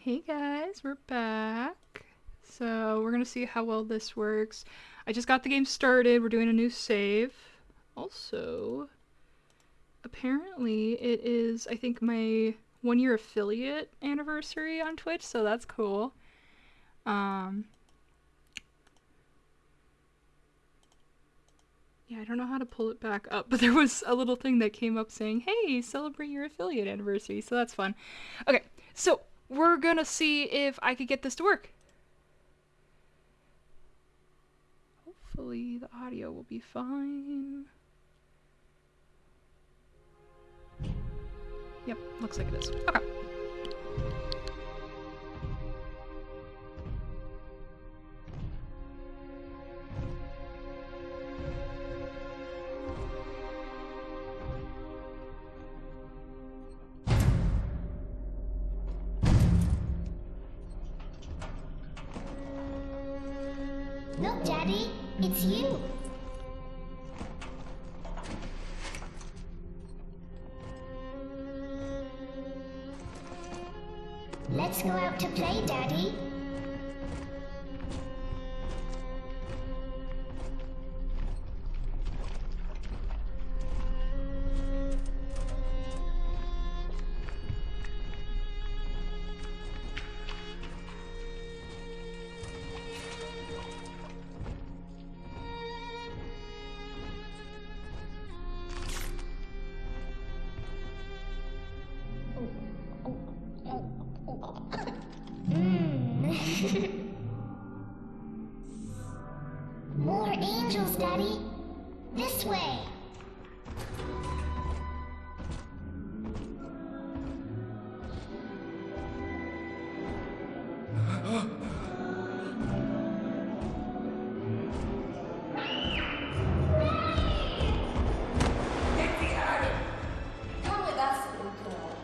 Hey guys, we're back. So we're gonna see how well this works. I just got the game started. We're doing a new save. Also, apparently it is, I think, my 1-year affiliate anniversary on Twitch, so that's cool. Yeah, I don't know how to pull it back up, but there was a little thing that came up saying, hey, celebrate your affiliate anniversary, so that's fun. Okay, so we're gonna see if I could get this to work. Hopefully the audio will be fine. Yep, looks like it is. Okay. Look, Daddy, it's you. Let's go out to play, Daddy. More angels, Daddy. This way. Come with us, little girl.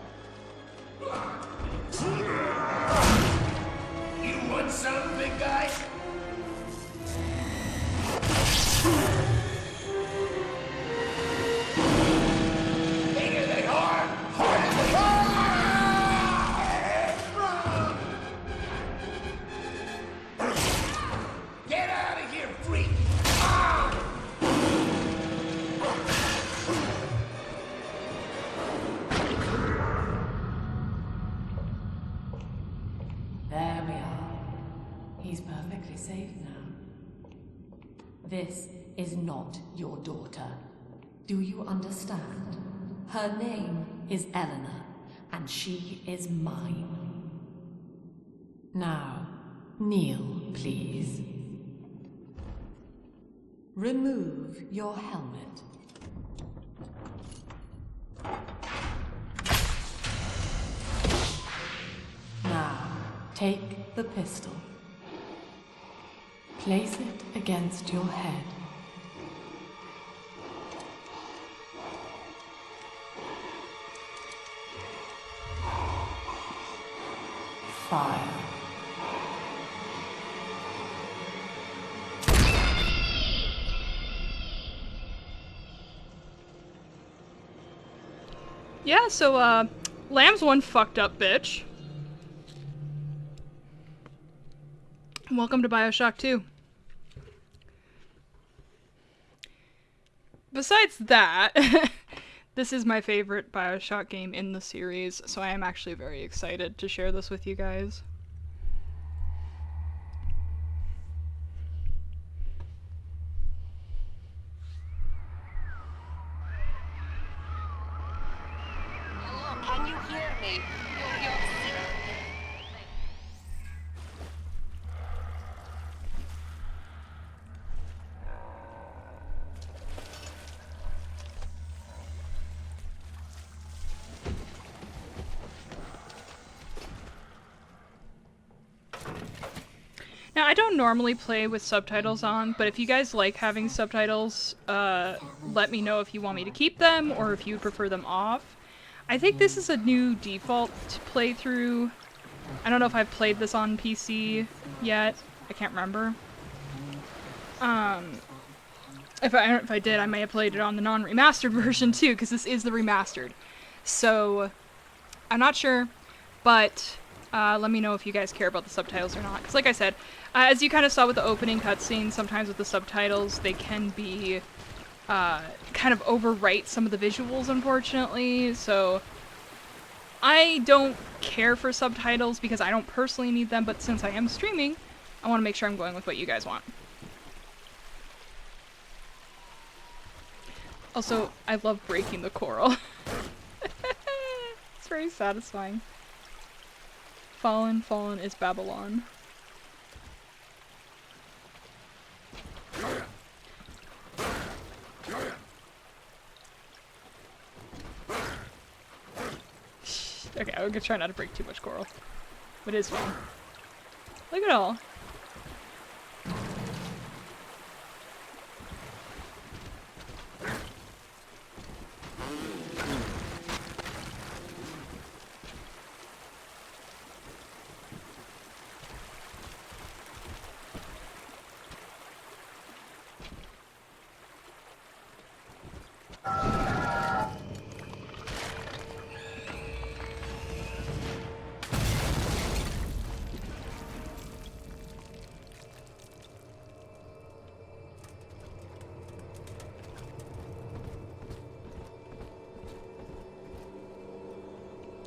You want some, big guy? Bigger than hard, harder than hard. Get out of here, freak! There we are. He's perfectly safe now. This is not your daughter. Do you understand? Her name is Eleanor, and she is mine. Now, kneel, please. Remove your helmet. Now, take the pistol. Place it against your head. Fire. Yeah, so, Lamb's one fucked up bitch. Welcome to Bioshock 2. Besides that, this is my favorite Bioshock game in the series, so I am actually very excited to share this with you guys. Hello, can you hear me? You're Now, I don't normally play with subtitles on, but if you guys like having subtitles, let me know if you want me to keep them or if you prefer them off. I think this is a new default playthrough. I don't know if I've played this on PC yet. I can't remember. If I did, I may have played it on the non-remastered version too, because this is the remastered. So, I'm not sure, but Let me know if you guys care about the subtitles or not. Because like I said, as you kind of saw with the opening cutscene, sometimes with the subtitles, they can be kind of overwrite some of the visuals, unfortunately. So I don't care for subtitles because I don't personally need them, but since I am streaming, I want to make sure I'm going with what you guys want. Also, I love breaking the coral. It's very satisfying. Fallen, fallen is Babylon. Okay, I'm gonna try not to break too much coral. But it is fun. Look at all.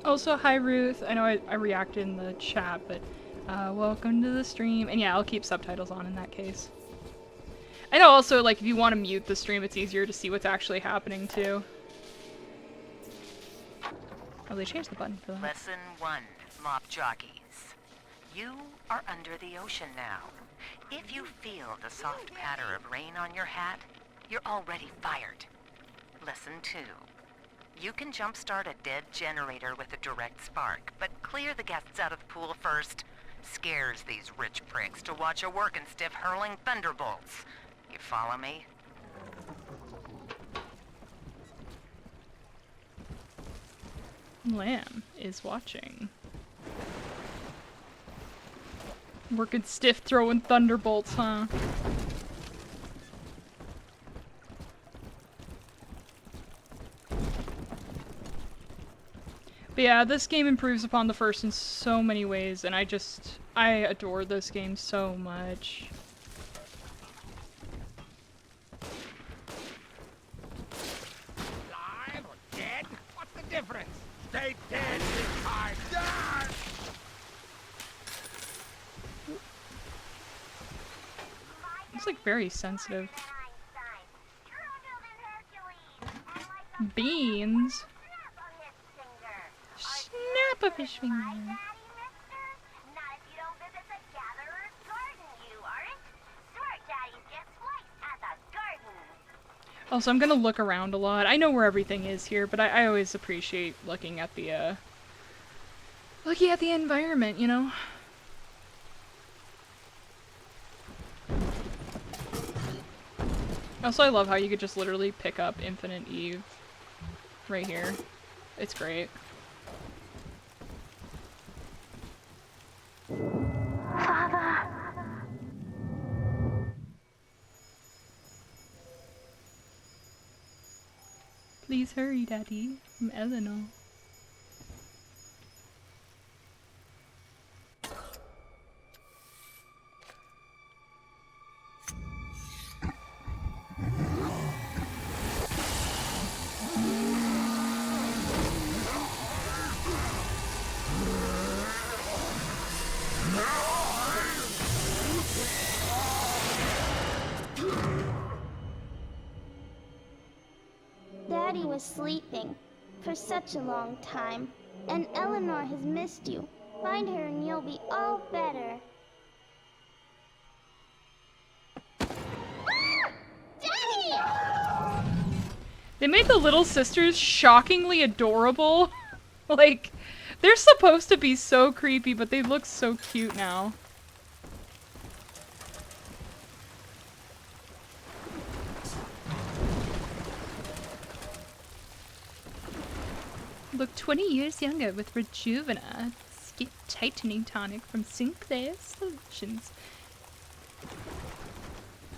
Also, hi Ruth. I know I reacted in the chat, but welcome to the stream. And yeah, I'll keep subtitles on in that case. I know also, like, if you want to mute the stream, it's easier to see what's actually happening, too. Oh, they changed the button for that. Lesson 1, mop jockeys. You are under the ocean now. If you feel the soft patter of rain on your hat, you're already fired. Lesson 2. You can jumpstart a dead generator with a direct spark, but clear the guests out of the pool first. Scares these rich pricks to watch a working stiff hurling thunderbolts. You follow me? Lamb is watching. Working stiff, throwing thunderbolts, huh? But yeah, this game improves upon the first in so many ways, and I adore this game so much. Alive or dead? What's the difference? Stay dead this time. Die! It's like very sensitive. Beans? Snap a fish finger. Also, I'm gonna look around a lot. I know where everything is here, but I always appreciate looking at the environment, you know? Also, I love how you could just literally pick up Infinite Eve right here. It's great. Father. Please hurry, Daddy. From Eleanor. Daddy was sleeping for such a long time, and Eleanor has missed you. Find her and you'll be all better. Ah! Daddy! They made the little sisters shockingly adorable. Like, they're supposed to be so creepy, but they look so cute now. Look 20 years younger with Rejuvena. Skin tightening tonic from Sinclair Solutions.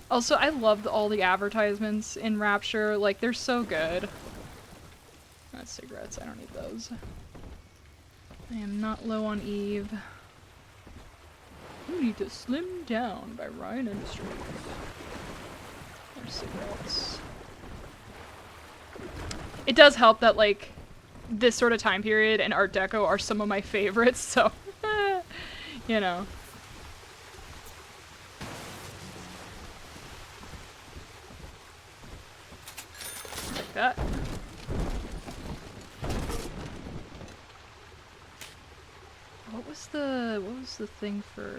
Also, I love all the advertisements in Rapture. Like, they're so good. Cigarettes, I don't need those. I am not low on Eve. You need to slim down by Ryan Industries. There's cigarettes. It does help that, like, this sort of time period and Art Deco are some of my favorites, so, you know. Like that. What was the thing for...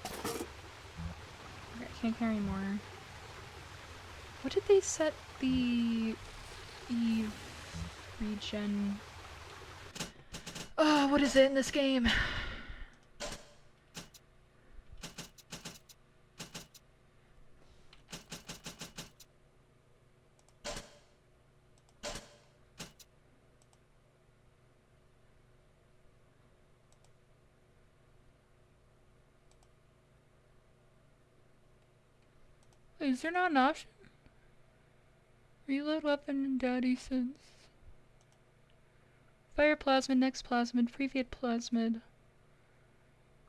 Okay, I can't carry more. What did they set the Eve regen? Oh, what is it in this game? Is there not an option? Reload weapon and daddy sense. Fire plasmid, next plasmid, previate plasmid.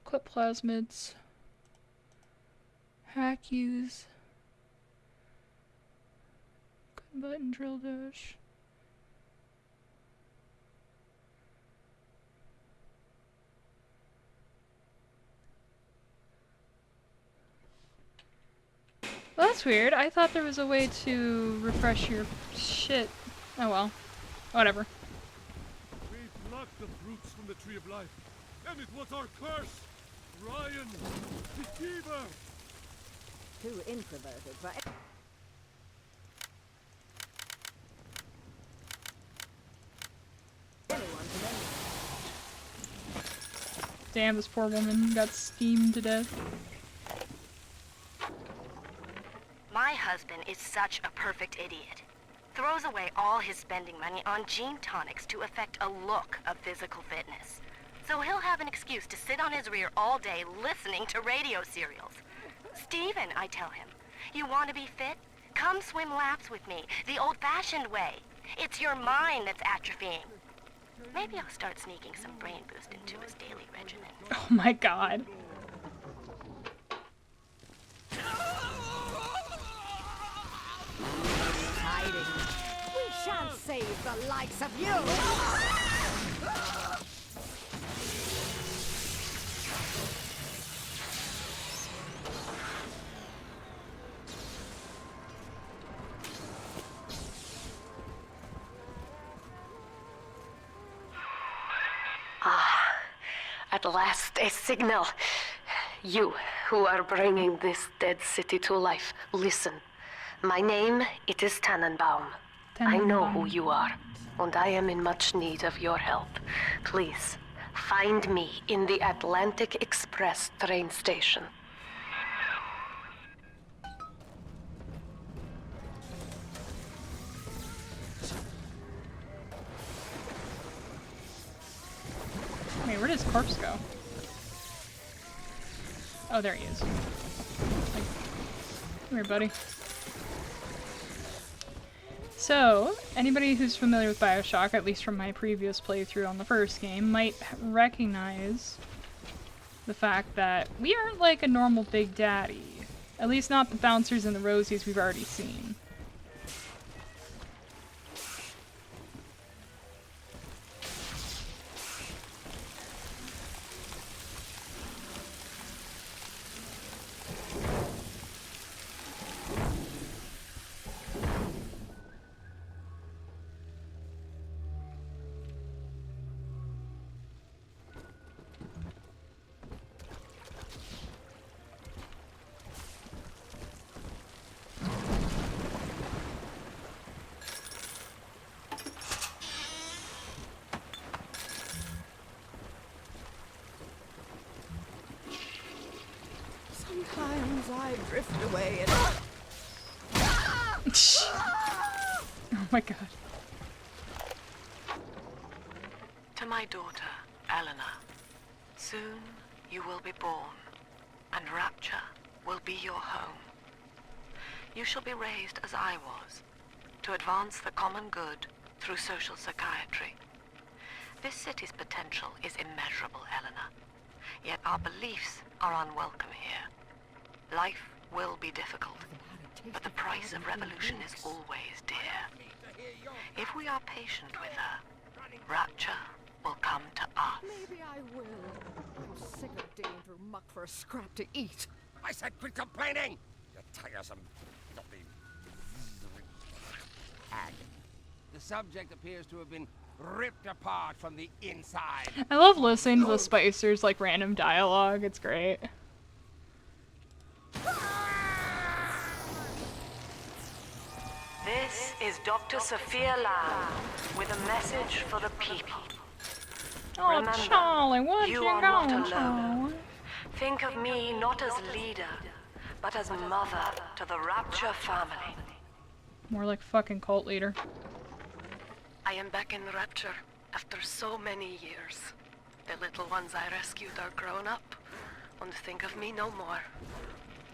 Equip plasmids. Hack use. Gun button, drill dash. Well, that's weird. I thought there was a way to refresh your shit. Oh well. Whatever. We plucked the fruits from the tree of life, and it was our curse! Ryan! Deceiver! Too introverted for anyone to know. Damn, this poor woman got steamed to death. My husband is such a perfect idiot. Throws away all his spending money on gene tonics to affect a look of physical fitness. So he'll have an excuse to sit on his rear all day listening to radio serials. Steven, I tell him, you want to be fit? Come swim laps with me, the old-fashioned way. It's your mind that's atrophying. Maybe I'll start sneaking some brain boost into his daily regimen. Oh my god. We shan't save the likes of you! At last, a signal. You, who are bringing this dead city to life, listen. My name, it is Tannenbaum. I know who you are, and I am in much need of your help. Please, find me in the Atlantic Express train station. Wait, where does Corpse go? Oh, there he is. Like, come here, buddy. So, anybody who's familiar with Bioshock, at least from my previous playthrough on the first game, might recognize the fact that we aren't like a normal Big Daddy. At least not the bouncers and the Rosies we've already seen. Sometimes I drift away and... Oh my god. To my daughter, Eleanor, soon you will be born, and Rapture will be your home. You shall be raised as I was, to advance the common good through social psychiatry. This city's potential is immeasurable, Eleanor. Yet our beliefs are unwelcome here. Life will be difficult, but the price of revolution is always dear. If we are patient with her, Rapture will come to us. Maybe I will. I'm sick of digging through muck for a scrap to eat. I said quit complaining! You tiresome, filthy hag. The subject appears to have been ripped apart from the inside. I love listening to the Spicers, like, random dialogue. It's great. This is Dr. Sophia Lamb with a message for the people. Oh, Remember, Charlie, what you you are not going, alone. Charlie? Think of me not as leader, but as mother to the Rapture family. More like fucking cult leader. I am back in Rapture after so many years. The little ones I rescued are grown up and think of me no more.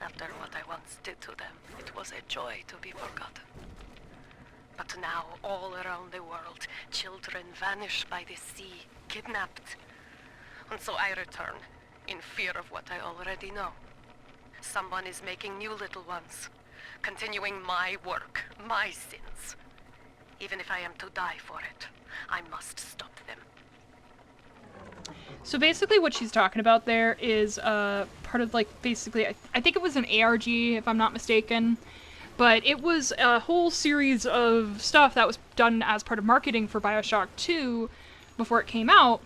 After what I once did to them, it was a joy to be forgotten. But now, all around the world, children vanish by the sea, kidnapped. And so I return, in fear of what I already know. Someone is making new little ones, continuing my work, my sins. Even if I am to die for it, I must stop them. So basically what she's talking about there is part of, like, basically, I think it was an ARG, if I'm not mistaken. But it was a whole series of stuff that was done as part of marketing for Bioshock 2 before it came out,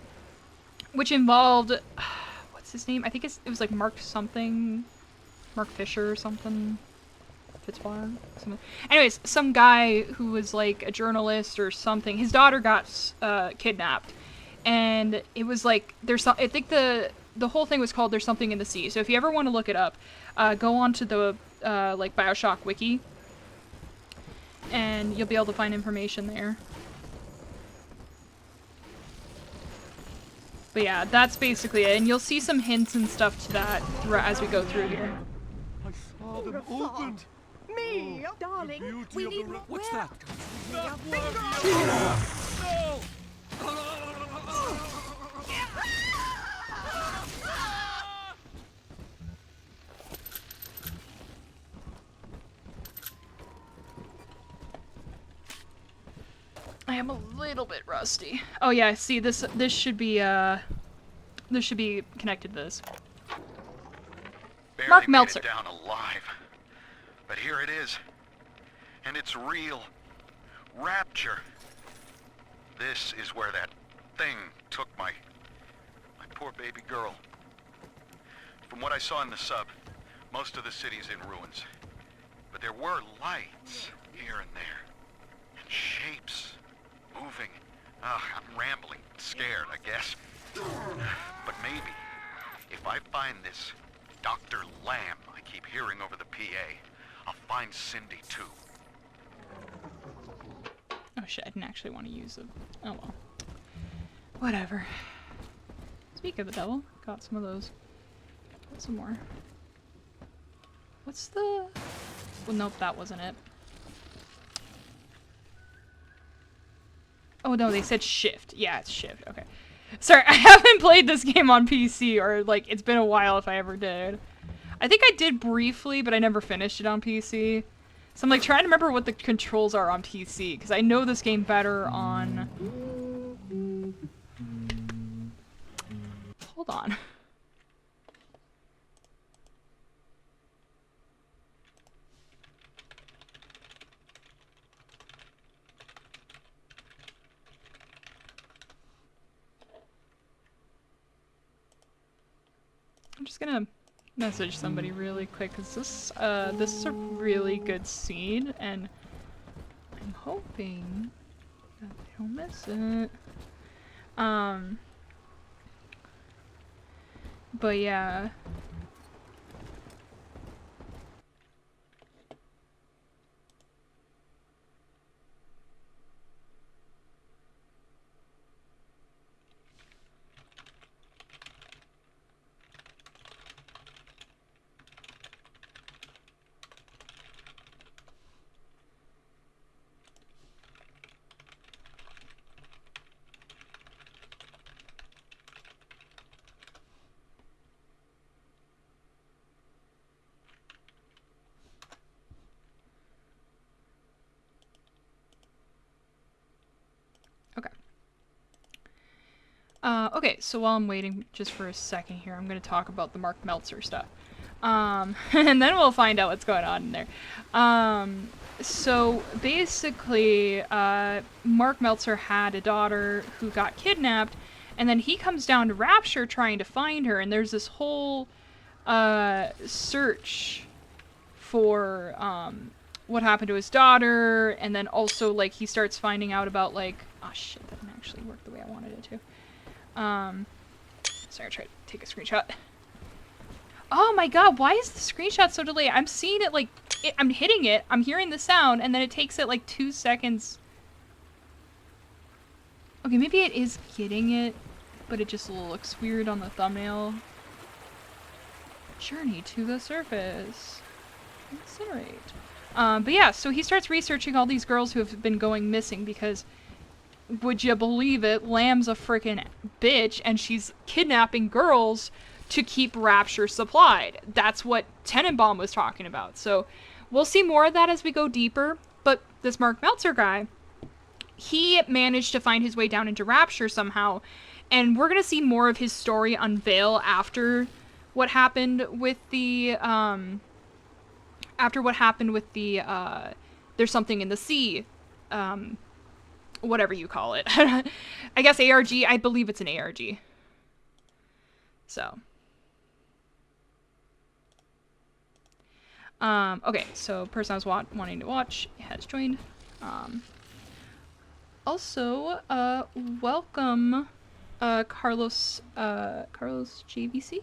which involved, what's his name? I think it was like Mark something, Mark Fisher or something, Pt1, something. Anyways, some guy who was like a journalist or something, his daughter got kidnapped, and it was like, I think the whole thing was called There's Something in the Sea. So if you ever want to look it up, go on to the like Bioshock wiki, and you'll be able to find information there. But yeah, that's basically it, and you'll see some hints and stuff to that as we go through here. I saw them open. Me, Oh, darling. the beauty We of the need ra- more. What's Where? that? Not I am a little bit rusty. Oh yeah, see this should be connected to this. Barely Mark made Meltzer. it down alive. But here it is. And it's real. Rapture. This is where that thing took my poor baby girl. From what I saw in the sub, most of the city's in ruins. But there were lights here and there. And shapes moving. I'm rambling, scared, I guess. But maybe, if I find this Dr. Lamb I keep hearing over the PA, I'll find Cindy too. Oh shit, I didn't actually want to use it. Oh well. Whatever. Speak of the devil, got some of those. Got some more. What's the... Well, nope, that wasn't it. Oh no, they said shift. Yeah, it's shift. Okay. Sorry, I haven't played this game on PC, or like, it's been a while if I ever did. I think I did briefly, but I never finished it on PC. So I'm like trying to remember what the controls are on PC, because I know this game better on... Hold on. I'm just gonna message somebody really quick, because this is a really good scene, and I'm hoping that they don't miss it. But yeah. Okay, so while I'm waiting just for a second here, I'm going to talk about the Mark Meltzer stuff. And then we'll find out what's going on in there. So basically, Mark Meltzer had a daughter who got kidnapped, and then he comes down to Rapture trying to find her, and there's this whole search for what happened to his daughter, and then also like he starts finding out about like, oh shit, that didn't actually work the way I wanted it to. Sorry, I tried to take a screenshot. Oh my god, why is the screenshot so delayed? I'm seeing it like, I'm hitting it, I'm hearing the sound, and then it takes it like 2 seconds. Okay, maybe it is getting it, but it just looks weird on the thumbnail. Journey to the surface. Incinerate. But yeah, so he starts researching all these girls who have been going missing because, would you believe it, Lamb's a freaking bitch and she's kidnapping girls to keep Rapture supplied. That's what Tenenbaum was talking about. So we'll see more of that as we go deeper. But this Mark Meltzer guy, he managed to find his way down into Rapture somehow. And we're going to see more of his story unveil after what happened with the, There's Something in the Sea, whatever you call it. I guess ARG, I believe it's an ARG. So. Okay, so person I was wanting to watch has joined. Also, welcome, Carlos JVC.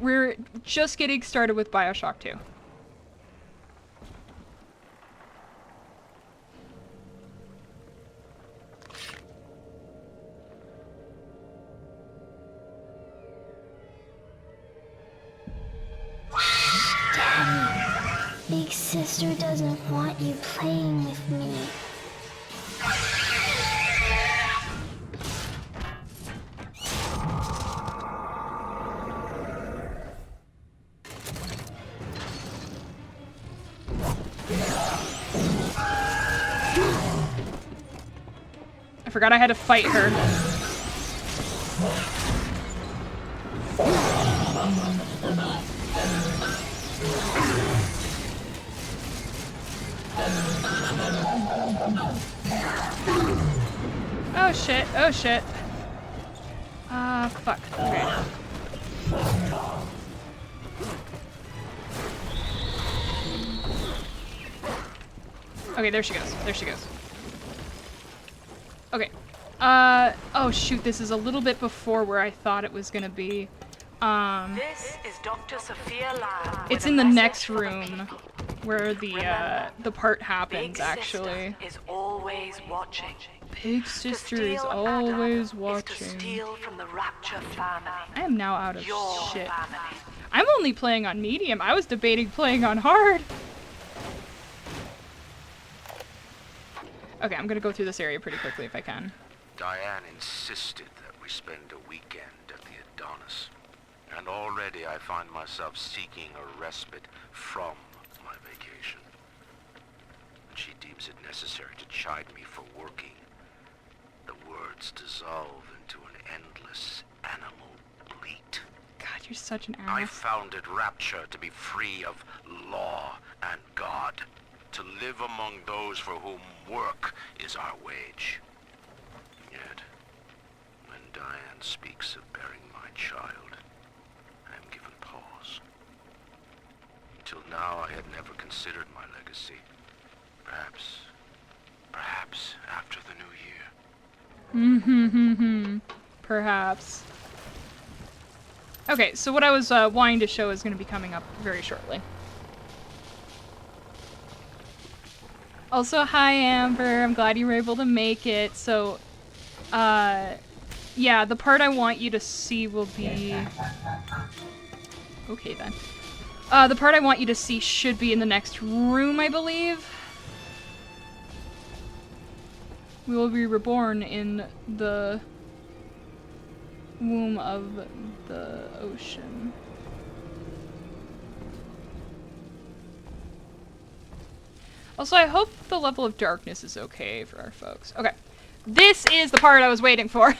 We're just getting started with Bioshock 2. Daddy, Big Sister doesn't want you playing with me. I forgot I had to fight her. Oh shit, oh shit. Fuck. Okay. Okay, there she goes. There she goes. Okay. Oh shoot, this is a little bit before where I thought it was gonna be. This is Dr. Sophia Lamb. It's in the next room where the part happens, actually. Is always watching. Big Sister is always watching. To steal from the Rapture family. I am now out of Your shit. family. I'm only playing on medium. I was debating playing on hard. Okay, I'm gonna go through this area pretty quickly if I can. Diane insisted that we spend a weekend at the Adonis. And already I find myself seeking a respite from my vacation. And she deems it necessary to chide me for working. The words dissolve into an endless animal bleat. God, you're such an I ass. founded Rapture to be free of law and God. To live among those for whom work is our wage. Yet, when Diane speaks of bearing my child, I am given pause. Until now, I had never considered my legacy. Perhaps after the new year. Perhaps. Okay, so what I was wanting to show is going to be coming up very shortly. Also, hi Amber, I'm glad you were able to make it. So, yeah, the part I want you to see will be... Okay then. The part I want you to see should be in the next room, I believe. We will be reborn in the womb of the ocean. Also, I hope the level of darkness is okay for our folks. Okay. This is the part I was waiting for.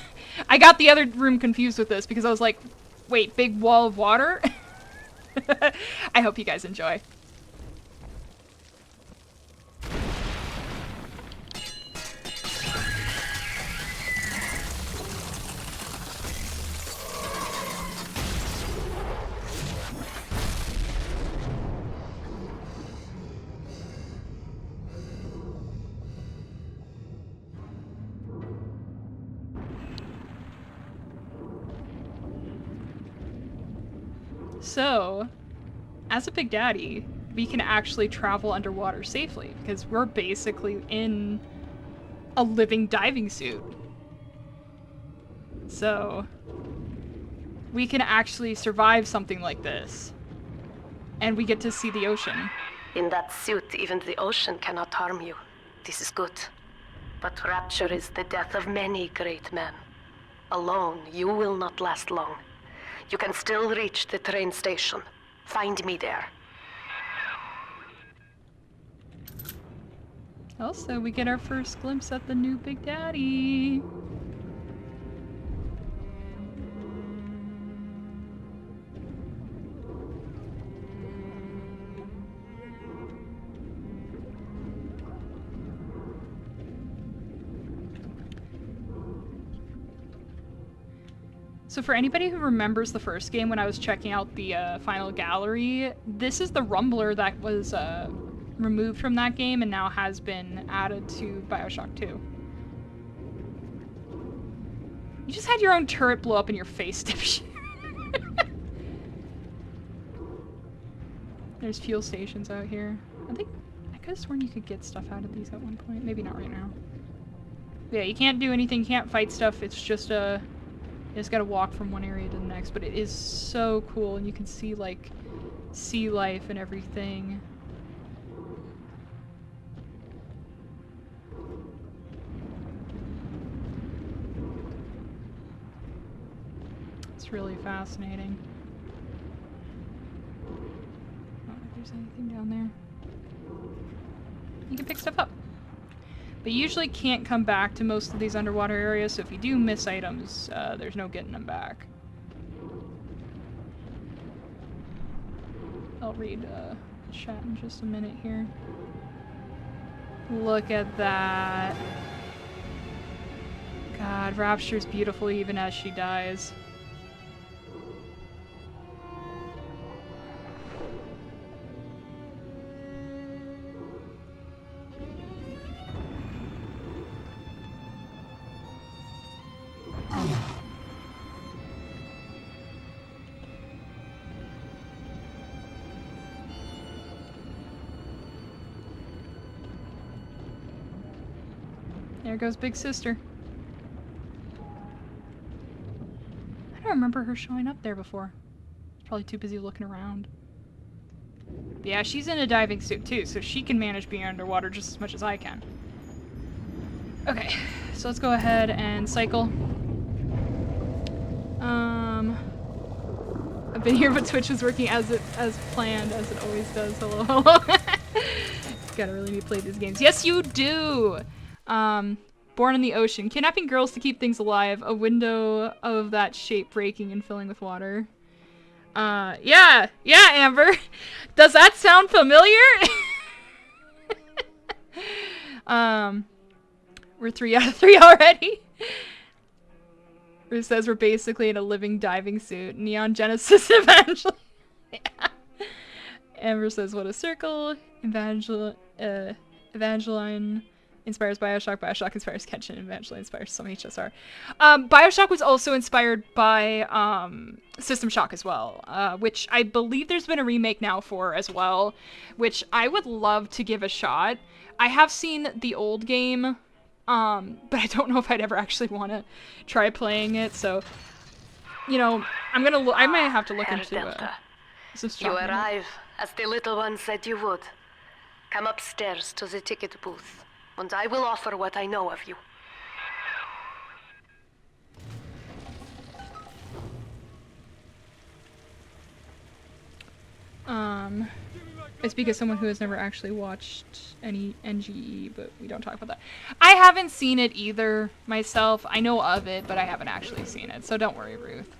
I got the other room confused with this because I was like, wait, big wall of water? I hope you guys enjoy. So, as a Big Daddy, we can actually travel underwater safely because we're basically in a living diving suit. So, we can actually survive something like this. And we get to see the ocean. In that suit, even the ocean cannot harm you. This is good. But Rapture is the death of many great men. Alone, you will not last long. You can still reach the train station. Find me there. Also, we get our first glimpse at the new Big Daddy. So for anybody who remembers the first game, when I was checking out the final gallery, this is the rumbler that was removed from that game and now has been added to Bioshock 2. You just had your own turret blow up in your face, dipshit. There's fuel stations out here. I could have sworn you could get stuff out of these at one point. Maybe not right now. But yeah, you can't do anything, you can't fight stuff. It's just you just gotta walk from one area to the next. But it is so cool, and you can see, like, sea life and everything. It's really fascinating. I don't know if there's anything down there. You can pick stuff up. But you usually can't come back to most of these underwater areas, so if you do miss items, there's no getting them back. I'll read chat in just a minute here. Look at that. God, Rapture's beautiful even as she dies. There goes Big Sister. I don't remember her showing up there before. Probably too busy looking around. But yeah, she's in a diving suit too, so she can manage being underwater just as much as I can. Okay, so let's go ahead and cycle. I've been here, but Twitch was working as planned, as it always does. Hello, hello. Gotta really need to play these games. Yes, you do! Born in the ocean. Kidnapping girls to keep things alive. A window of that shape breaking and filling with water. Yeah, Amber. Does that sound familiar? We're 3 out of 3 already. It says we're basically in a living diving suit. Neon Genesis Evangeline. Yeah. Amber says, what a circle. Evangeline inspires Bioshock. Bioshock inspires Kenshin. Eventually inspires some HSR. Bioshock was also inspired by System Shock as well, which I believe there's been a remake now for as well, which I would love to give a shot. I have seen the old game, but I don't know if I'd ever actually want to try playing it. So, you know, I might have to look into System Shock. You arrive, as the little one said you would. Come upstairs to the ticket booth, and I will offer what I know of you. I speak as someone who has never actually watched any NGE, but we don't talk about that. I haven't seen it either myself. I know of it, but I haven't actually seen it, so don't worry, Ruth.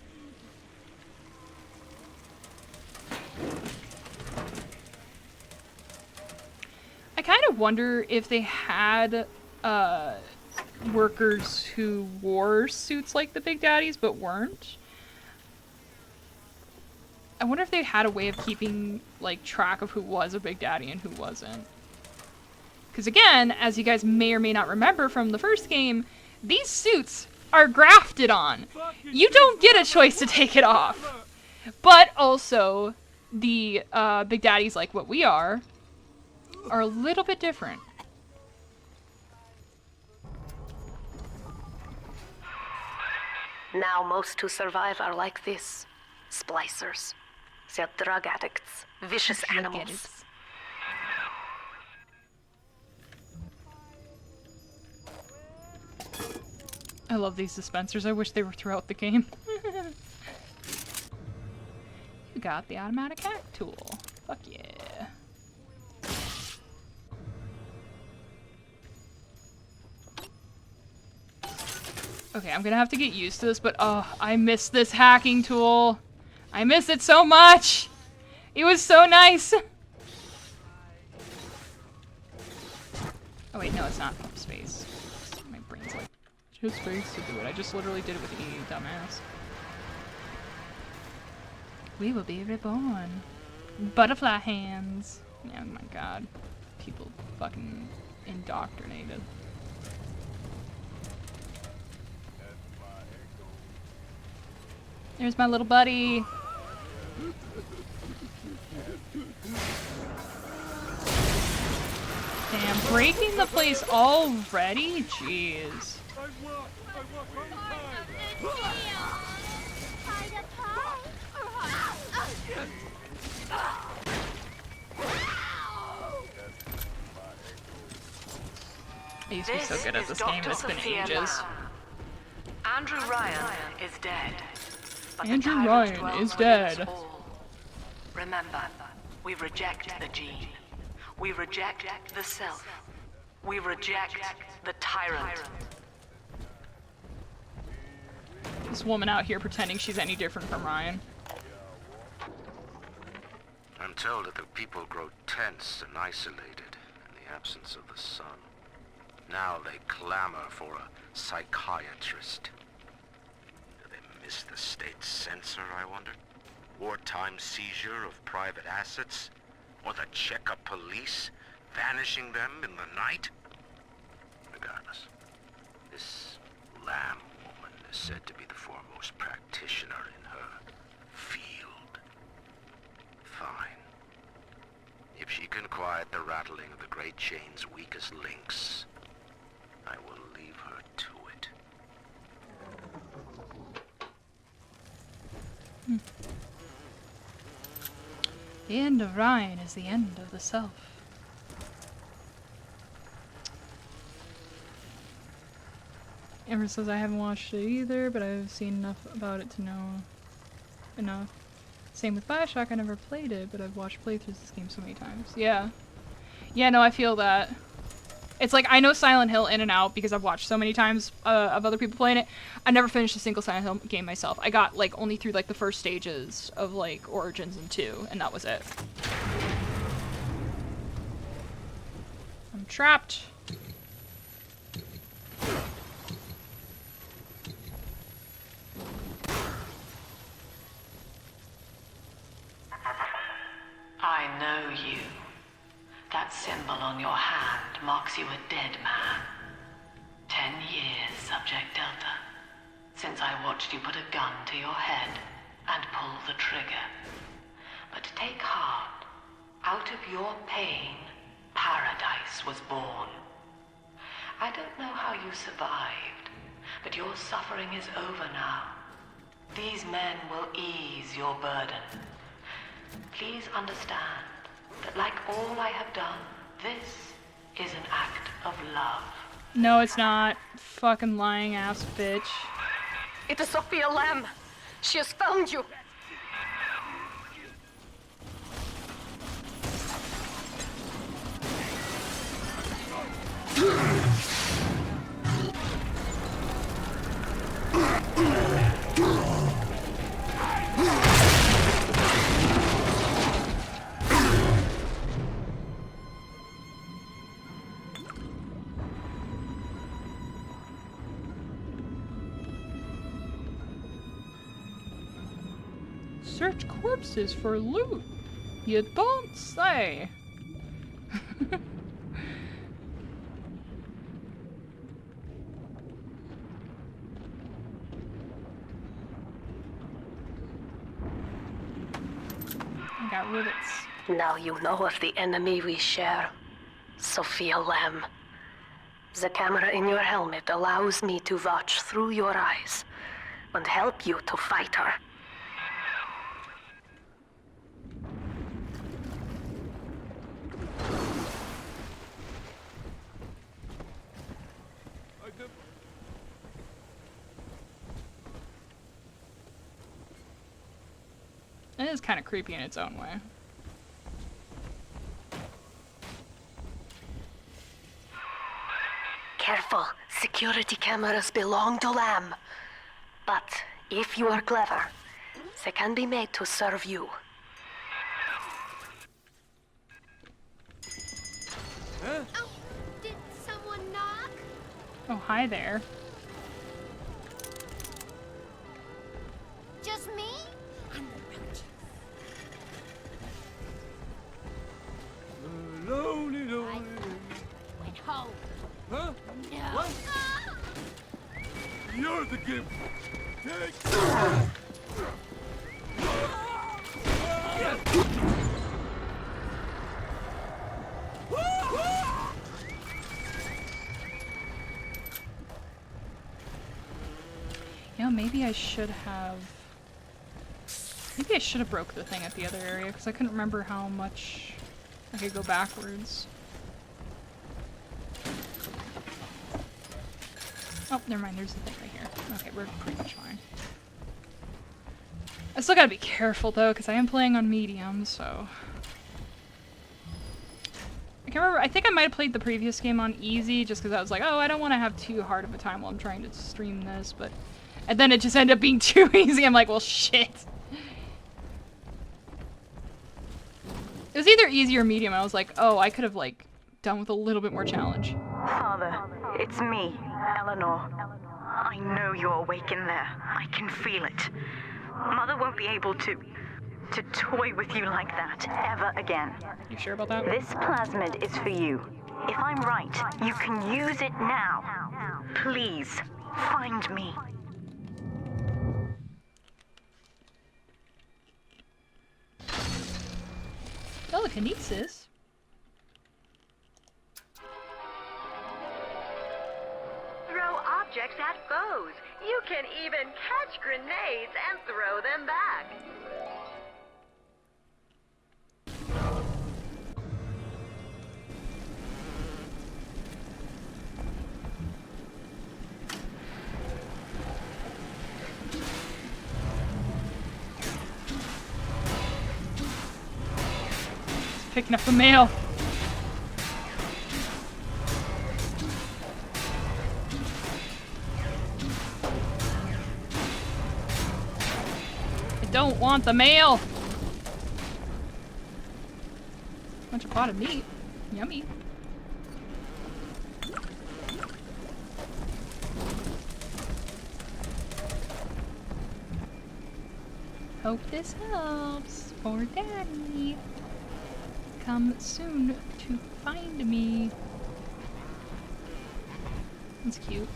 I kind of wonder if they had workers who wore suits like the Big Daddies but weren't. I wonder if they had a way of keeping like track of who was a Big Daddy and who wasn't. Because again, as you guys may or may not remember from the first game, these suits are grafted on. You don't get a choice to take it off. But also, the Big Daddies like what we are a little bit different. Now most who survive are like this. Splicers. They're drug addicts. Vicious animals. I love these dispensers. I wish they were throughout the game. You got the automatic hack tool. Fuck yeah. Okay, I'm gonna have to get used to this, but oh, I miss this hacking tool. I miss it so much. It was so nice. Oh wait, no, it's not space. My brain's like, just space to do it. I just literally did it with E, dumbass. We will be reborn. Butterfly hands. Oh my god. People fucking indoctrinated. There's my little buddy. Damn, breaking the place already? Jeez. I used to be so good at this game, it's been ages. Andrew Ryan is dead. But Andrew Ryan is dead. Remember, we reject the gene. We reject the self. We reject the tyrant. This woman out here pretending she's any different from Ryan. I'm told that the people grow tense and isolated in the absence of the sun. Now they clamor for a psychiatrist. Do they miss the state censor, I wonder? Wartime seizure of private assets? Or the checkup police vanishing them in the night? Regardless, this Lamb woman is said to be the foremost practitioner in her field. Fine. If she can quiet the rattling of the great chain's weakest links, I will leave her to it. The end of Ryan is the end of the self. Amber says I haven't watched it either, but I've seen enough about it to know enough. Same with Bioshock, I never played it, but I've watched playthroughs of this game so many times. Yeah. Yeah, no, I feel that. It's like, I know Silent Hill in and out because I've watched so many times of other people playing it. I never finished a single Silent Hill game myself. I got, like, only through, like, the first stages of, like, Origins and 2, and that was it. I'm trapped. I know you. That symbol on your hand marks you a dead man. 10 years, Subject Delta, since I watched you put a gun to your head and pull the trigger. But take heart. Out of your pain, paradise was born. I don't know how you survived, but your suffering is over now. These men will ease your burden. Please understand that like all I have done, this is an act of love. No, it's not. Fucking lying ass bitch. It is Sophia Lamb. She has found you. search corpses for loot. You don't say. I got rivets. Now you know of the enemy we share, Sophia Lamb. The camera in your helmet allows me to watch through your eyes and help you to fight her. It is kind of creepy in its own way. Careful, security cameras belong to Lamb. But if you are clever, they can be made to serve you. Oh, did someone knock? Oh, hi there. Just me? I'm the Roaches. Lonely, lonely. Went home. Huh? No. What? You're the gift. Take. You know, maybe I should have... Maybe I should have broke the thing at the other area, because I couldn't remember how much I could go backwards. Oh, never mind, there's the thing right here. Okay, we're pretty much fine. I still gotta be careful, though, because I am playing on medium, so... I can't remember, I think I might have played the previous game on easy, just because I was like, oh, I don't want to have too hard of a time while I'm trying to stream this, but... And then it just ended up being too easy, I'm like, well, shit. It was either easy or medium, I was like, oh, I could have, like, done with a little bit more challenge. Father, it's me, Eleanor. I know you're awake in there. I can feel it. Mother won't be able to toy with you like that ever again. You sure about that? This plasmid is for you. If I'm right, you can use it now. Please, find me. Telekinesis? Throw objects at foes. You can even catch grenades and throw them back. Picking up the mail. I don't want the mail. Bunch of potted meat. Yummy. Hope this helps for Daddy. Come soon to find me. That's cute.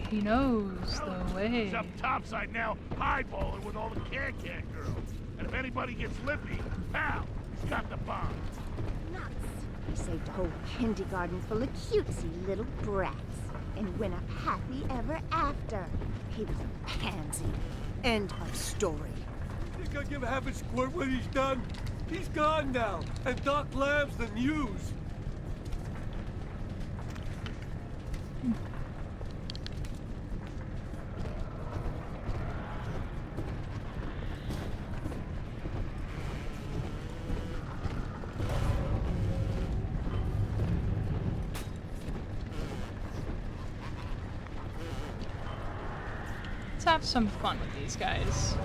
He knows the way. He's up topside now, highballing with all the can-can girls. And if anybody gets lippy, pal, he's got the bomb. Nuts. He saved a whole kindergarten full of cutesy little brats and went up happy ever after. He was a pansy. End of story. Think I give half a squirt when he's done? He's gone now, and Doc Lamb's the news. Let's have some fun with these guys.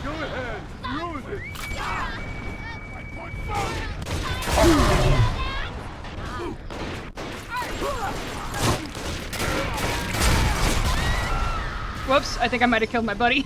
Go ahead, use it. Whoops, I think I might have killed my buddy.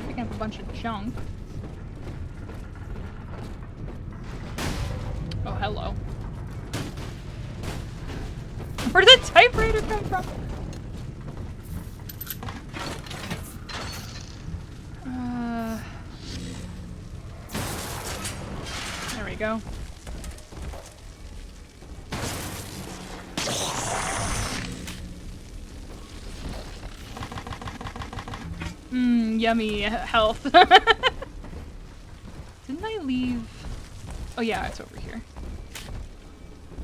Picking up a bunch of junk. Oh, hello. Where did the typewriter come from? There we go. Yummy health. Didn't I leave? Oh yeah, it's over here.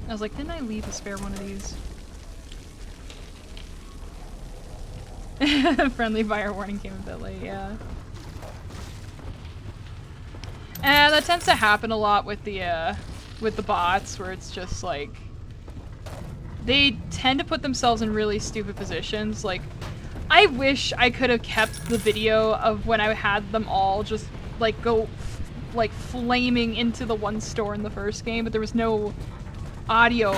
I was like, didn't I leave a spare one of these? Friendly fire warning came a bit late, yeah. And that tends to happen a lot with the bots, where it's just like they tend to put themselves in really stupid positions. Like, I wish I could have kept the video of when I had them all just like go like flaming into the one store in the first game, but there was no audio,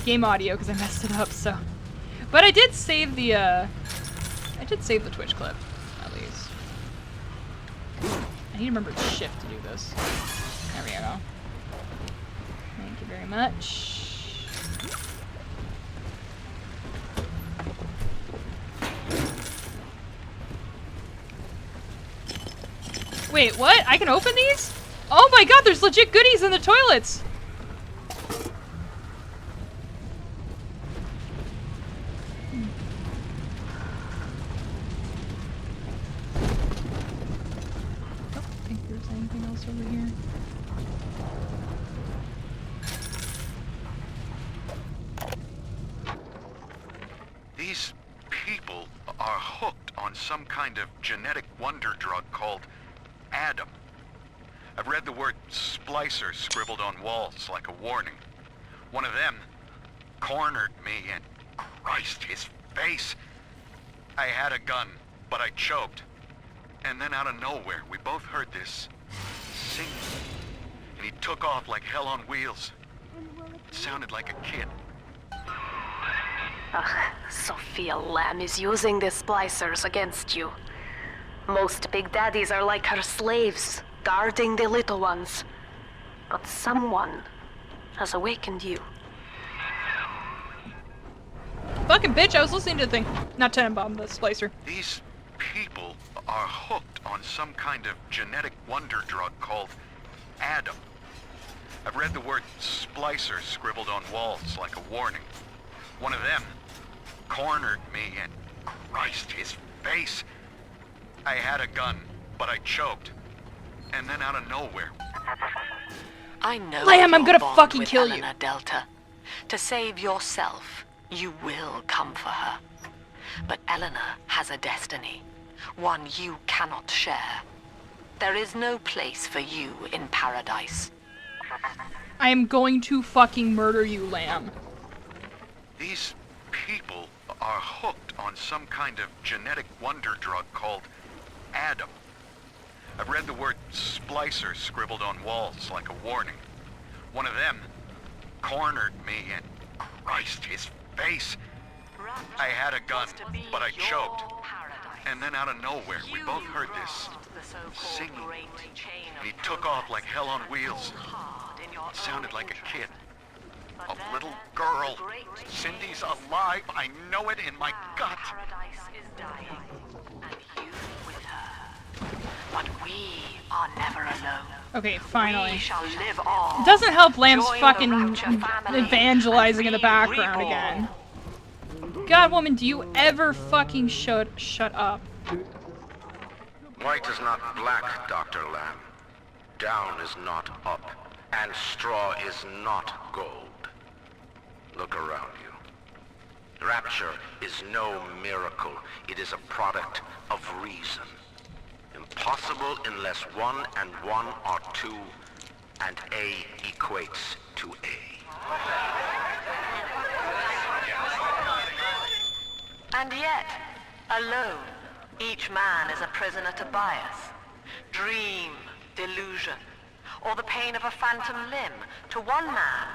game audio, because I messed it up. So, but I did save the Twitch clip at least. I need to remember to shift to do this. There we go. Thank you very much. Wait, what? I can open these? Oh my god, there's legit goodies in the toilets! Don't think there's anything else over here. These people are hooked on some kind of genetic wonder drug called Adam. I've read the word splicer scribbled on walls like a warning. One of them cornered me and Christ, his face. I had a gun, but I choked. And then out of nowhere, we both heard this singing. And he took off like hell on wheels. It sounded like a kid. Sophia Lamb is using the splicers against you. Most big daddies are like her slaves, guarding the little ones. But someone has awakened you. Fucking bitch, I was listening to the thing. Not Tenenbaum, the splicer. These people are hooked on some kind of genetic wonder drug called Adam. I've read the word splicer scribbled on walls like a warning. One of them cornered me and Christ, his face. I had a gun, but I choked. And then out of nowhere. I know Lamb, I'm your gonna bond fucking with kill you. Helena Delta. To save yourself, you will come for her. But Eleanor has a destiny, one you cannot share. There is no place for you in paradise. I am going to fucking murder you, Lamb. These people are hooked on some kind of genetic wonder drug called Adam. I've read the word splicer scribbled on walls like a warning. One of them cornered me and Christ, his face. I had a gun, but I choked. And then out of nowhere, we both heard this singing. And he took off like hell on wheels. It sounded like a kid. A little girl. Cindy's alive. I know it in my gut. But we are never alone. Okay, finally. We shall live on. It doesn't help Lamb's Join the fucking Rapture family evangelizing in the and be background reborn. again. God, woman, do you ever fucking shut up? White is not black, Dr. Lamb. Down is not up, and straw is not gold. Look around you. Rapture is no miracle. It is a product of reason. Impossible unless 1 and 1 are 2, and A equates to A. And yet, alone, each man is a prisoner to bias, dream, delusion, or the pain of a phantom limb. To one man,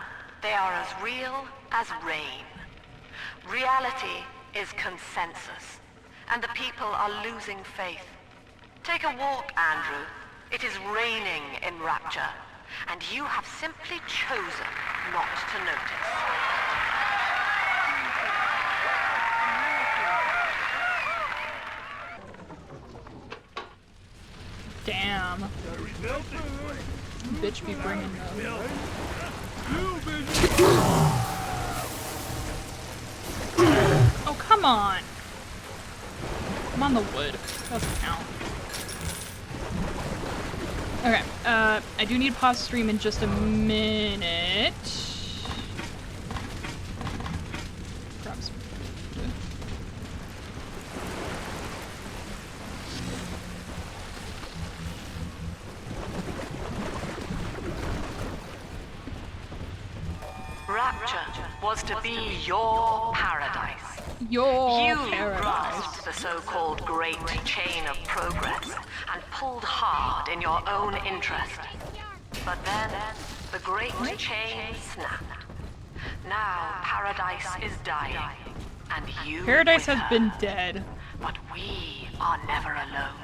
they are as real as rain. Reality is consensus, and the people are losing faith. Take a walk, Andrew. It is raining in Rapture, and you have simply chosen not to notice. Damn. Bitch be bringing those. Oh, come on. I'm on the wood. Doesn't count. Okay, I do need to pause stream in just a minute. Grab some food. Rapture was to be your paradise. Your You paradise. grasped the so-called great chain of progress and pulled hard in your own interest. But then, the great chain snapped. Now, paradise is dying, and you Paradise with has her. been dead. But we are never alone.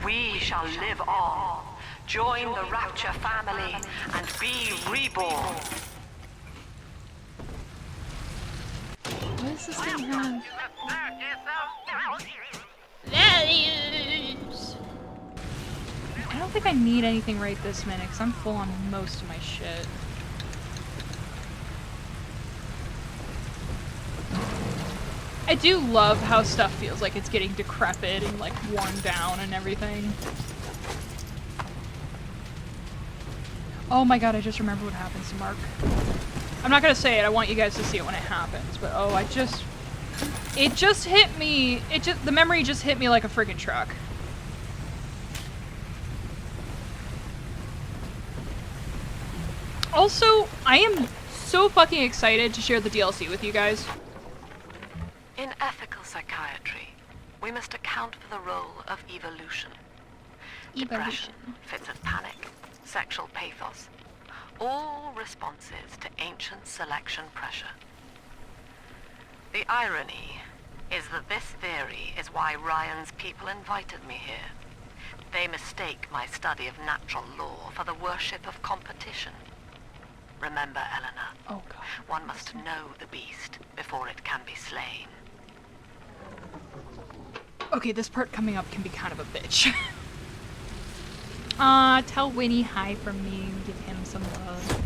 We shall live on, join the Rapture family, and be reborn. What does this thing have? Values! I don't think I need anything right this minute, because I'm full on most of my shit. I do love how stuff feels like it's getting decrepit and like worn down and everything. Oh my god, I just remember what happens to Mark. I'm not gonna say it, I want you guys to see it when it happens, but oh, it just hit me, the memory just hit me like a friggin' truck. Also, I am so fucking excited to share the DLC with you guys. In ethical psychiatry, we must account for the role of evolution. Depression, fits of panic, sexual pathos, all responses to ancient selection pressure. The irony is that this theory is why Ryan's people invited me here. They mistake my study of natural law for the worship of competition. Remember, Eleanor, oh god, one must know the beast before it can be slain. Okay, this part coming up can be kind of a bitch. Tell Winnie hi from me, give him some love.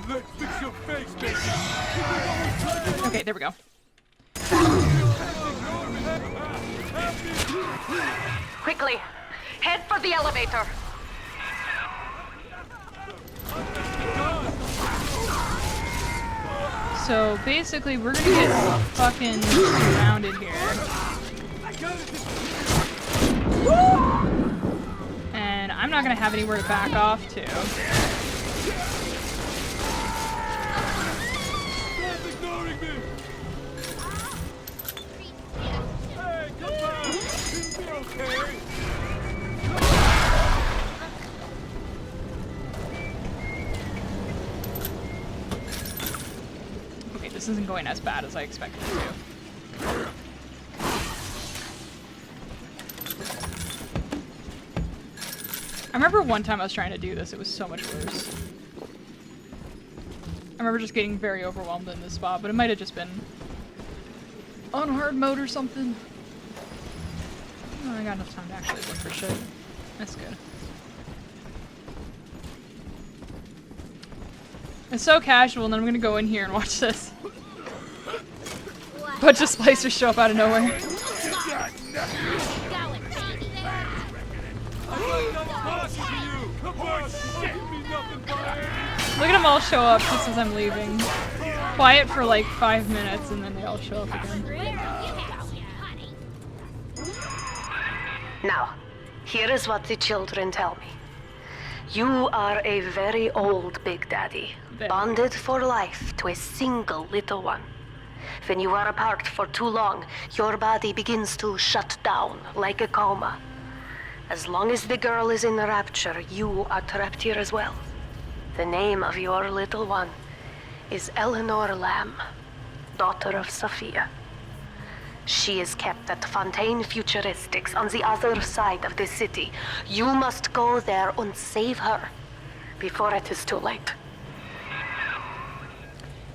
Let's fix your face, baby. Okay, there we go. Quickly, head for the elevator. So basically, we're gonna get fucking surrounded here. And I'm not gonna have anywhere to back off to. Stop ignoring me! Hey, come on! It'll be okay! Okay, this isn't going as bad as I expected it to. I remember one time I was trying to do this, it was so much worse. I remember just getting very overwhelmed in this spot, but it might have just been on hard mode or something. Oh, I got enough time to actually look for shit. That's good. It's so casual, and then I'm gonna go in here and watch this. Bunch of splicers show up out of nowhere. Look at them all show up just as I'm leaving. Quiet for like 5 minutes and then they all show up again. Now, here is what the children tell me. You are a very old Big Daddy, bonded for life to a single little one. When you are apart for too long, your body begins to shut down like a coma. As long as the girl is in the Rapture, you are trapped here as well. The name of your little one is Eleanor Lamb, daughter of Sophia. She is kept at Fontaine Futuristics on the other side of the city. You must go there and save her before it is too late.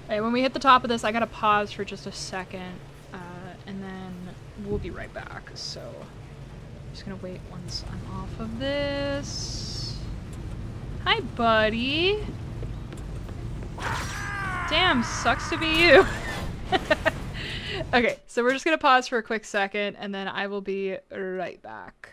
Hey, when we hit the top of this, I gotta pause for just a second, and then we'll be right back. So, I'm just gonna wait once I'm off of this. Hi, buddy. Damn, sucks to be you. Okay, so we're just gonna pause for a quick second, and then I will be right back.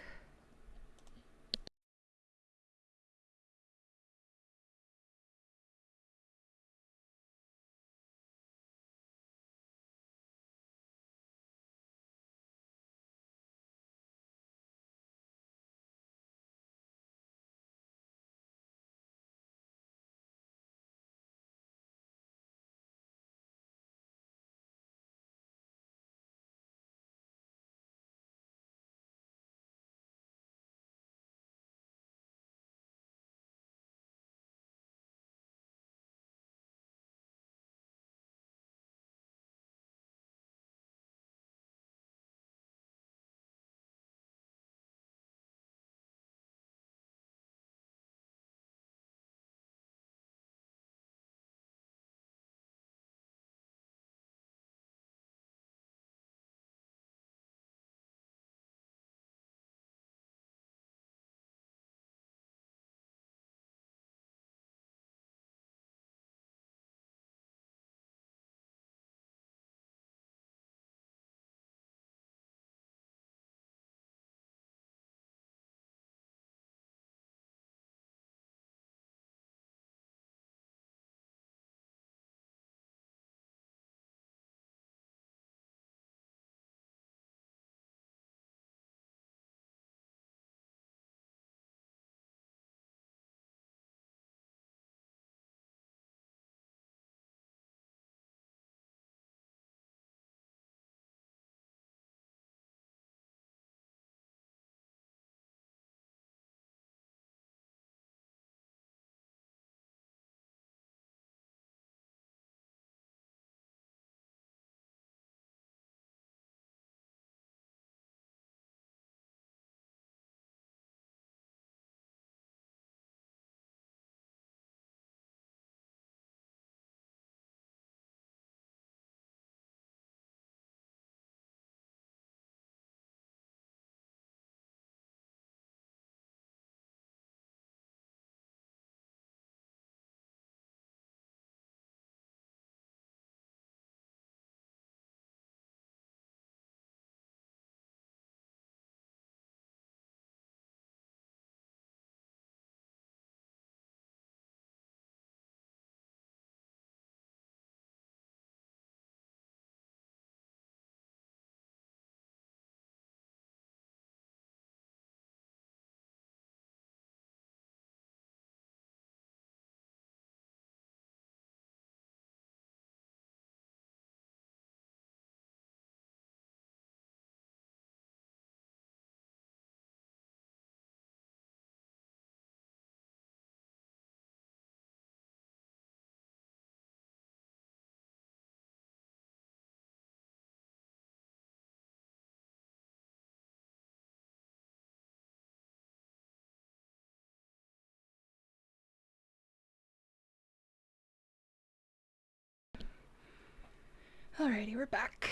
Alrighty, we're back.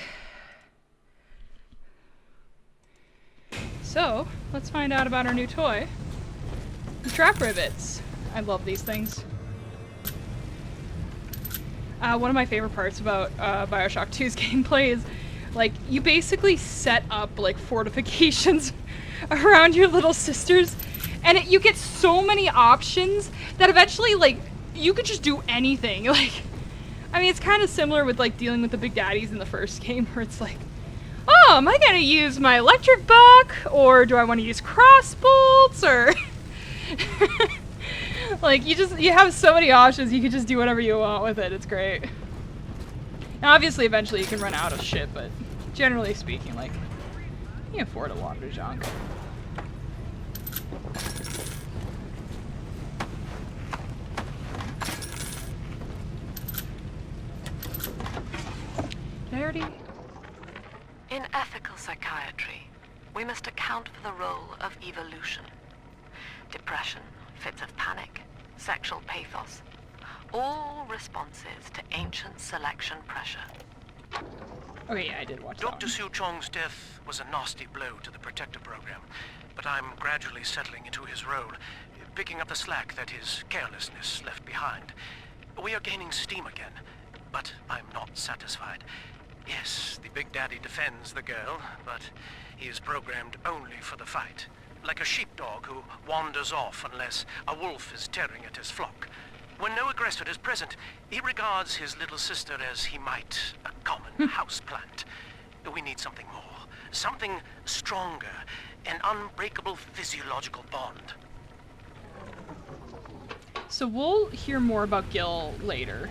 So, let's find out about our new toy. The trap rivets. I love these things. One of my favorite parts about Bioshock 2's gameplay is Like, you basically set up, like, fortifications around your little sisters, and you get so many options that eventually, like, you could just do anything. Like, I mean, it's kind of similar with, like, dealing with the big daddies in the first game, where it's like, oh, am I gonna use my electric buck, or do I want to use crossbolts, or... Like, you have so many options, you can just do whatever you want with it, it's great. Now, obviously, eventually you can run out of shit, but generally speaking, like, you can afford a lot of junk. Did I already? In ethical psychiatry, we must account for the role of evolution. Depression, fits of panic, sexual pathos, all responses to ancient selection pressure. Okay, yeah, I did watch that Dr. Su Chong's death was a nasty blow to the Protector program, but I'm gradually settling into his role, picking up the slack that his carelessness left behind. We are gaining steam again, but I'm not satisfied. Yes, the Big Daddy defends the girl, but he is programmed only for the fight. Like a sheepdog who wanders off unless a wolf is tearing at his flock. When no aggressor is present, he regards his little sister as he might a common houseplant. We need something more, something stronger, an unbreakable physiological bond. So we'll hear more about Gil later.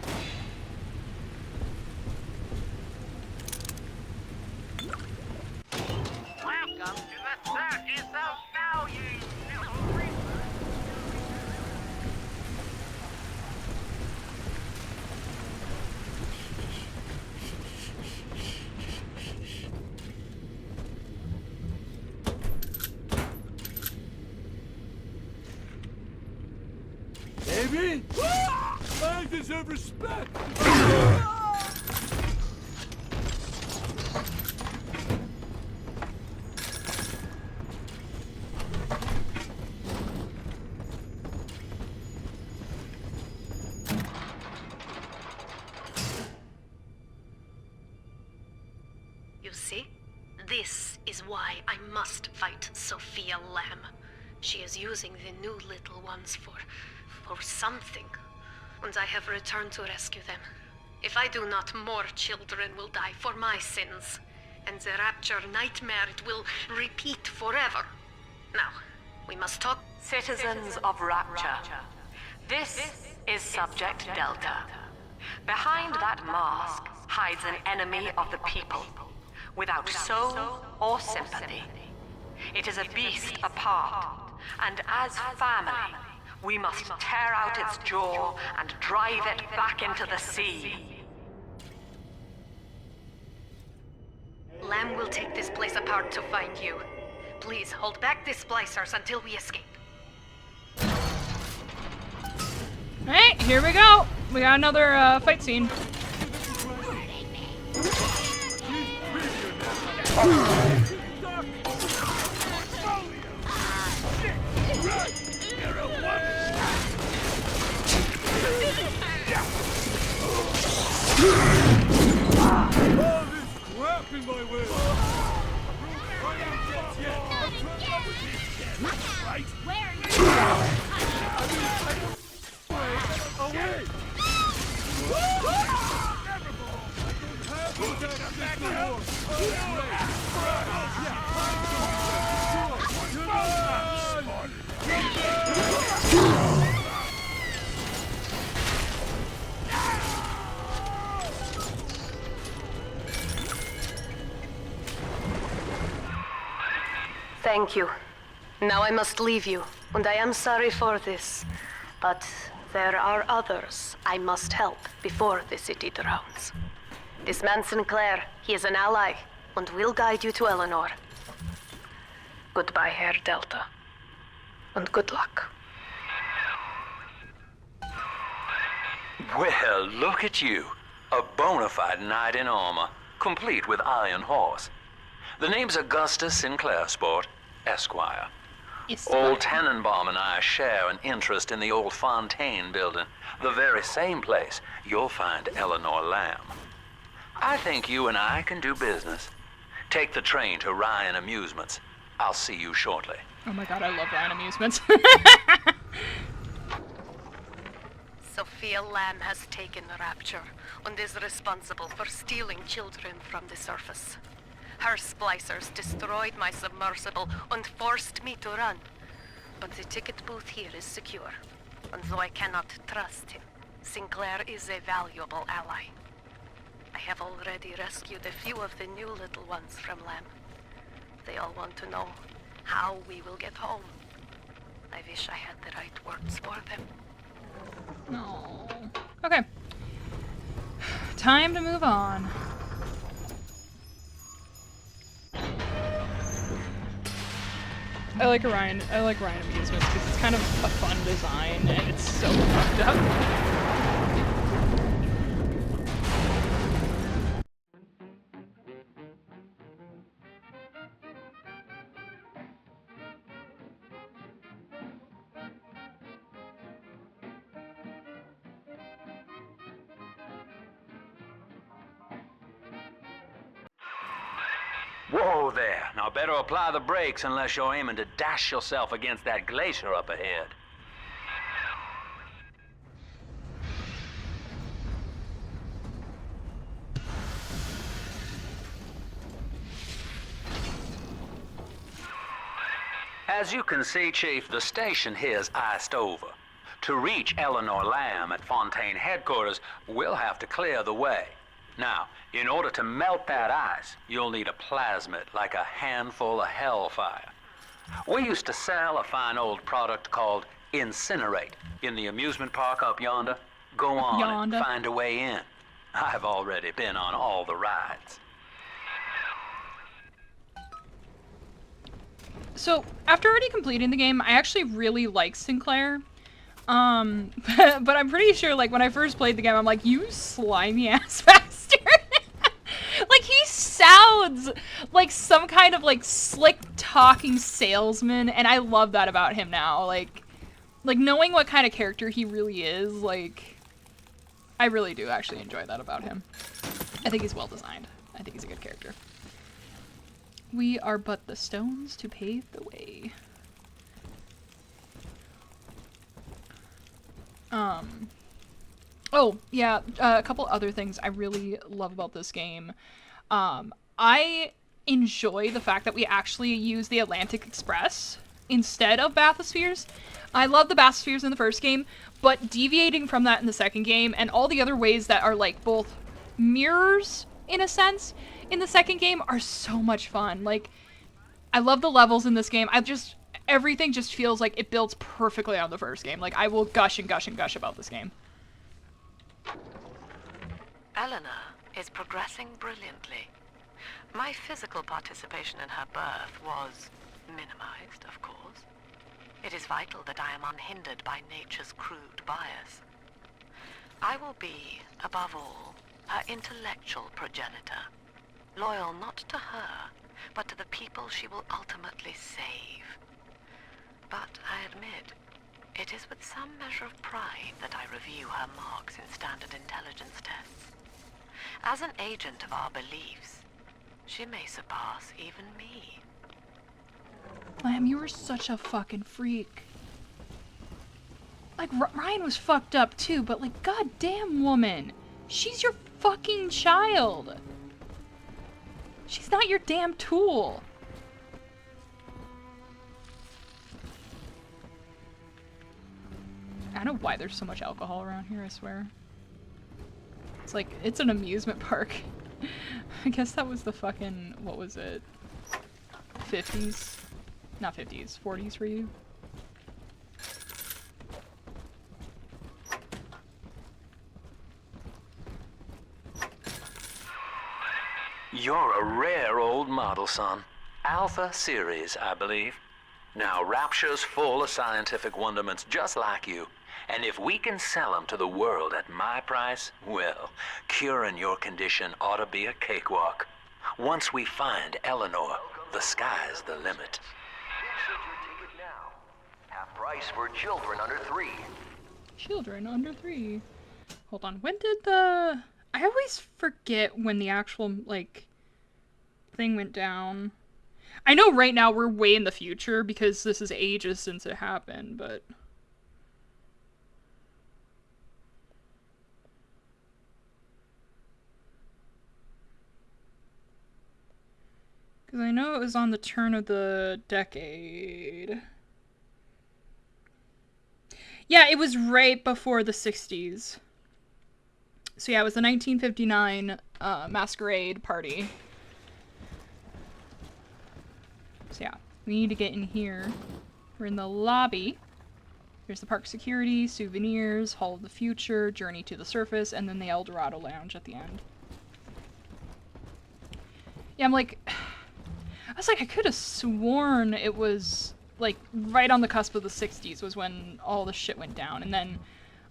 Welcome to the circus of value, little creature. Baby? I deserve respect! You see? This is why I must fight Sophia Lamb. She is using the new little ones for something. And I have returned to rescue them. If I do not, more children will die for my sins. And the Rapture nightmare, it will repeat forever. Now, we must talk. Citizens of Rapture, this is Subject Delta. Behind that mask hides an enemy of the people, without soul or sympathy. It is a beast apart, and as family, we must tear out its jaw and drive it back into the sea. Lamb will take this place apart to find you. Please hold back the splicers until we escape. Alright, here we go. We got another fight scene. Thank you. Now I must leave you, and I am sorry for this. But there are others I must help before the city drowns. This man Sinclair, he is an ally, and will guide you to Eleanor. Goodbye, Herr Delta. And good luck. Well, look at you. A bona fide knight in armor, complete with iron horse. The name's Augustus Sinclair, Sport, Esquire. Old Tannenbaum and I share an interest in the old Fontaine building, the very same place you'll find Eleanor Lamb. I think you and I can do business. Take the train to Ryan Amusements. I'll see you shortly. Oh my god, I love Ryan Amusements. Sophia Lamb has taken Rapture and is responsible for stealing children from the surface. Her splicers destroyed my submersible and forced me to run. But the ticket booth here is secure, and though I cannot trust him, Sinclair is a valuable ally. I have already rescued a few of the new little ones from Lamb. They all want to know how we will get home. I wish I had the right words for them. No. Okay. Time to move on. I like Ryan Amusements because it's kind of a fun design and it's so fucked up. Whoa there. Now better apply the brakes unless you're aiming to dash yourself against that glacier up ahead. As you can see, Chief, the station here's iced over. To reach Eleanor Lamb at Fontaine headquarters, we'll have to clear the way. Now, in order to melt that ice, you'll need a plasmid, like a handful of hellfire. We used to sell a fine old product called Incinerate in the amusement park up yonder. Go on and find a way in. I've already been on all the rides. So, after already completing the game, I actually really like Sinclair. But I'm pretty sure, like, when I first played the game, I'm like, you slimy ass bastard. Like, he sounds like some kind of, like, slick talking salesman, and I love that about him now. Like, knowing what kind of character he really is, like, I really do actually enjoy that about him. I think he's well designed. I think he's a good character. We are but the stones to pave the way. Oh, yeah, a couple other things I really love about this game. I enjoy the fact that we actually use the Atlantic Express instead of bathyspheres. I love the bathyspheres in the first game, but deviating from that in the second game, and all the other ways that are, like, both mirrors, in a sense, in the second game are so much fun. Like, I love the levels in this game. Everything just feels like it builds perfectly on the first game. Like, I will gush and gush and gush about this game. Eleanor is progressing brilliantly. My physical participation in her birth was minimized, of course. It is vital that I am unhindered by nature's crude bias. I will be, above all, her intellectual progenitor, loyal not to her, but to the people she will ultimately save. But I admit, it is with some measure of pride that I review her marks in standard intelligence tests. As an agent of our beliefs, she may surpass even me. Lamb, you were such a fucking freak. Like, Ryan was fucked up too, but, like, goddamn, woman. She's your fucking child. She's not your damn tool. I don't know why there's so much alcohol around here, I swear. It's like, it's an amusement park. I guess that was the fucking, what was it? 50s? Not 50s, 40s for you? You're a rare old model, son. Alpha series, I believe. Now, Rapture's full of scientific wonderments just like you. And if we can sell them to the world at my price, well, curing your condition ought to be a cakewalk. Once we find Eleanor, the sky's the limit. Insert your ticket now. Half price for children under 3. Children under 3. Hold on, when did the... I always forget when the actual, like, thing went down. I know right now we're way in the future because this is ages since it happened, but... Because I know it was on the turn of the decade. Yeah, it was right before the 60s. So yeah, it was the 1959 masquerade party. So yeah, we need to get in here. We're in the lobby. There's the park security, souvenirs, Hall of the Future, Journey to the Surface, and then the El Dorado Lounge at the end. Yeah, I'm like... I was like, I could have sworn it was, like, right on the cusp of the 60s was when all the shit went down. And then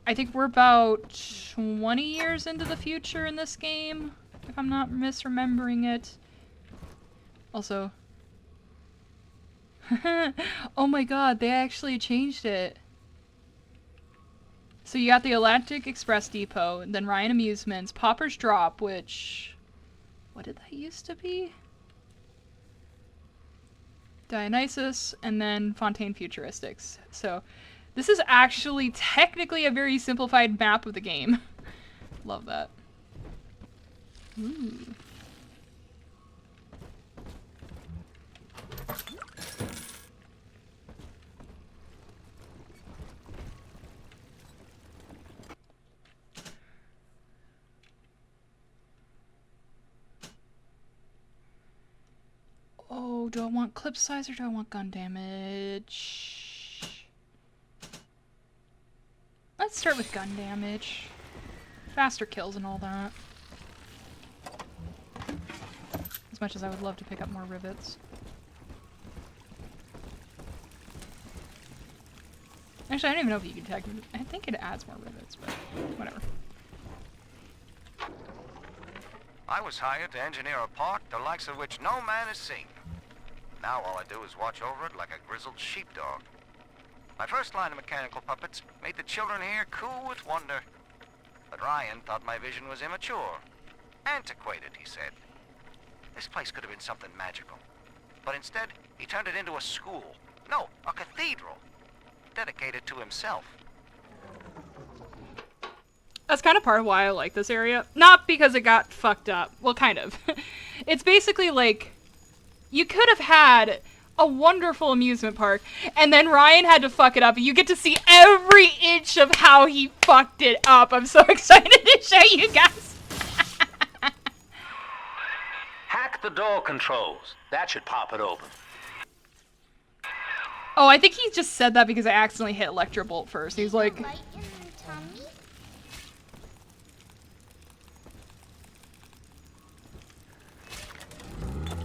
I think we're about 20 years into the future in this game, if I'm not misremembering it. Also... oh my god, they actually changed it. So you got the Atlantic Express Depot, and then Ryan Amusements, Popper's Drop, which... what did that used to be? Dionysus, and then Fontaine Futuristics. So this is actually technically a very simplified map of the game. Love that. Ooh. Oh, do I want clip size or do I want gun damage? Let's start with gun damage. Faster kills and all that. As much as I would love to pick up more rivets. Actually, I don't even know if you can tag them. I think it adds more rivets, but whatever. I was hired to engineer a park the likes of which no man has seen. Now all I do is watch over it like a grizzled sheepdog. My first line of mechanical puppets made the children here cool with wonder. But Ryan thought my vision was immature. Antiquated, he said. This place could have been something magical. But instead, he turned it into a school. No, a cathedral. Dedicated to himself. That's kind of part of why I like this area. Not because it got fucked up. Well, kind of. It's basically like, you could have had a wonderful amusement park, and then Ryan had to fuck it up, and you get to see every inch of how he fucked it up. I'm so excited to show you guys. Hack the door controls. That should pop it open. Oh, I think he just said that because I accidentally hit Electrobolt first. He's like...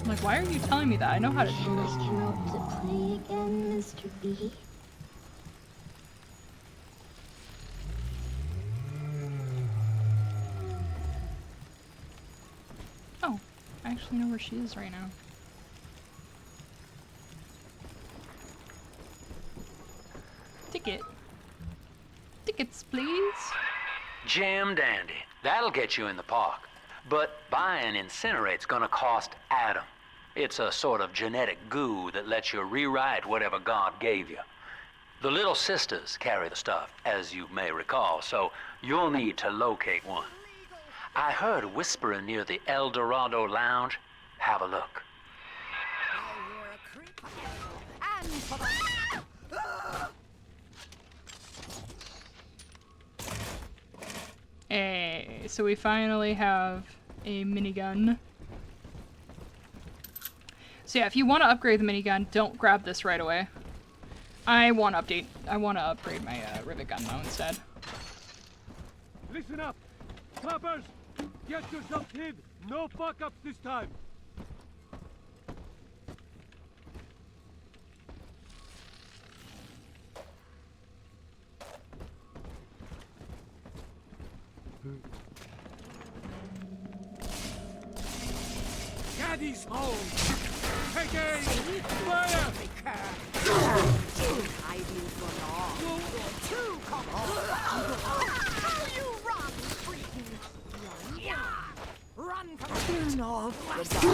I'm like, why are you telling me that? I know how to do this. Can I hope to play again, Mr. B? Oh, I actually know where she is right now. Ticket. Tickets, please. Jam dandy. That'll get you in the park. But buying Incinerate's gonna cost Adam. It's a sort of genetic goo that lets you rewrite whatever God gave you. The Little Sisters carry the stuff, as you may recall, so you'll need to locate one. I heard whispering near the El Dorado Lounge. Have a look. Hey, so we finally have a minigun. So yeah, if you want to upgrade the minigun, don't grab this right away. I want to upgrade my rivet gun though instead. Listen up! Coppers! Get yourself hid! No fuck-ups this time! Daddy's home! Take aim! Fire! Hiding for long. Too common. You rotten freaking. Run from Turn off the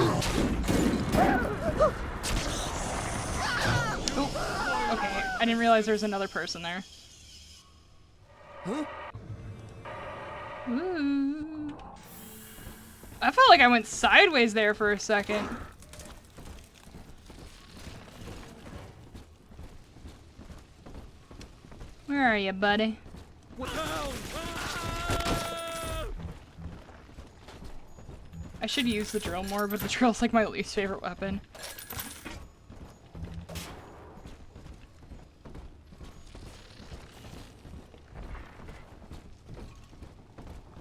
Oh, okay. I didn't realize there was another person there. Huh? Ooh. I felt like I went sideways there for a second. Where are you, buddy? I should use the drill more, but the drill's like my least favorite weapon.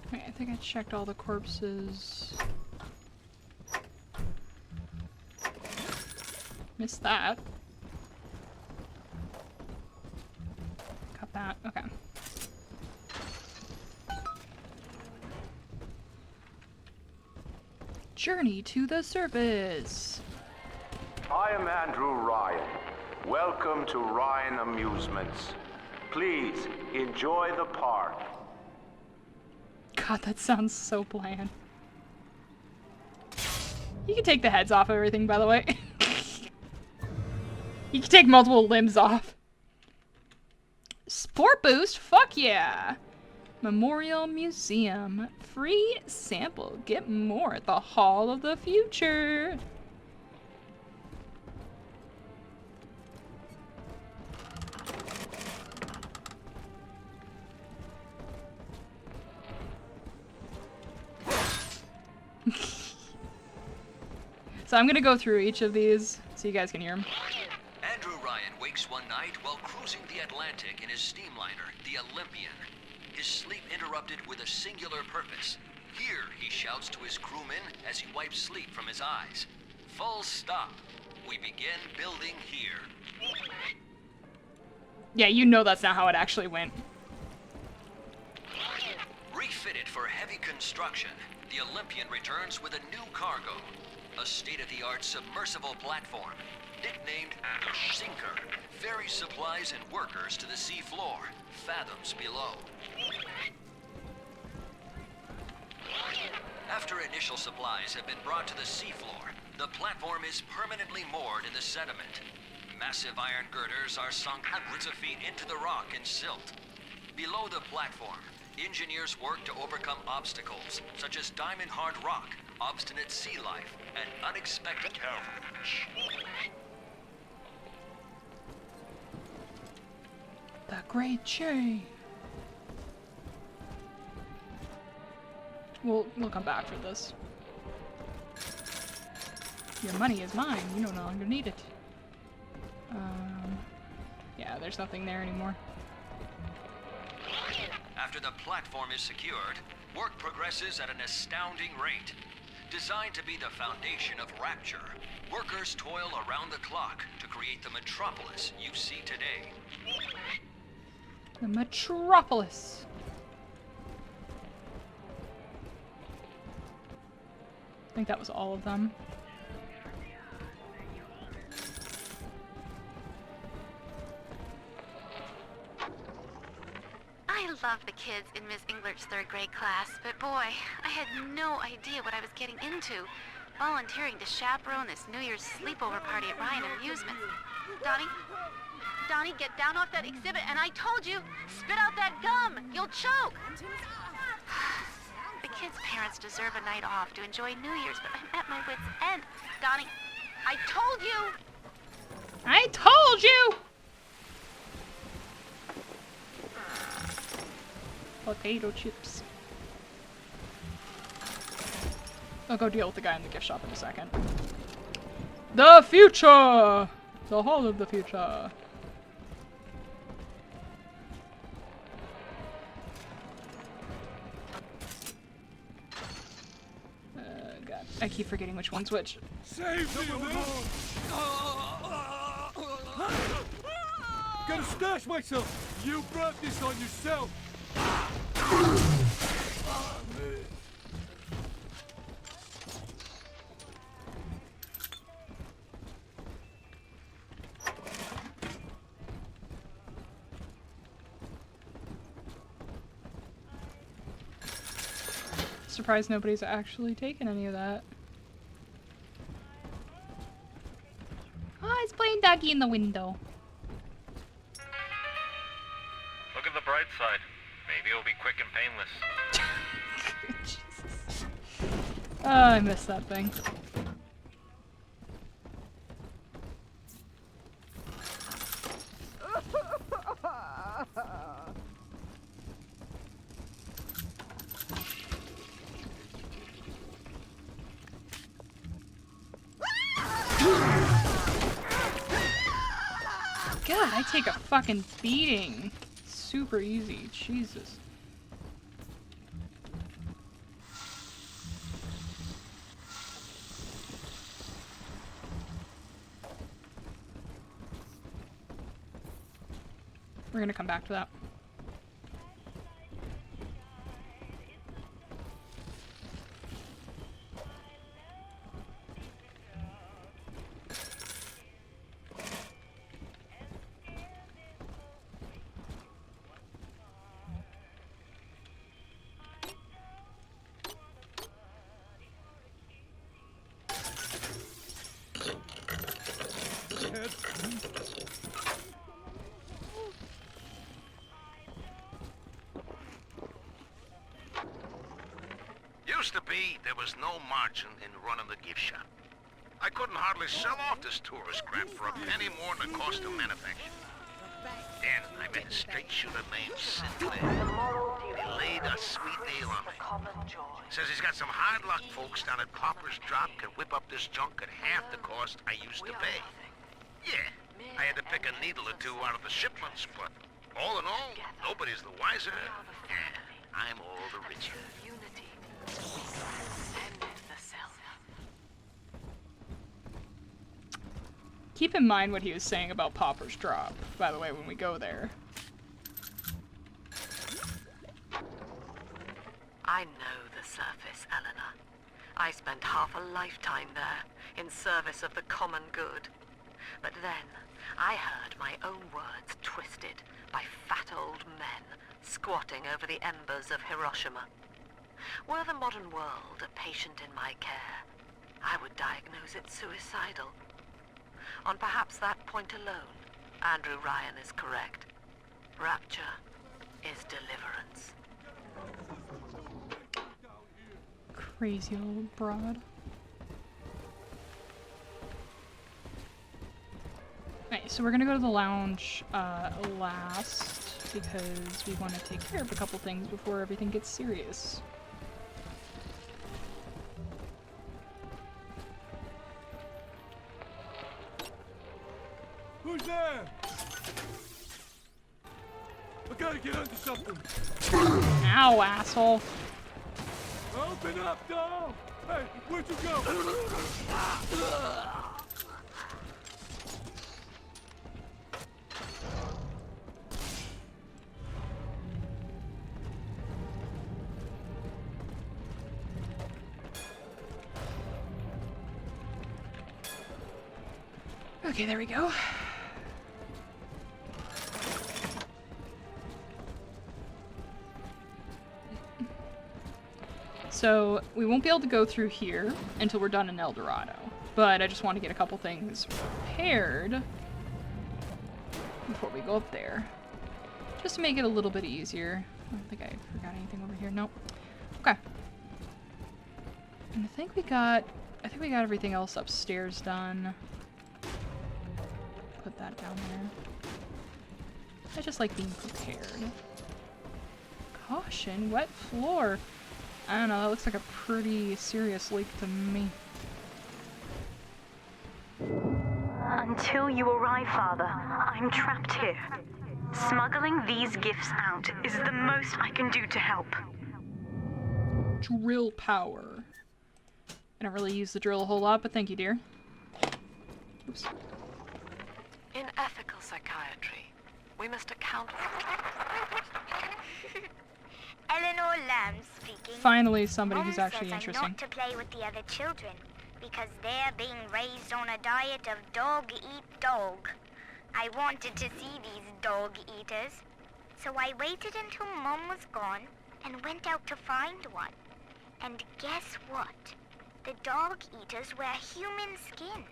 Okay, I think I checked all the corpses. Missed that. Cut that. Okay. Journey to the surface. I am Andrew Ryan. Welcome to Ryan Amusements. Please enjoy the park. God, that sounds so bland. You can take the heads off everything, by the way. You can take multiple limbs off. Sport boost? Fuck yeah! Memorial Museum. Free sample. Get more at the Hall of the Future. So I'm gonna go through each of these so you guys can hear them. Andrew Ryan wakes one night while cruising the Atlantic in his steamliner, the Olympian. His sleep interrupted with a singular purpose. Here, he shouts to his crewmen as he wipes sleep from his eyes. Full stop. We begin building here. Yeah, you know that's not how it actually went. Refitted for heavy construction, the Olympian returns with a new cargo. A state-of-the-art submersible platform, nicknamed the Sinker, ferries supplies and workers to the sea floor, fathoms below. After initial supplies have been brought to the seafloor, the platform is permanently moored in the sediment. Massive iron girders are sunk hundreds of feet into the rock and silt. Below the platform, engineers work to overcome obstacles, such as diamond-hard rock, obstinate sea life, and unexpected calamity. The Great Chain. We'll come back for this. Your money is mine. You no longer need it. Yeah, there's nothing there anymore. After the platform is secured, work progresses at an astounding rate. Designed to be the foundation of Rapture, workers toil around the clock to create the metropolis you see today. The metropolis. I think that was all of them. I love the kids in Miss Englert's third grade class, but boy, I had no idea what I was getting into. Volunteering to chaperone this New Year's sleepover party at Ryan Amusements. Donnie, get down off that exhibit, and I told you, spit out that gum! You'll choke! The kids' parents deserve a night off to enjoy New Year's, but I'm at my wit's end. Donnie, I told you! I told you! Potato chips. I'll go deal with the guy in the gift shop in a second. The future! The Hall of the Future. God. I keep forgetting which one's which. Save me, man! Gotta stash myself! You brought this on yourself! surprised nobody's actually taken any of that. Oh, it's playing doggy in the window. Look at the bright side. Maybe it'll be quick and painless. Jesus. Oh, I missed that thing. God, I take a fucking beating. Super easy. Jesus. We're gonna come back to that. Used to be, there was no margin in running the gift shop. I couldn't hardly sell off this tourist crap for a penny more than the cost of manufacture. Then I met a straight shooter named Sinclair. He laid a sweet deal on me. Says he's got some hard luck folks down at Pauper's Drop can whip up this junk at half the cost I used to pay. Yeah, I had to pick a needle or two out of the shipments, but all in all, nobody's the wiser. And I'm all the richer. Keep in mind what he was saying about Pauper's Drop, by the way, when we go there. I know the surface, Eleanor. I spent half a lifetime there, in service of the common good. But then, I heard my own words twisted by fat old men squatting over the embers of Hiroshima. Were the modern world a patient in my care, I would diagnose it suicidal. On perhaps that point alone, Andrew Ryan is correct. Rapture is deliverance. Crazy old broad. Alright, so we're gonna go to the lounge last because we want to take care of a couple things before everything gets serious. Who's there? I gotta get under something. Ow, asshole. Open up, doll! Hey, where'd you go? Okay, there we go. So, we won't be able to go through here until we're done in El Dorado. But I just want to get a couple things prepared before we go up there. Just to make it a little bit easier. I don't think I forgot anything over here. Nope. Okay. And I think we got everything else upstairs done. Put that down there. I just like being prepared. Caution, wet floor. I don't know, that looks like a pretty serious leak to me. Until you arrive, Father, I'm trapped here. Smuggling these gifts out is the most I can do to help. Drill power. I don't really use the drill a whole lot, but thank you, dear. Oops. In ethical psychiatry, we must account for... Eleanor Lamb speaking. Finally, somebody Mom who's actually says interesting. I'm not to play with the other children because they're being raised on a diet of dog eat dog. I wanted to see these dog eaters, so I waited until Mom was gone and went out to find one. And guess what? The dog eaters wear human skins.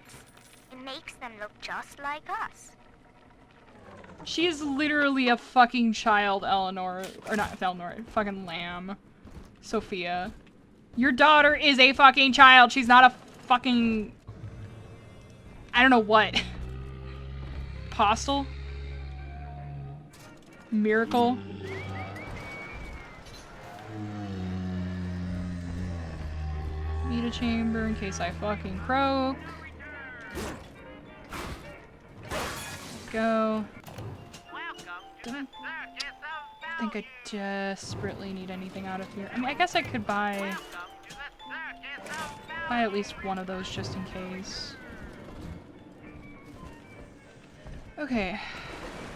It makes them look just like us. She is literally a fucking child, Eleanor. Or not Eleanor, fucking Lamb. Sophia. Your daughter is a fucking child. She's not a fucking... I don't know what. Apostle? Miracle? Need a chamber in case I fucking croak. Go. Don't think I desperately need anything out of here. I mean, I guess I could buy at least one of those just in case. Okay.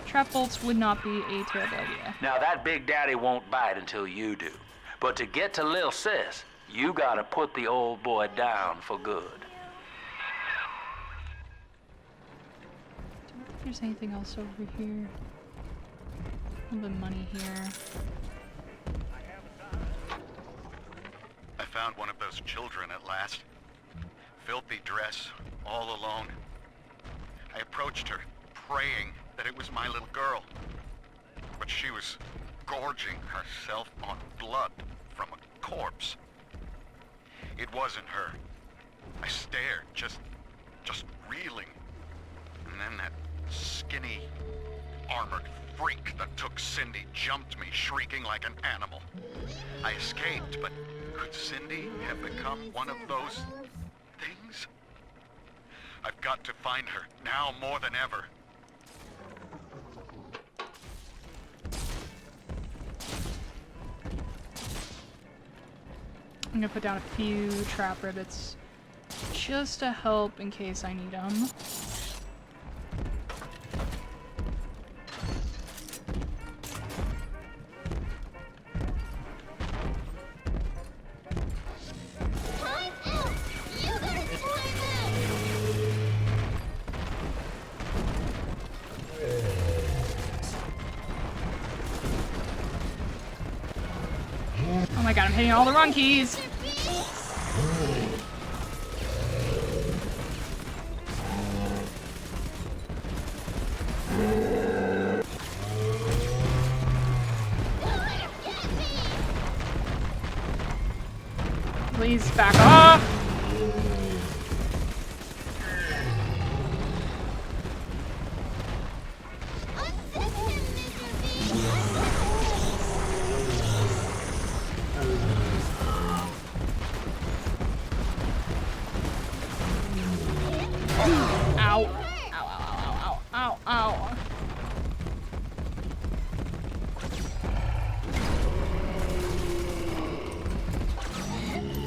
Trap bolts would not be a terrible idea. Now that Big Daddy won't bite until you do. But to get to Lil Sis, you gotta put the old boy down for good. Don't know if there's anything else over here. A little bit of money here. I found one of those children at last. Filthy dress, all alone. I approached her, praying that it was my little girl. But she was gorging herself on blood from a corpse. It wasn't her. I stared, just reeling. And then that skinny, armored freak that took Cindy jumped me, shrieking like an animal. I escaped, but could Cindy have become one of those things? I've got to find her, now more than ever. I'm gonna put down a few trap rivets just to help in case I need them. Oh my god, I'm hitting all the wrong keys! Please back off! Ow. Ow, ow, ow, ow, ow, ow.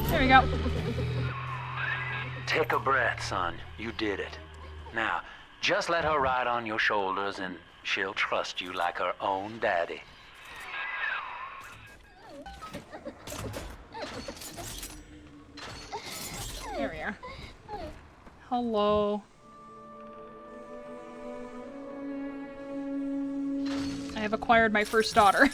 There we go. Take a breath, son. You did it. Now, just let her ride on your shoulders and she'll trust you like her own daddy. There we are. Hello. I have acquired my first daughter.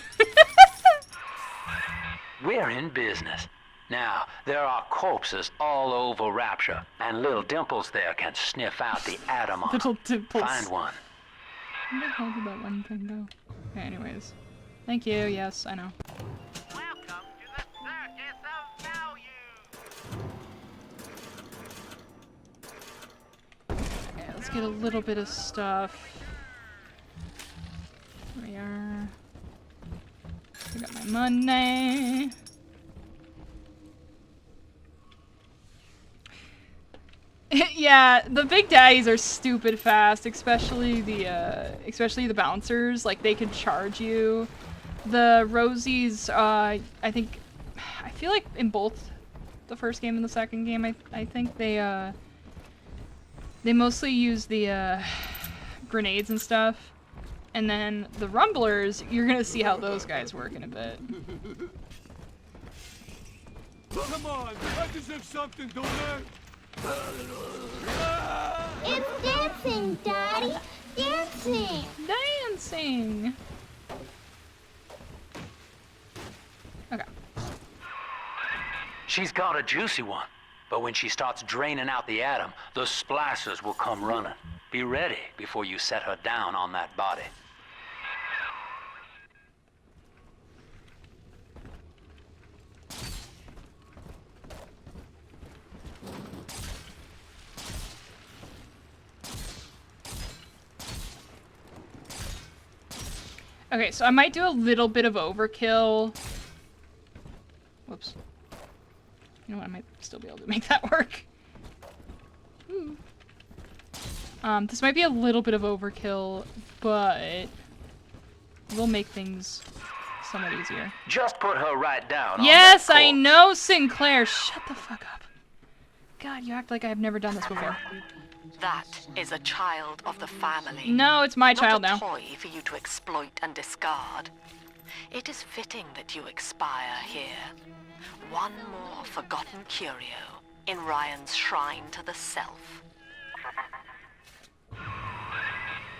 We're in business. Now, there are corpses all over Rapture, and little Dimples there can sniff out the atom on 'em. Little Dimples. Find one. Where the hell did that one thing go? Okay, anyways. Thank you, yes, I know. Okay, let's get a little bit of stuff. Here we are. I got my money. Yeah, the big daddies are stupid fast, especially the bouncers. Like, they can charge you. The Rosies, I feel like in both the first game and the second game, I think they mostly use the grenades and stuff. And then the Rumblers, you're gonna see how those guys work in a bit. Come on, I deserve something, don't I? It's dancing, Daddy! Dancing! Dancing! Okay. She's got a juicy one, but when she starts draining out the atom, the splicers will come running. Be ready before you set her down on that body. Okay, so I might do a little bit of overkill. Whoops. You know what, I might still be able to make that work. Ooh. This might be a little bit of overkill, but we'll make things somewhat easier. Just put her right down. Yes, I know, Sinclair. Shut the fuck up. God, you act like I've never done this before. That is a child of the family. No, it's my child now. Not a toy for you to exploit and discard. It is fitting that you expire here. One more forgotten curio in Ryan's shrine to the self.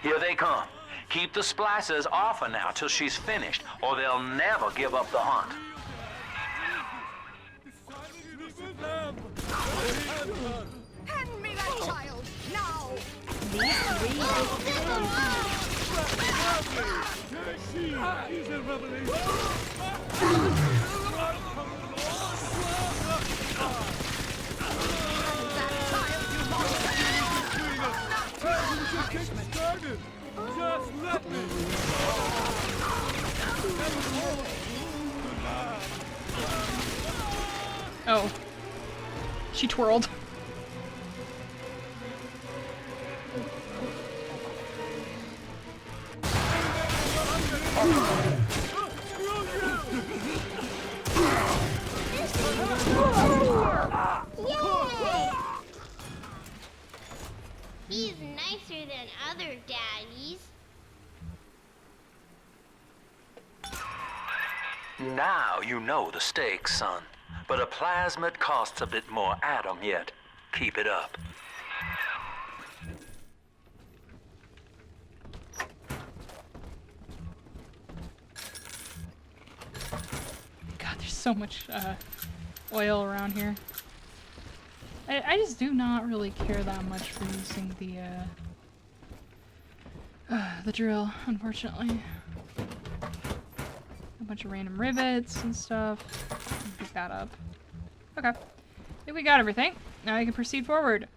Here they come. Keep the splicers off her now till she's finished, or they'll never give up the hunt. Hand me that child, now! She's a revelation. Just let me. Oh. She twirled. Yay! He's nicer than other daddies. Now you know the stakes, son. But a plasmid costs a bit more atom yet. Keep it up. God, there's so much oil around here. I just do not really care that much for using the drill, unfortunately. A bunch of random rivets and stuff. Pick that up. Okay. I think we got everything. Now I can proceed forward.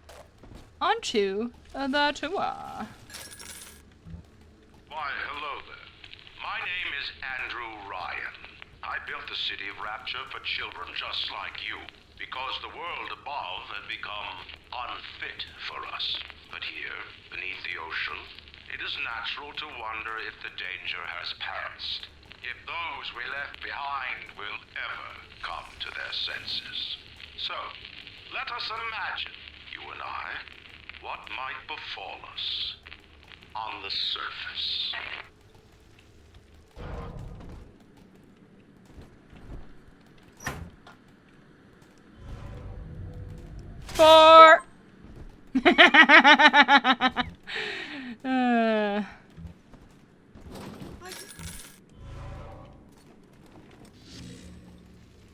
Onto the tour. Why, hello there. My name is Andrew Ryan. I built the city of Rapture for children just like you, because the world above had become unfit for us. But here, beneath the ocean, it is natural to wonder if the danger has passed. If those we left behind will ever come to their senses. So, let us imagine, you and I, what might befall us on the surface. Four.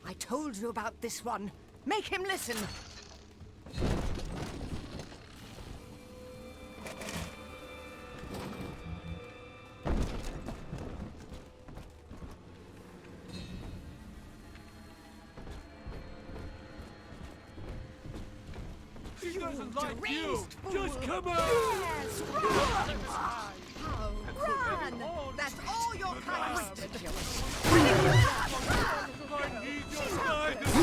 I told you about this one. Make him listen. She doesn't like you. Just come out. Yes, run! Run! That's all your kind of ridiculous. I need your guidance.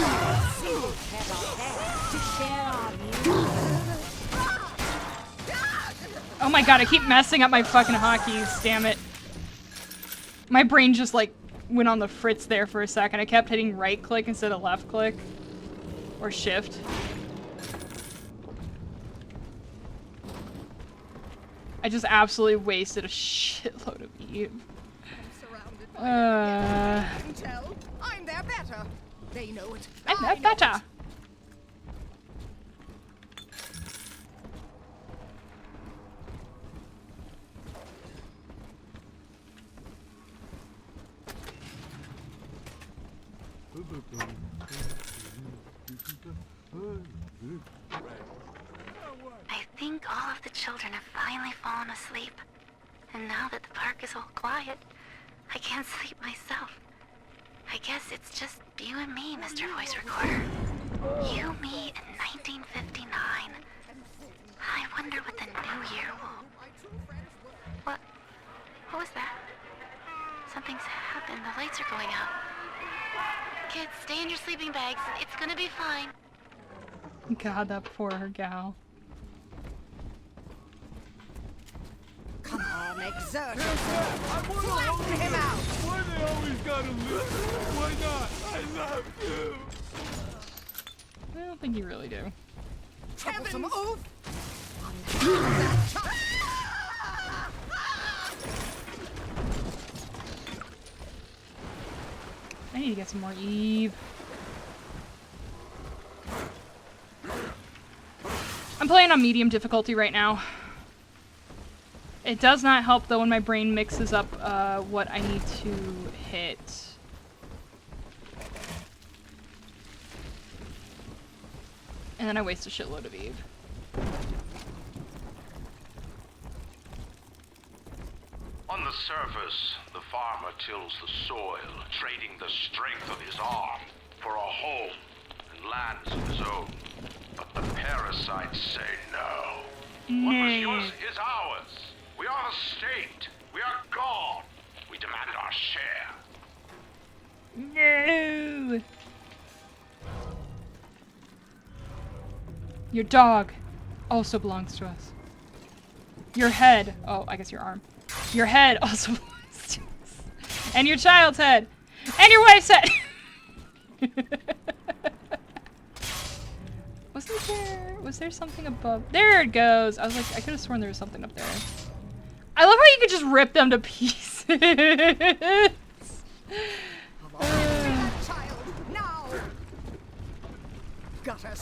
Oh my god, I keep messing up my fucking hotkeys, damn it. My brain just like went on the fritz there for a second. I kept hitting right click instead of left click. Or shift. I just absolutely wasted a shitload of Eve. I'm their better. They know it. I'm their better. I think all of the children have finally fallen asleep. And now that the park is all quiet, I can't sleep myself. I guess it's just you and me, Mr. Voice Recorder. You, me, in 1959. I wonder what the new year will... What was that? Something's happened. The lights are going out. Kids, stay in your sleeping bags. It's gonna be fine. God, that poor gal. Come on, exert yourself. Flatten him out. Why they always gotta lose? Why not? I love you. I don't think you really do. Troublesome oaf. I need to get some more Eve. I'm playing on medium difficulty right now. It does not help though when my brain mixes up what I need to hit. And then I waste a shitload of Eve. On the surface, the farmer tills the soil, trading the strength of his arm for a home and lands of his own. But the parasites say no. What was yours is ours. We are the state. We are God. We demand our share. No! Your dog also belongs to us. Your head. Oh, I guess your arm. Your head also belongs to us. And your child's head. And your wife's head! Was there something above? There it goes! I was like, I could have sworn there was something up there. I love how you could just rip them to pieces! Child, now. Got us.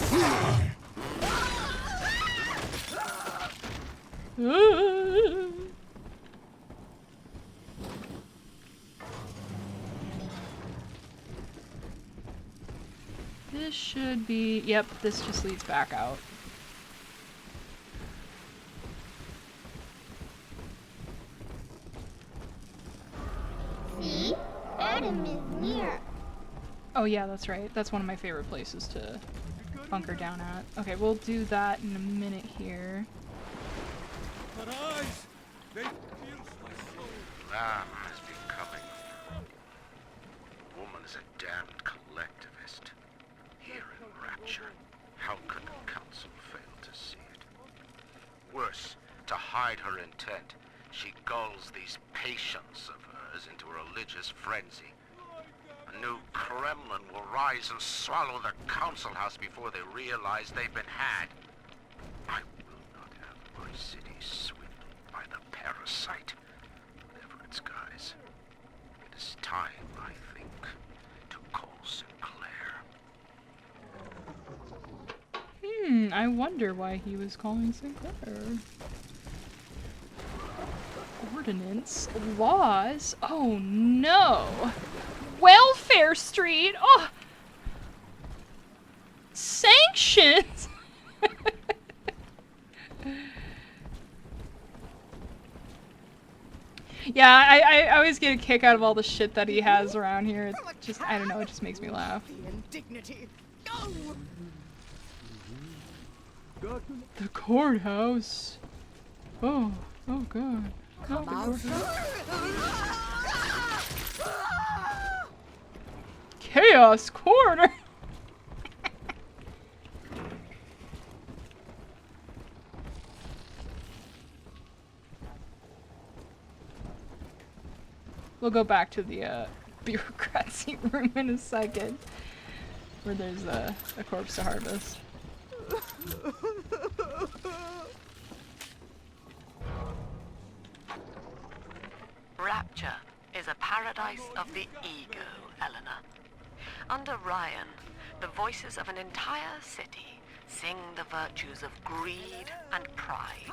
This should be... Yep, this just leads back out. See? Adam is near. Oh yeah, that's right. That's one of my favorite places to bunker down at. Okay, we'll do that in a minute here. But eyes, they pierce my soul. Lamb is becoming. Woman is a damned collectivist. Here in Rapture, how could the council fail to see it? Worse, to hide her intent, she gulls these patients of hers into a religious frenzy. A new Kremlin will rise and swallow the council house before they realize they've been had. I will not have my city swindled by the parasite, whatever its guise. It is time, I think, to call Sinclair. I wonder why he was calling Sinclair. Ordinance? Laws? Oh no! Welfare Street! Oh! Sanctions! Yeah, I always get a kick out of all the shit that he has around here. It's just, I don't know, it just makes me laugh. Indignity. Go! The courthouse. Oh god. Not the courthouse. Chaos Corner. We'll go back to the bureaucracy room in a second, where there's a corpse to harvest. Rapture is a paradise of the ego, Eleanor. Under Ryan, the voices of an entire city sing the virtues of greed and pride.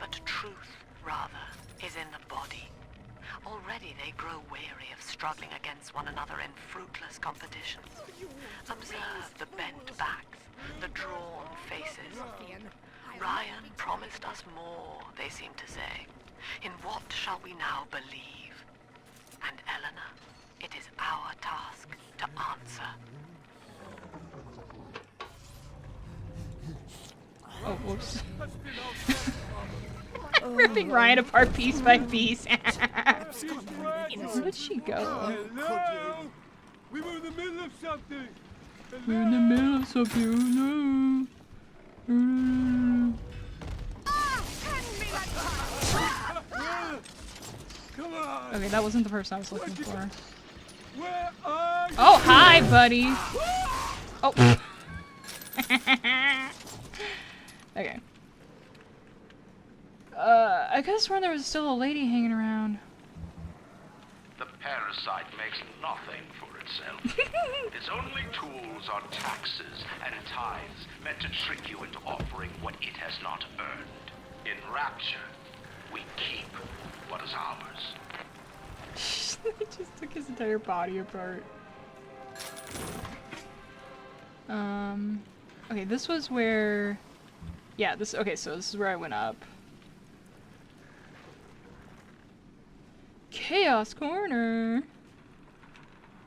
But truth, rather, is in the body. Already they grow weary of struggling against one another in fruitless competition. Observe the bent backs, the drawn faces. Ryan promised us more, they seem to say. In what shall we now believe? And Eleanor, it is our task to answer. Oh, whoops. Ripping Ryan apart piece by piece. Where did she go? Hello? We were in the middle of something. We're in the middle of something. Come on. Okay, that wasn't the person I was looking for. Where are you? Oh, hi, buddy. Oh. Okay. I could have sworn there was still a lady hanging around. The parasite makes nothing for itself. Its only tools are taxes and tithes meant to trick you into offering what it has not earned. In Rapture, we keep what is ours. He just took his entire body apart. Okay, this was where... Yeah, okay, so this is where I went up. Chaos Corner!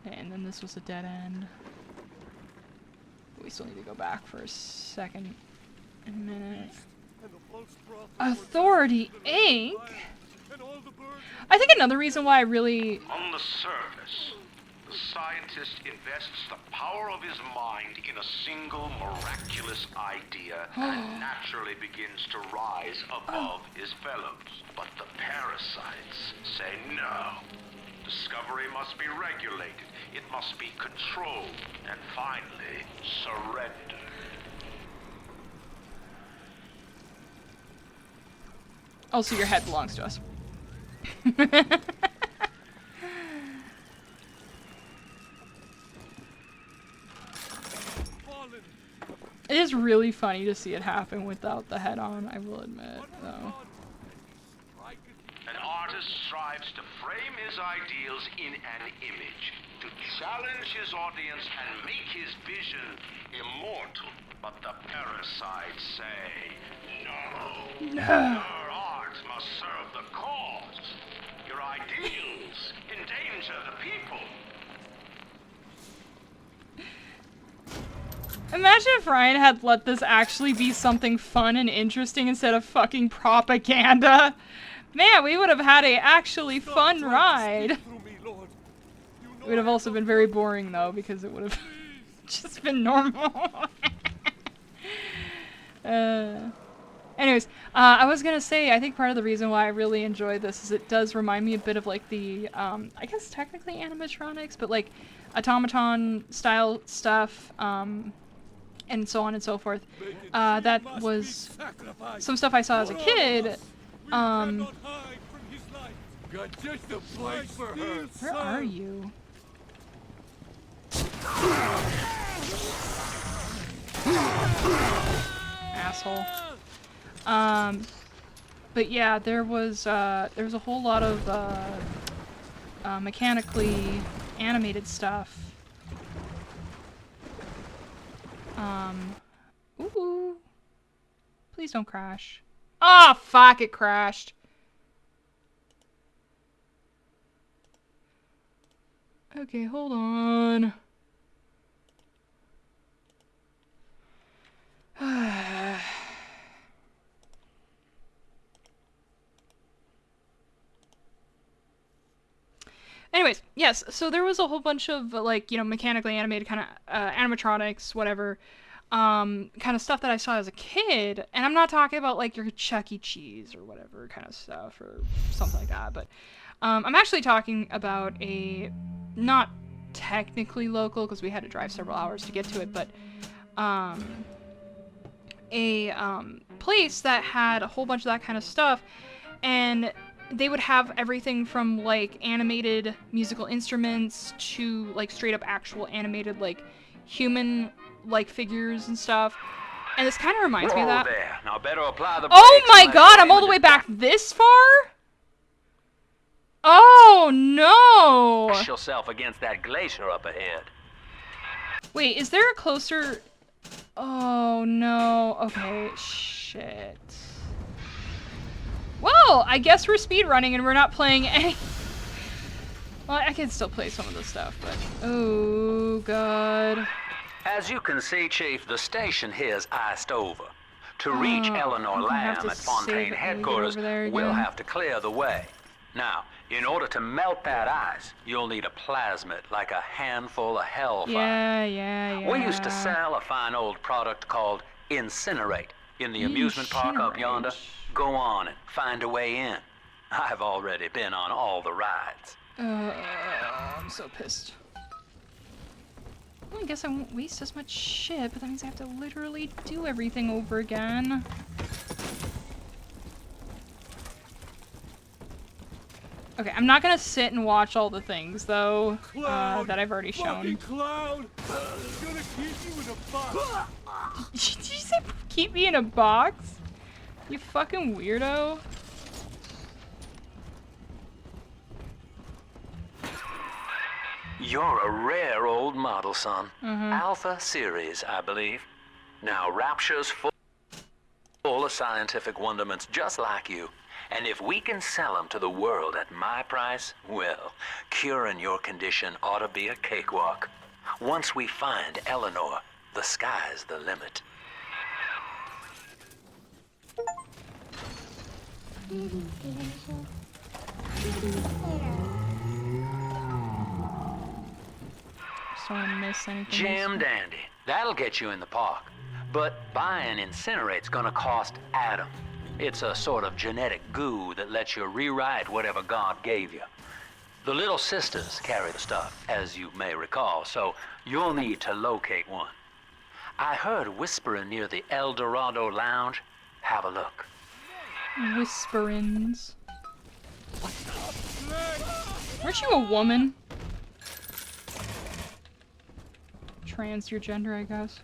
Okay, and then this was a dead end. We still need to go back for a second. A minute. Authority Inc.? I think another reason why I really... On the surface, the scientist invests the power of his mind in a single miraculous idea and naturally begins to rise above his fellows. But the parasites say no. Discovery must be regulated, it must be controlled, and finally, surrendered. Also, your head belongs to us. It is really funny to see it happen without the head on, I will admit, though. An artist strives to frame his ideals in an image, to challenge his audience and make his vision immortal. But the parasites say, no. Your art must serve the cause. Your ideals endanger the people. Imagine if Ryan had let this actually be something fun and interesting instead of fucking propaganda. Man, we would have had a actually fun ride. It would have also been very boring though, because it would have just been normal. Anyways, I was gonna say, I think part of the reason why I really enjoy this is it does remind me a bit of like the, I guess technically animatronics, but like automaton style stuff, and so on and so forth. That was some stuff I saw as a kid. Where are you? Asshole. But yeah, there was a whole lot of mechanically animated stuff. Ooh. Please don't crash. Oh, fuck, it crashed. Okay, hold on. Anyways, yes, so there was a whole bunch of, like, you know, mechanically animated kind of animatronics, whatever, kind of stuff that I saw as a kid, and I'm not talking about, like, your Chuck E. Cheese or whatever kind of stuff, or something like that, but I'm actually talking about a, not technically local, because we had to drive several hours to get to it, but a place that had a whole bunch of that kind of stuff, and they would have everything from, like, animated musical instruments to, like, straight up actual animated, like, human, like, figures and stuff. And this kind of reminds me of that. There. Now better apply the Oh brakes my unless god, you're I'm all the aiming way to back this far? Oh no! Push yourself against that glacier up ahead. Wait, is there a closer... Oh no. Okay, shit. Well, I guess we're speedrunning and we're not playing any... Well, I can still play some of the stuff, but... Oh, God. As you can see, Chief, the station here's iced over. To reach Eleanor Lamb at Fontaine headquarters, we'll have to clear the way. Now, in order to melt that ice, you'll need a plasmid, like a handful of hellfire. Yeah. We used to sell a fine old product called Incinerate in the amusement park up yonder. Go on and find a way in. I've already been on all the rides. I'm so pissed. Well, I guess I won't waste as much shit, but that means I have to literally do everything over again. Okay, I'm not gonna sit and watch all the things, though, that I've already shown. Cloud! Gonna keep you in a box! Did you say keep me in a box? You fucking weirdo. You're a rare old model, son. Alpha series, I believe. Now, Rapture's full of scientific wonderments just like you. And if we can sell them to the world at my price, well, curing your condition ought to be a cakewalk. Once we find Eleanor, the sky's the limit. So I miss anything. Jim dandy. That'll get you in the park. But buying Incinerate's gonna cost Adam. It's a sort of genetic goo that lets you rewrite whatever God gave you. The little sisters carry the stuff, as you may recall, so you'll need to locate one. I heard whispering near the El Dorado Lounge. Have a look. Whisperins. Weren't you a woman? Trans your gender, I guess.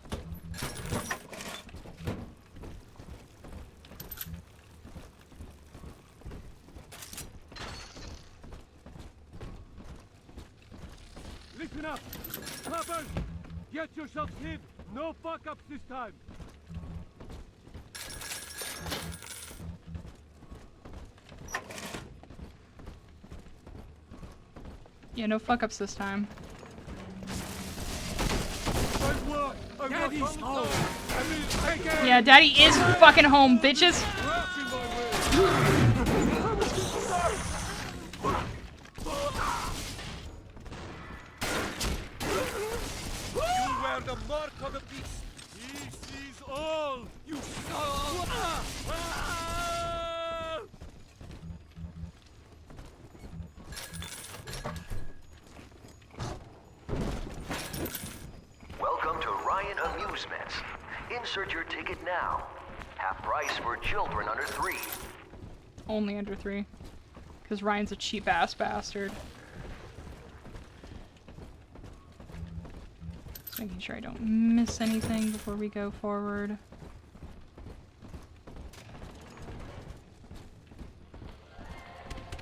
Listen up! Clappers! Get yourselves hid! No fuck-ups this time! Yeah, no fuck-ups this time. Daddy's home! Yeah, Daddy is fucking home, bitches! You wear the mark of the beast! He sees all! You saw! Welcome to Ryan Amusements. Insert your ticket now. Half price for children under 3. Only under 3. Because Ryan's a cheap-ass bastard. Just making sure I don't miss anything before we go forward.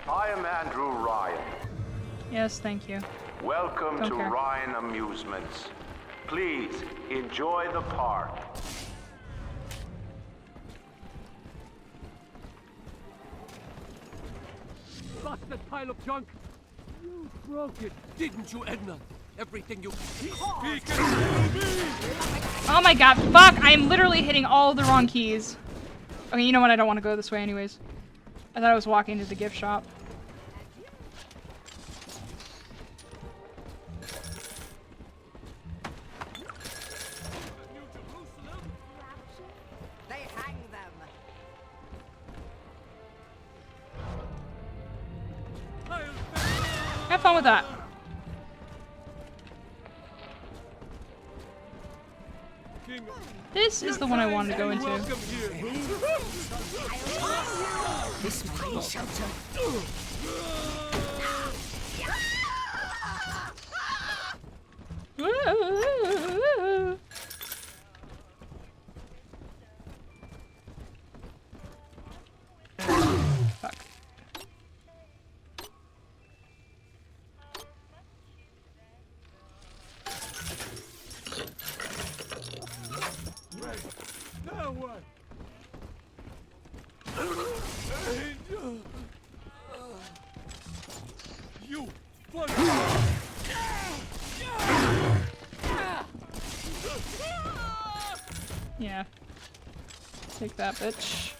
I am Andrew Ryan. Yes, thank you. Welcome Don't to care. Ryan Amusements. Please enjoy the park. Busted pile of junk! You broke it, didn't you, Edna? Everything you... Oh my god, fuck! I am literally hitting all the wrong keys. Okay, you know what? I don't want to go this way anyways. I thought I was walking to the gift shop. They hang them. Have fun with that. This is the one I wanted to go into. This might be shelter. Fuck. Take that, bitch.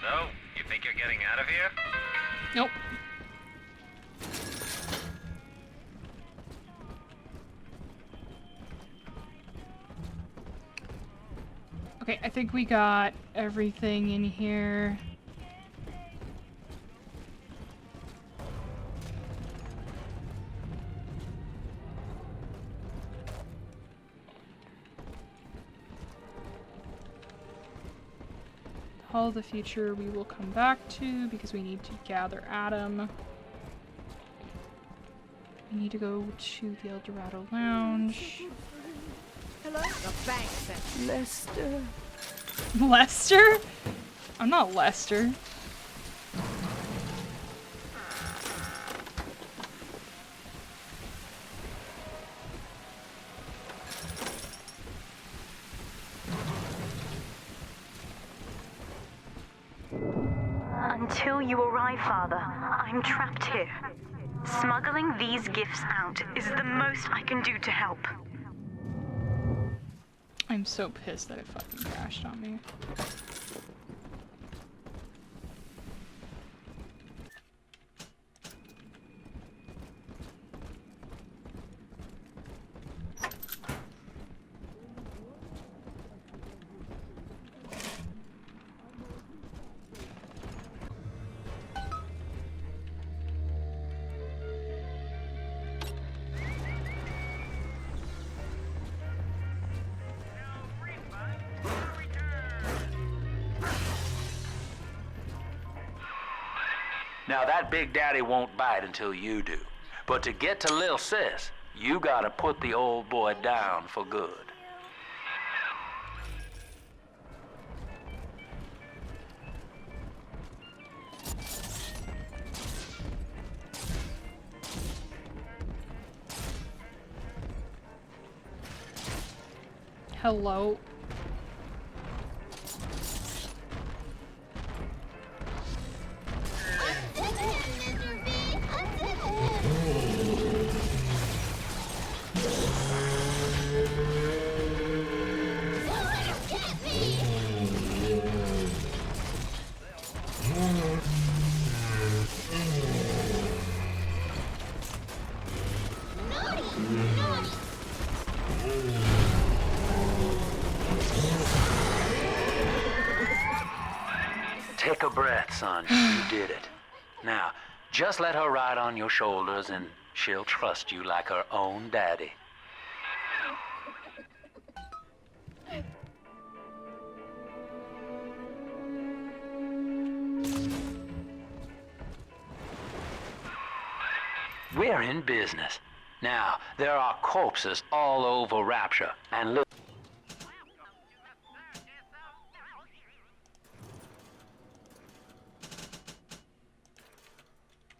So, you think you're getting out of here? Nope. Okay, I think we got everything in here. Hall of the Future we will come back to because we need to gather Adam. We need to go to the El Dorado Lounge. Hello? The bank sent Lester. Lester? I'm not Lester. Until you arrive, Father, I'm trapped here. Smuggling these gifts out is the most I can do to help. I'm so pissed that it fucking crashed on me. Now that Big Daddy won't bite until you do. But to get to Lil Sis, you gotta put the old boy down for good. Hello. Take a breath, son. You did it. Now, just let her ride on your shoulders and she'll trust you like her own daddy. We're in business. Now, there are corpses all over Rapture, and look.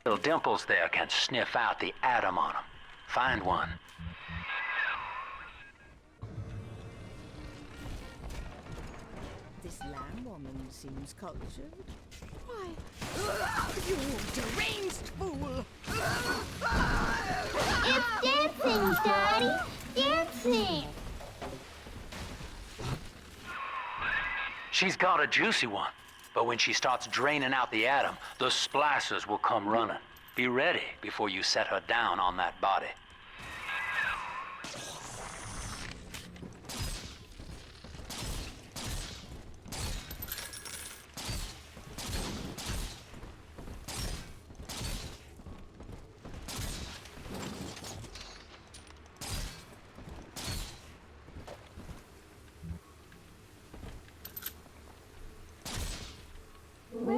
Little Dimples there can sniff out the atom on them. Find one. This lamb woman seems cultured. Why? You deranged fool! It's dancing, Daddy! Dancing! She's got a juicy one, but when she starts draining out the atom, the splicers will come running. Be ready before you set her down on that body.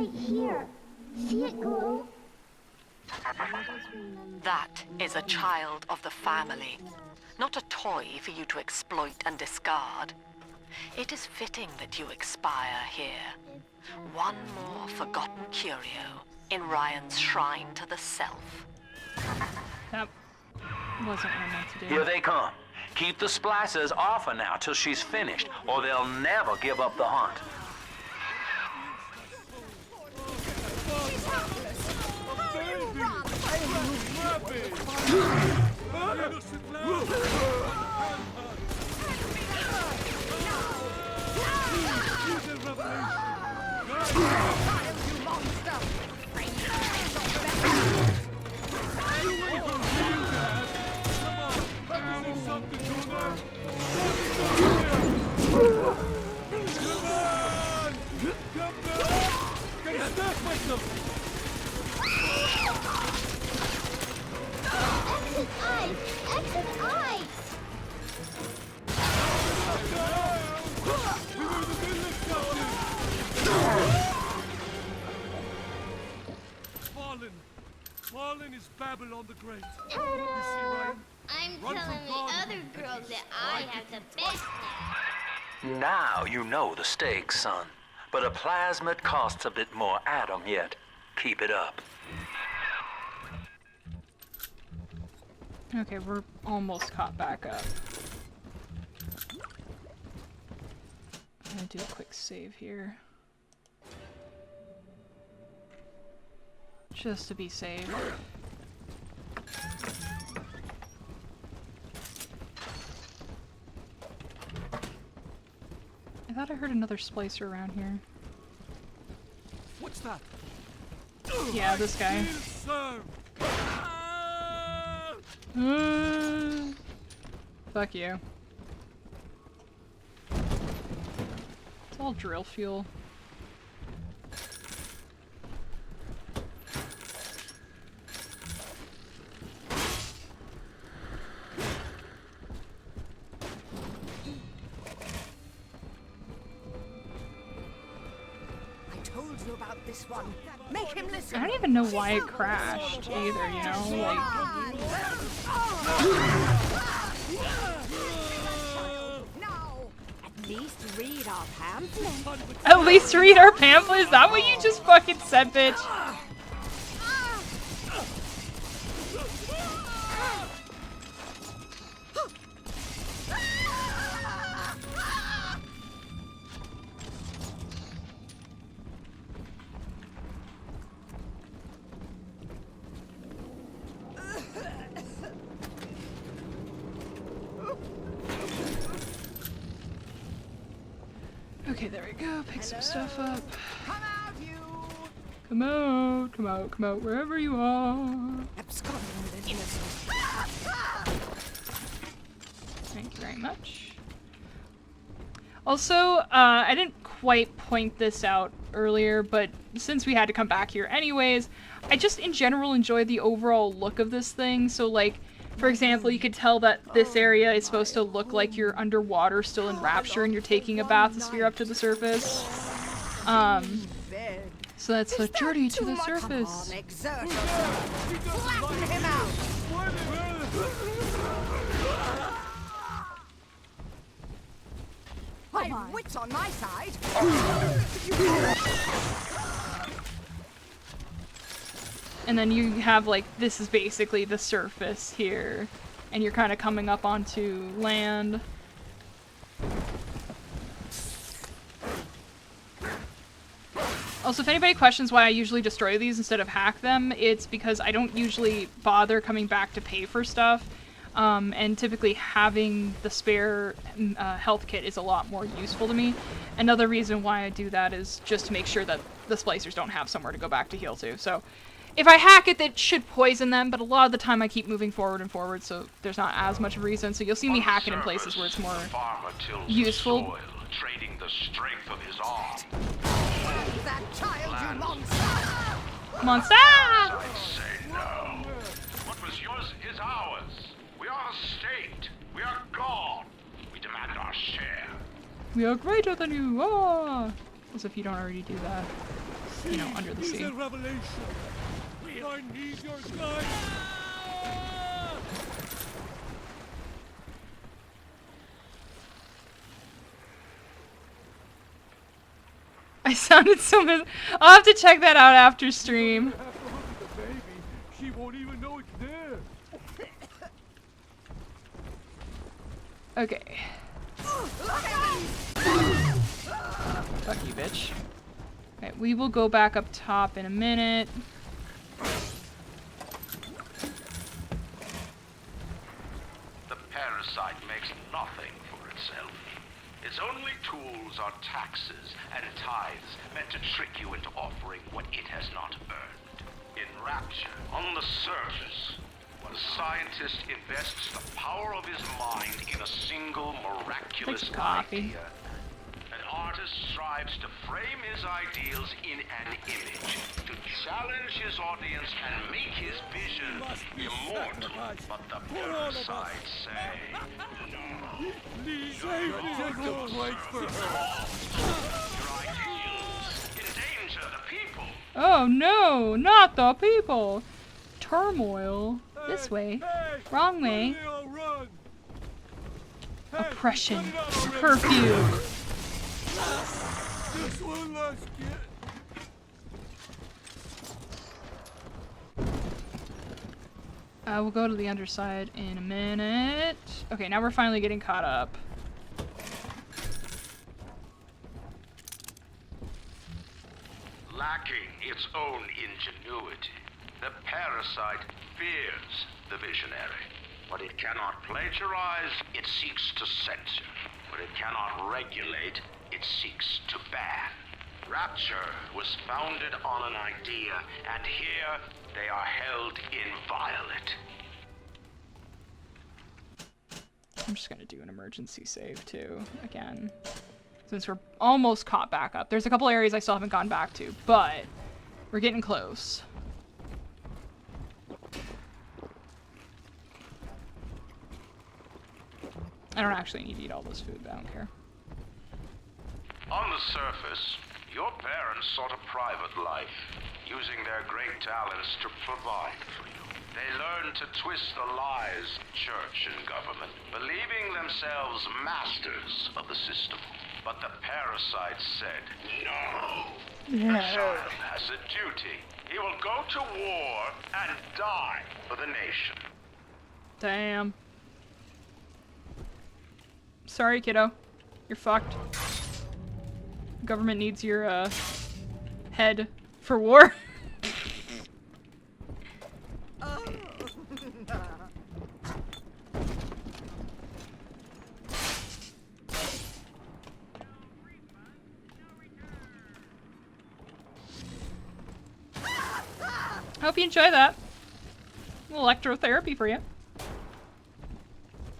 right here. See it glow? That is a child of the family, not a toy for you to exploit and discard. It is fitting that you expire here. One more forgotten curio in Ryan's shrine to the self. That wasn't what I meant to do. Here they come. Keep the splicers off her now till she's finished, or they'll never give up the hunt. Exit eyes! Fallen is Babylon the Great. Ta-da! You see, Ryan? I'm Run telling from the God. other girls that I have the best now. Now you know the stakes, son. But a plasmid costs a bit more atom yet. Keep it up. Okay, we're almost caught back up. I'm gonna do a quick save here. Just to be safe. I thought I heard another splicer around here. What's that? Yeah, this guy. Fuck you. It's all drill fuel. About this one. Make him listen. I don't even know why it crashed either, you know? Like... Now, at least read our pamphlet. At least read our pamphlet? Is that what you just fucking said, bitch? Okay, there we go. Pick some stuff up. Come out, come out, come out, wherever you are. Thank you very much. Also, I didn't quite point this out earlier, but since we had to come back here anyways, I just in general enjoy the overall look of this thing. So like, for example, you could tell that this area is supposed to look like you're underwater still in Rapture and you're taking a bathysphere up to the surface. So that's a journey to the surface. My wits on my side. And then you have like, this is basically the surface here. And you're kind of coming up onto land. Also, if anybody questions why I usually destroy these instead of hack them, it's because I don't usually bother coming back to pay for stuff. And typically having the spare health kit is a lot more useful to me. Another reason why I do that is just to make sure that the splicers don't have somewhere to go back to heal to. So if I hack it, that should poison them, but a lot of the time I keep moving forward and forward, so there's not as much reason. So you'll see me hack it in places where it's more useful. Soil, trading the strength of his arm. That child, you monster! Monster! I say no. What was yours is ours. We are the state. We are God. We demand our share. We are greater than you are! As if you don't already do that. you know, under the sea. It's a revelation. I need your guidance. I sounded so I'll have to check that out after stream. She won't even know it's there. Okay. Fuck you, bitch. Okay, we will go back up top in a minute. The parasite makes nothing for itself. Its only tools are taxes and tithes meant to trick you into offering what it has not earned. In Rapture, on the surface, the scientist invests the power of his mind in a single miraculous idea. An artist strives to frame his ideals in an image, to challenge his audience and make his vision immortal. But the parasites say, no. Save the place for her. Your ideals endanger the people. Oh no, not the people. Turmoil. This way. Wrong way. Oppression. Curfew. This one last kid. We'll go to the underside in a minute. Okay, now we're finally getting caught up. Lacking its own ingenuity, the parasite fears the visionary. What it cannot plagiarize, it seeks to censor. What it cannot regulate, it seeks to ban. Rapture was founded on an idea, and here they are held inviolate. I'm just gonna do an emergency save too, again. Since we're almost caught back up. There's a couple areas I still haven't gone back to, but we're getting close. I don't actually need to eat all this food, but I don't care. On the surface, your parents sought a private life, using their great talents to provide for you. They learned to twist the lies of church and government, believing themselves masters of the system. But the parasite said, no. The child has a duty. He will go to war and die for the nation. Damn. Sorry, kiddo. You're fucked. Government needs your, head for war. Hope you enjoy that. Electrotherapy for you.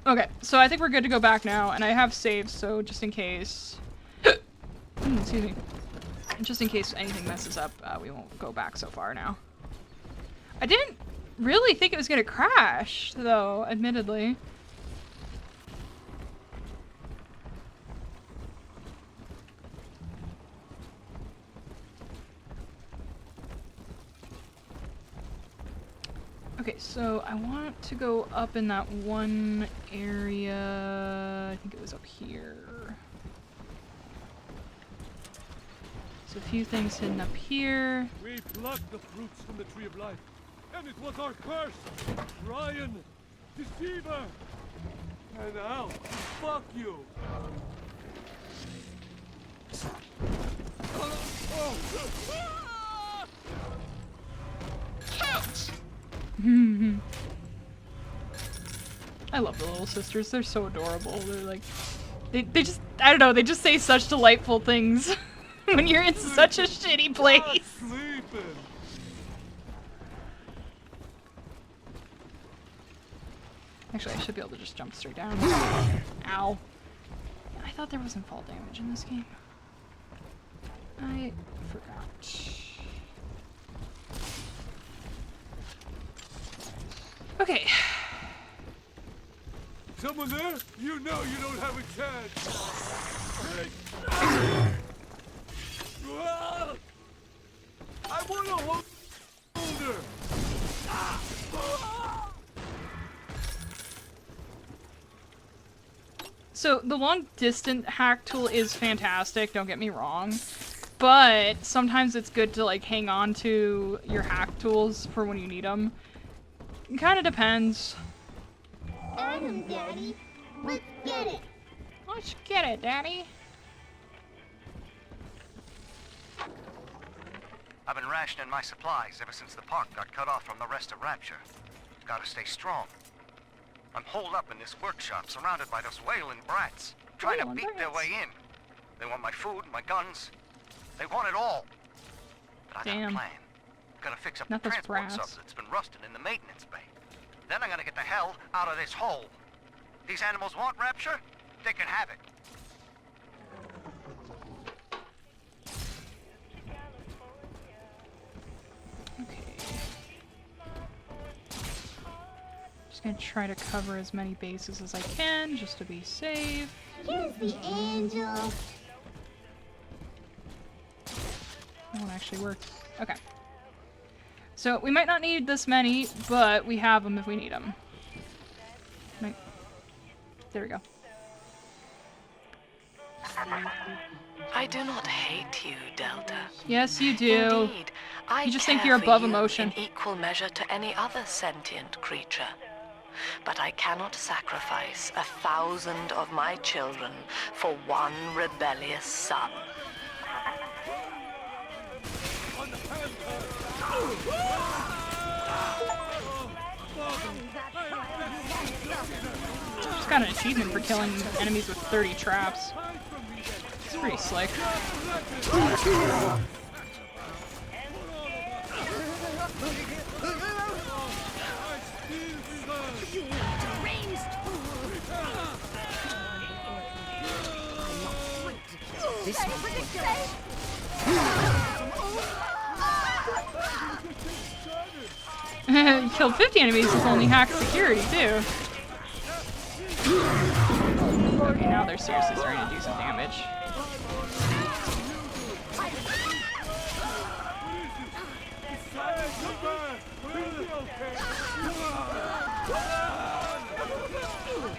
Okay, so I think we're good to go back now, and I have saves, so just in case... excuse me. Just in case anything messes up, we won't go back so far now. I didn't really think it was gonna crash, though, admittedly. Okay, so I want to go up in that one area. I think it was up here. So a few things hidden up here. We plucked the fruits from the tree of life, and it was our curse. Ryan, deceiver. And now, fuck you. I love the little sisters. They're so adorable. They're like, they just, I don't know, they just say such delightful things when you're in such a shitty place. Actually, I should be able to just jump straight down. Ow. I thought there wasn't fall damage in this game. I forgot. Okay. Someone there? You know you don't have a chance. So the long distant hack tool is fantastic, don't get me wrong. But sometimes it's good to like hang on to your hack tools for when you need them. It kind of depends. Adam, Daddy. Let's get it. Let's get it, Daddy. I've been rationing my supplies ever since the park got cut off from the rest of Rapture. Gotta stay strong. I'm holed up in this workshop, surrounded by those wailing brats, trying to beat their way in. They want my food, my guns. They want it all. But I got a plan. I'm gonna fix up the transport sub that's been rusting in the maintenance bay. Then I'm gonna get the hell out of this hole. These animals want Rapture? They can have it. Just gonna try to cover as many bases as I can, just to be safe. Here's the angel. That one actually worked. Okay. So we might not need this many, but we have them if we need them. Right. There we go. I do not hate you, Delta. Yes, you do. Indeed, I You just think care you're for above you emotion. in equal measure to any other sentient creature. But I cannot sacrifice 1,000 of my children for one rebellious son. Just got an achievement for killing enemies with 30 traps. It's pretty slick. This is ridiculous. You killed 50 enemies with only hack security, too. Okay, now they're seriously starting to do some damage.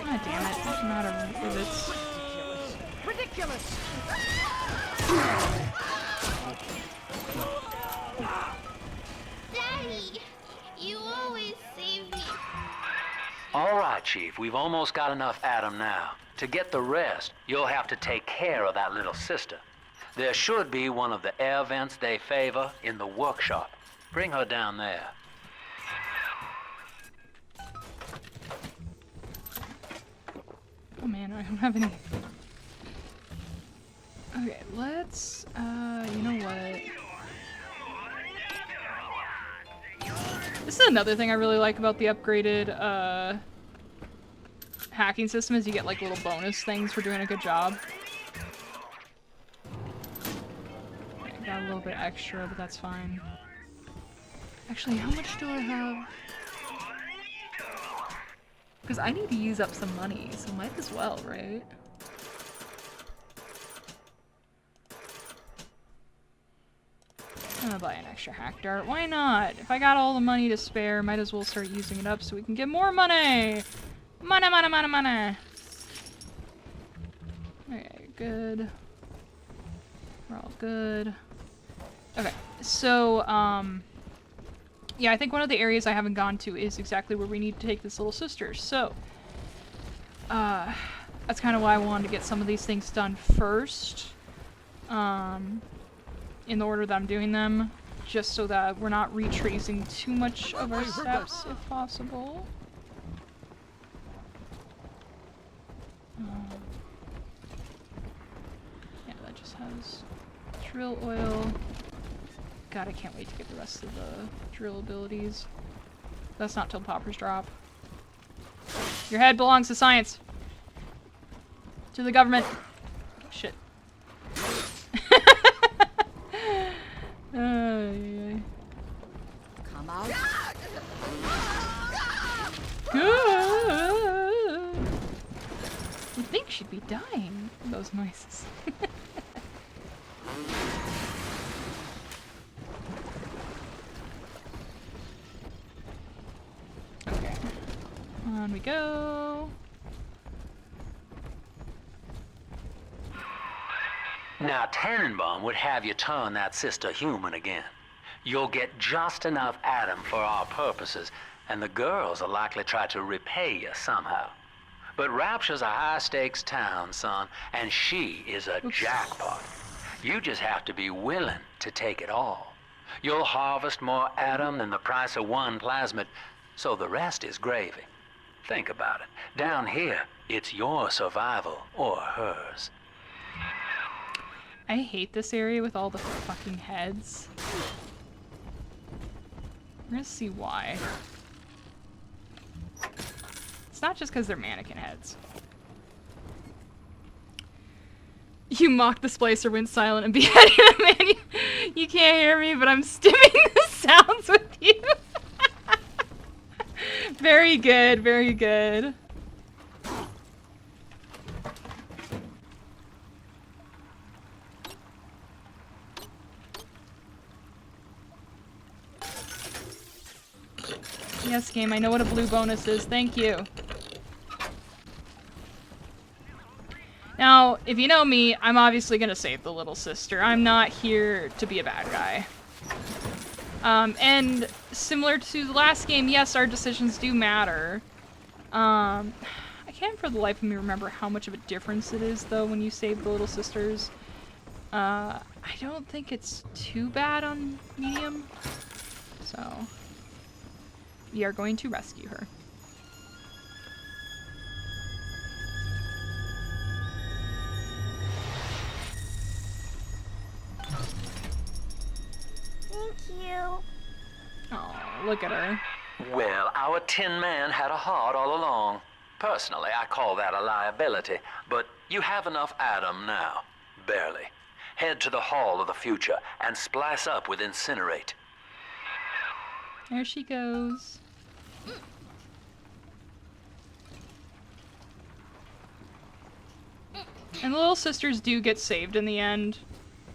God damn it, I'm out of rivets. Ridiculous. Daddy, you always save me. All right, Chief, we've almost got enough Adam now. To get the rest, you'll have to take care of that little sister. There should be one of the air vents they favor in the workshop. Bring her down there. Oh man, I don't have any. Okay, let's, you know what? This is another thing I really like about the upgraded, hacking system is you get like little bonus things for doing a good job. Okay, got a little bit extra, but that's fine. Actually, how much do I have? Because I need to use up some money, so might as well, right? I'm gonna buy an extra hack dart. Why not? If I got all the money to spare, might as well start using it up so we can get more money! Money, money, money, money! Okay, good. We're all good. Okay, so, yeah, I think one of the areas I haven't gone to is exactly where we need to take this little sister. So, that's kind of why I wanted to get some of these things done first. In the order that I'm doing them, just so that we're not retracing too much of our steps, if possible. Yeah, that just has drill oil. God, I can't wait to get the rest of the drill abilities. That's not till poppers drop. Your head belongs to science. To the government. Shit. Come out. Good. You think she'd be dying from those noises. Okay. On we go. Now, Tannenbaum would have you turn that sister human again. You'll get just enough Adam for our purposes, and the girls will likely try to repay you somehow. But Rapture's a high-stakes town, son, and she is a jackpot. You just have to be willing to take it all. You'll harvest more Adam than the price of one plasmid, so the rest is gravy. Think about it. Down here, it's your survival or hers. I hate this area with all the fucking heads. We're gonna see why. It's not just because they're mannequin heads. You mock the splicer, went silent, and beheaded a man. You can't hear me, but I'm stimming the sounds with you. Very good, very good. Yes, game, I know what a blue bonus is. Thank you. Now, if you know me, I'm obviously gonna save the little sister. I'm not here to be a bad guy. And similar to the last game, yes, our decisions do matter. I can't for the life of me remember how much of a difference it is, though, when you save the little sisters. I don't think it's too bad on medium. So, we are going to rescue her. Thank you. Oh, look at her. Well, our Tin Man had a heart all along. Personally, I call that a liability, but you have enough Adam now. Barely. Head to the Hall of the Future and splice up with Incinerate. There she goes. And the little sisters do get saved in the end.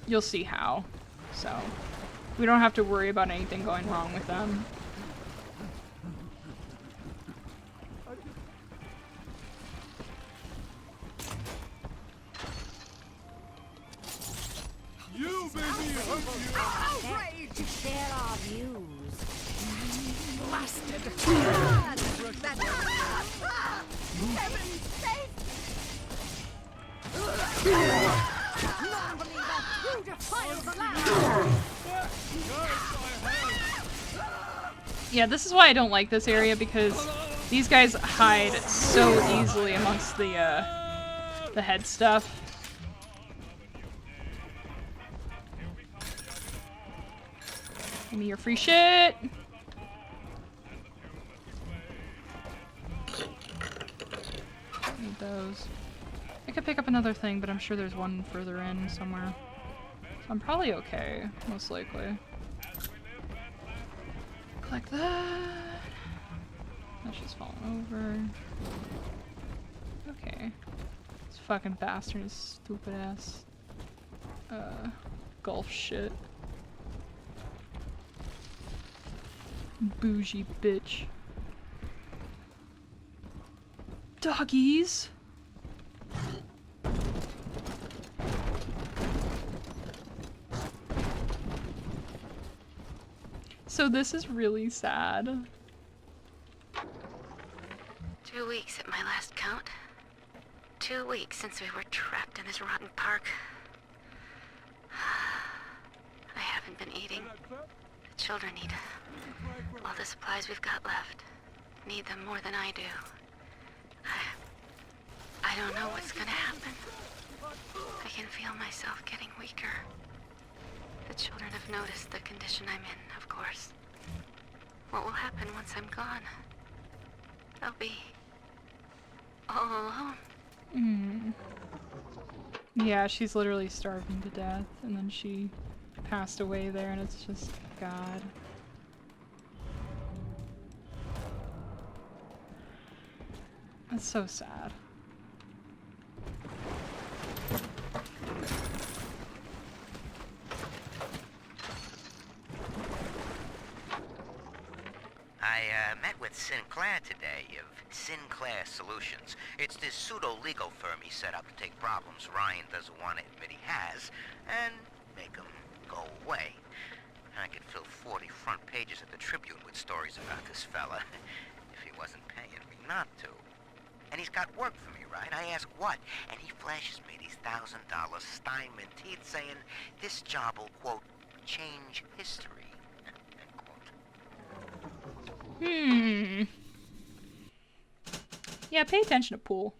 You'll see how. So, we don't have to worry about anything going wrong with them. You made me hurt you! Outrage! There are views. Blasted! Heaven's sake! Non-believer! You defile the land! Yeah, this is why I don't like this area, because these guys hide so easily amongst the head stuff. Give me your free shit! Need those. I could pick up another thing, but I'm sure there's one further in somewhere. So I'm probably okay, most likely. Like that. That's just falling over. Okay. This fucking bastard is stupid ass. Golf shit. Bougie bitch. Doggies! So this is really sad. 2 weeks at my last count. 2 weeks since we were trapped in this rotten park. I haven't been eating. The children need all the supplies we've got left. Need them more than I do. I don't know what's gonna happen. I can feel myself getting weaker. The children have noticed the condition I'm in, of course. What will happen once I'm gone? I'll be all alone. Yeah, she's literally starving to death, and then she passed away there, and it's just, God. That's so sad. I met with Sinclair today of Sinclair Solutions. It's this pseudo-legal firm he set up to take problems Ryan doesn't want to admit he has and make them go away. I could fill 40 front pages of the Tribune with stories about this fella if he wasn't paying me not to. And he's got work for me, right? I ask what, and he flashes me these $1,000 Steinman teeth saying this job will, quote, change history. Yeah, pay attention to Pool.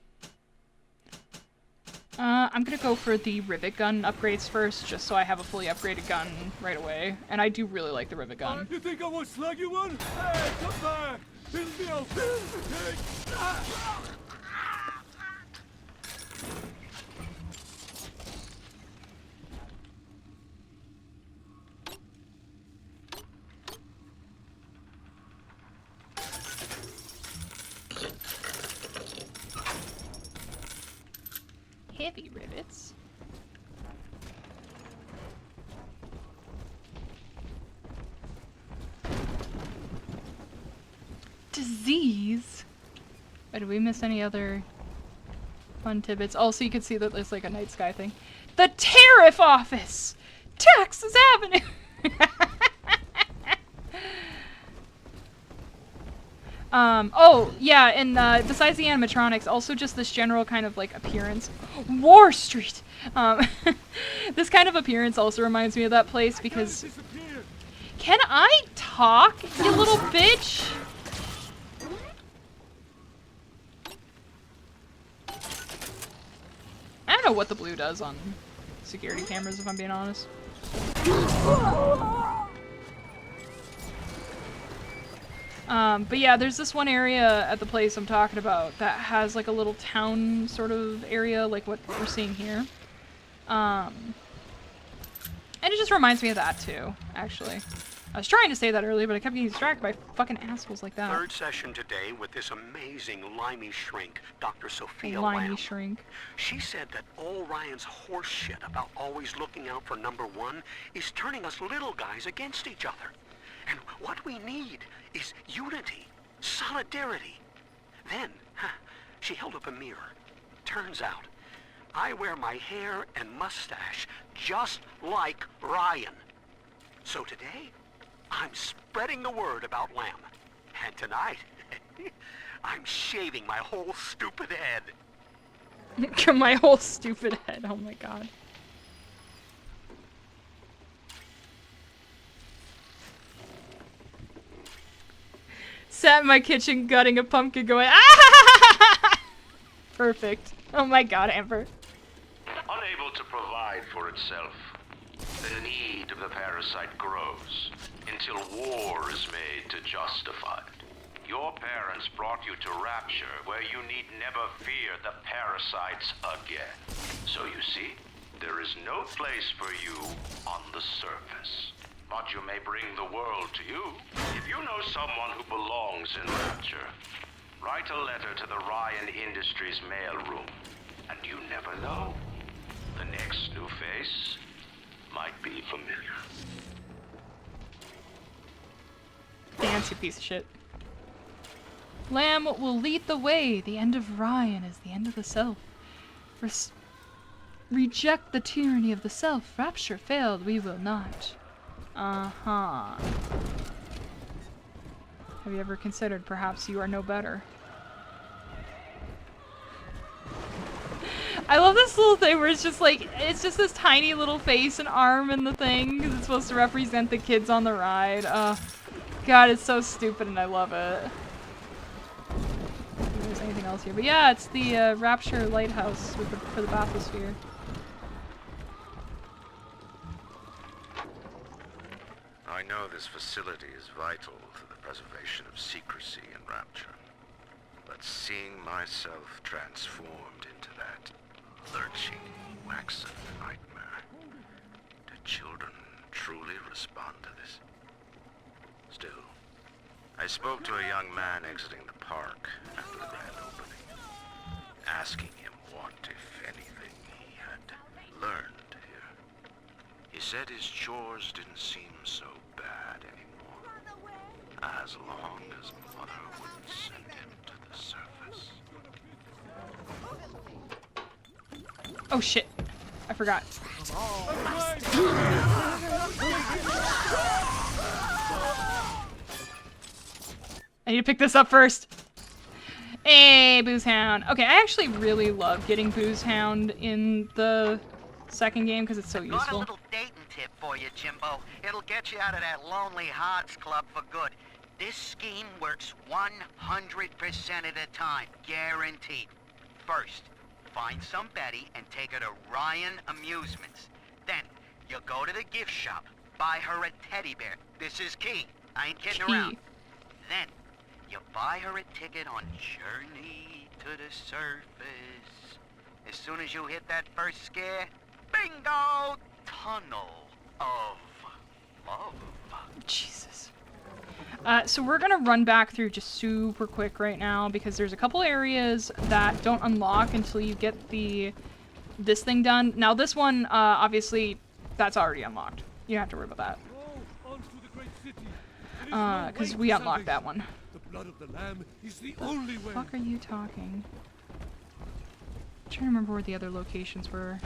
I'm gonna go for the rivet gun upgrades first, just so I have a fully upgraded gun right away. And I do really like the rivet gun. You think I won't slug you one? Hey, come back! This is the old Heavy rivets. Disease. Oh, did we miss any other fun tidbits? Also, you can see that there's like a night sky thing. The Tariff Office! Texas Avenue! Oh, yeah, and besides the animatronics, also just this general kind of, like, appearance. War Street! This kind of appearance also reminds me of that place because... Can I talk, you little bitch? I don't know what the blue does on security cameras, if I'm being honest. But yeah, there's this one area at the place I'm talking about that has like a little town sort of area, like what we're seeing here. And it just reminds me of that too, actually. I was trying to say that earlier, but I kept getting distracted by fucking assholes like that. Third session today with this amazing limey shrink, Dr. Sophia Limey Lamb. shrink. She said that all Ryan's horse shit about always looking out for number one is turning us little guys against each other. And what we need is unity, solidarity. Then, she held up a mirror. Turns out, I wear my hair and mustache just like Ryan. So today, I'm spreading the word about Lamb. And tonight, I'm shaving my whole stupid head. My whole stupid head, oh my god. Sat in my kitchen gutting a pumpkin going, ah! Perfect. Oh my god, Amber. Unable to provide for itself, the need of the parasite grows until war is made to justify it. Your parents brought you to Rapture, where you need never fear the parasites again. So you see, there is no place for you on the surface. But you may bring the world to you. If you know someone who belongs in Rapture, write a letter to the Ryan Industries mailroom. And you never know. The next new face might be familiar. Dance, you piece of shit. Lamb will lead the way. The end of Ryan is the end of the self. Reject the tyranny of the self. Rapture failed. We will not. Uh-huh. Have you ever considered perhaps you are no better? I love this little thing where it's just like, it's just this tiny little face and arm in the thing because it's supposed to represent the kids on the ride. God, it's so stupid and I love it. If there's anything else here. But yeah, it's the Rapture lighthouse with for the bathysphere. I know this facility is vital to the preservation of secrecy in Rapture, but seeing myself transformed into that lurching, waxen nightmare, do children truly respond to this? Still, I spoke to a young man exiting the park after the grand opening, asking him what, if anything, he had learned here. He said his chores didn't seem so bad anymore. As long as Mother wouldn't send him to the surface. Oh shit. I forgot. I need to pick this up first. Hey, Booze Hound. Okay, I actually really love getting Booze Hound in the second game because it's so Got a useful. little dating tip for you, Jimbo. It'll get you out of that lonely hearts club for good. This scheme works 100% of the time, guaranteed. First, find some Betty and take her to Ryan Amusements. Then, you go to the gift shop, buy her a teddy bear. This is key. I ain't kidding around. Then, you buy her a ticket on Journey to the Surface. As soon as you hit that first scare, bingo! Tunnel of love. Jesus. So we're gonna run back through just super quick right now because there's a couple areas that don't unlock until you get this thing done. Now this one, obviously, that's already unlocked. You don't have to worry about that. Because we unlocked that one. The blood of the lamb is the only way. What the fuck are you talking? I'm trying to remember where the other locations were.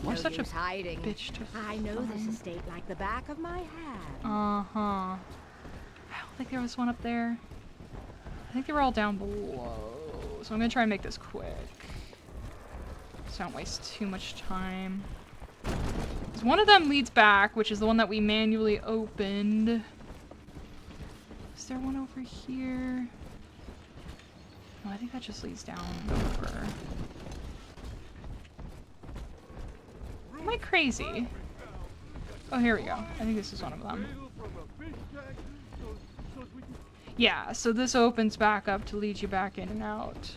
We're such a hiding. bitch to I know this estate like the back of my hand. Uh-huh. I don't think there was one up there. I think they were all down below. So I'm gonna try and make this quick. So I don't waste too much time. 'Cause one of them leads back, which is the one that we manually opened. Is there one over here? No, I think that just leads down over. Am I crazy? Oh, here we go. I think this is one of them. Yeah, so this opens back up to lead you back in and out.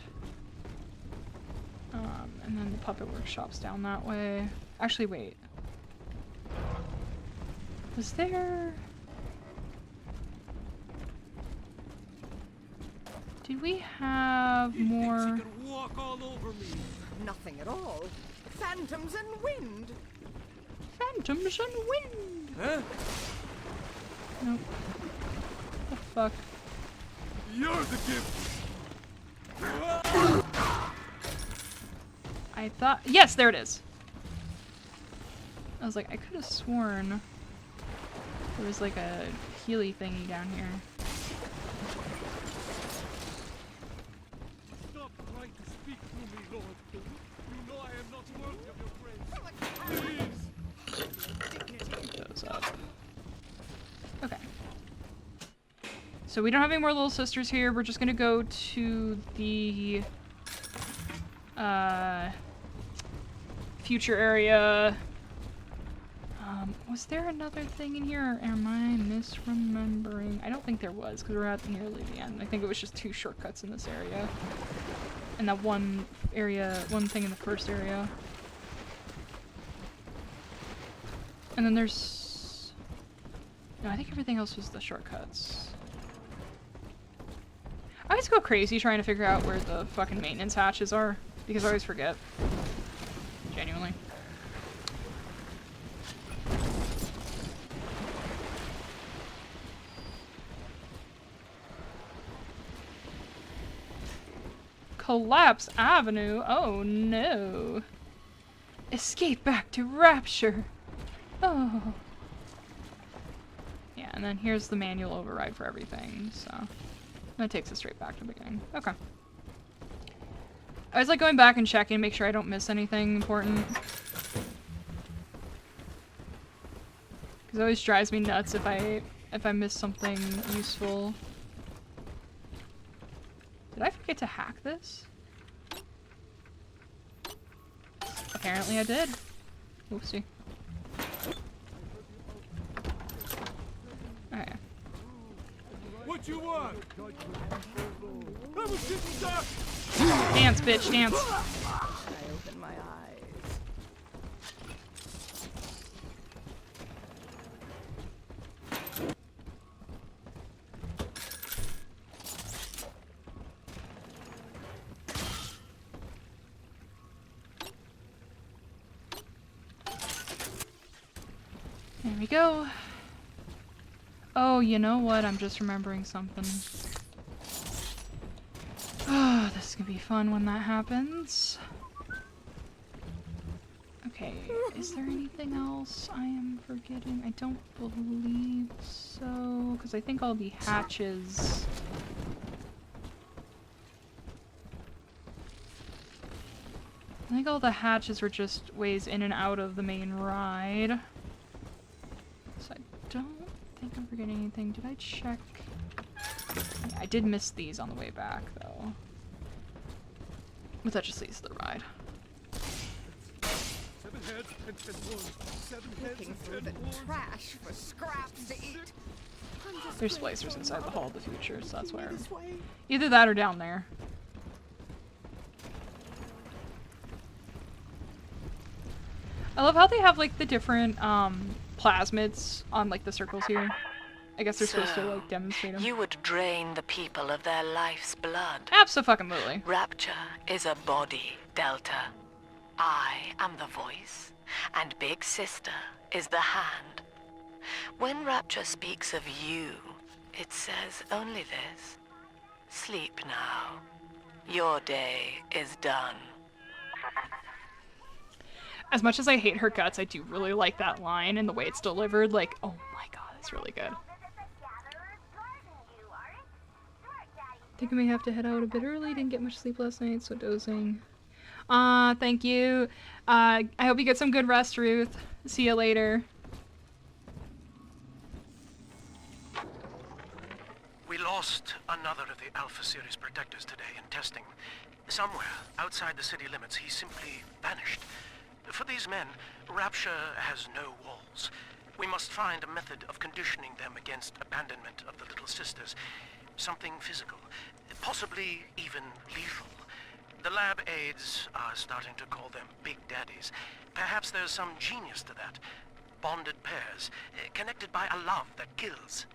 And then the puppet workshop's down that way. Actually, wait. Was there... Did we have more... Walk all over me. Nothing at all. Phantoms and wind. Phantoms and wind. Huh? Nope. What the fuck? You're the gift. I thought... Yes, there it is. I was like, I could have sworn there was like a Healy thingy down here. Stop trying to speak through me, Lord. You know I am not worthy of your grace. Please. Pick those up. Okay. So we don't have any more little sisters here. We're just gonna go to the future area. Was there another thing in here, or am I misremembering? I don't think there was, because we're at nearly the end. I think it was just 2 shortcuts in this area. And that one thing in the first area. And then there's... No, I think everything else was the shortcuts. I always go crazy trying to figure out where the fucking maintenance hatches are, because I always forget. Genuinely. Collapse Avenue? Oh no. Escape back to Rapture. Oh. Yeah, and then here's the manual override for everything, so that takes us straight back to the beginning. Okay. I was like going back and checking, make sure I don't miss anything important. Because it always drives me nuts if I miss something useful. Did I forget to hack this? Apparently I did. Oopsie. Okay. What you want? I was getting stuck. Dance, bitch, dance. I open my eyes. There we go. Oh, you know what? I'm just remembering something. Oh, this is gonna be fun when that happens. Okay, is there anything else I am forgetting? I don't believe so, because I think all the hatches... I think all the hatches were just ways in and out of the main ride. So I don't think I'm forgetting anything. Did I check? I did miss these on the way back, though. But that just leads to the ride. 7 heads and 10 horns. 7 heads Looking and through 10 the horns. trash for scraps to eat. There's splicers inside the Hall of the Future, so that's where. Either that or down there. I love how they have like the different plasmids on like the circles here. I guess they're supposed to like demonstrate them. You would drain the people of their life's blood. Abso-fucking-lutely. Rapture is a body, Delta. I am the voice, and Big Sister is the hand. When Rapture speaks of you, it says only this. Sleep now. Your day is done. As much as I hate her guts, I do really like that line and the way it's delivered. Like, oh my god, it's really good. I think I may have to head out a bit early. Didn't get much sleep last night, so dozing. Thank you. I hope you get some good rest, Ruth. See you later. We lost another of the Alpha Series protectors today in testing. Somewhere outside the city limits, he simply vanished. For these men, Rapture has no walls. We must find a method of conditioning them against abandonment of the Little Sisters. Something physical, possibly even lethal. The lab aides are starting to call them Big Daddies. Perhaps there's some genius to that. Bonded pairs, connected by a love that kills.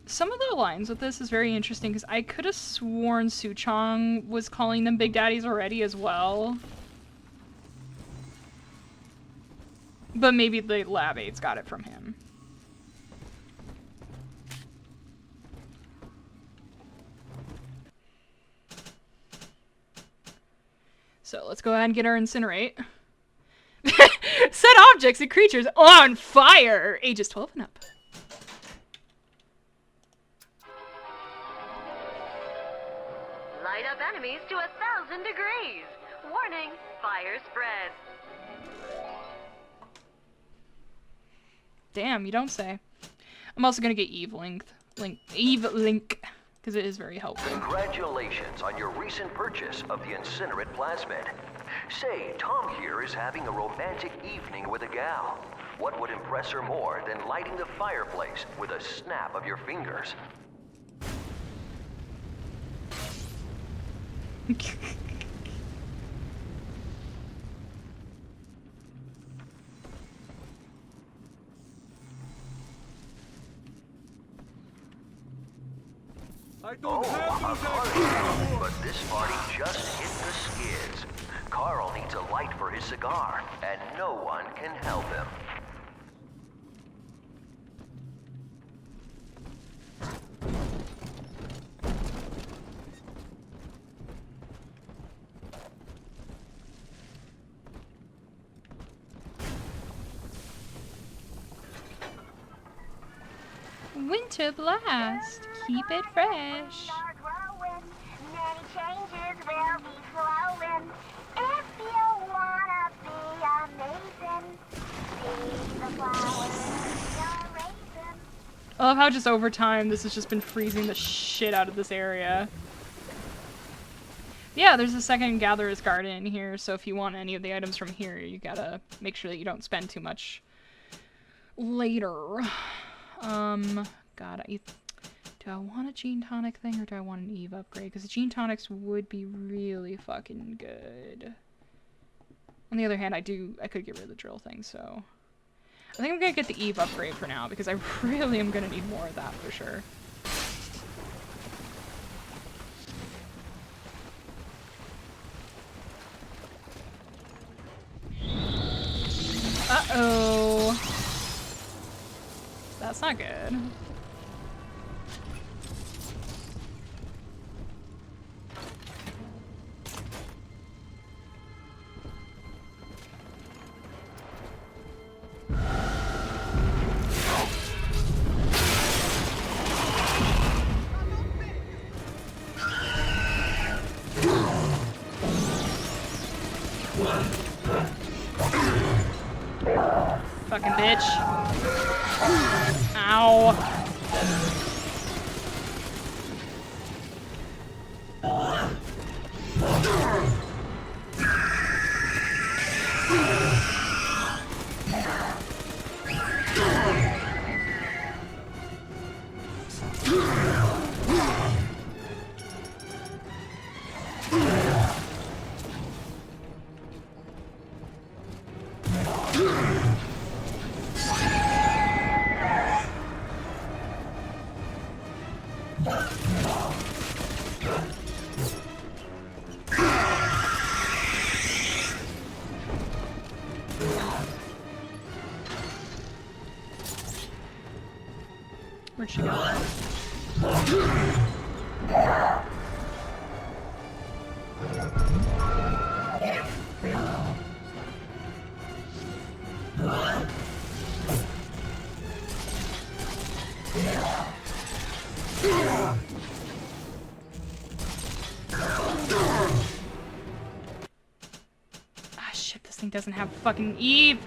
Some of the lines with this is very interesting because I could have sworn Suchong was calling them Big Daddies already as well. But maybe the lab aides got it from him. So let's go ahead and get our incinerate. Set objects and creatures on fire! Ages 12 and up. Light up enemies to 1,000 degrees. Warning, fire spread. Damn, you don't say. I'm also gonna get Eve Link, because it is very helpful. Congratulations on your recent purchase of the incinerate plasmid. Say, Tom here is having a romantic evening with a gal. What would impress her more than lighting the fireplace with a snap of your fingers? I don't have a party, but this party just hit the skids. Carl needs a light for his cigar, and no one can help him. Winter blast. Keep it fresh. Many changes will be flowing. If you wanna be amazing, see the flowers, your raisin. I love how just over time this has just been freezing the shit out of this area. Yeah, there's a second Gatherer's Garden here, so if you want any of the items from here, you gotta make sure that you don't spend too much later. God, do I want a Gene Tonic thing or do I want an Eve upgrade? Because the Gene Tonics would be really fucking good. On the other hand, I could get rid of the drill thing, so... I think I'm gonna get the Eve upgrade for now, because I really am gonna need more of that for sure. Uh-oh. That's not good. Fucking bitch. Ow. Where'd she go? Ah, shit, this thing doesn't have fucking Eve.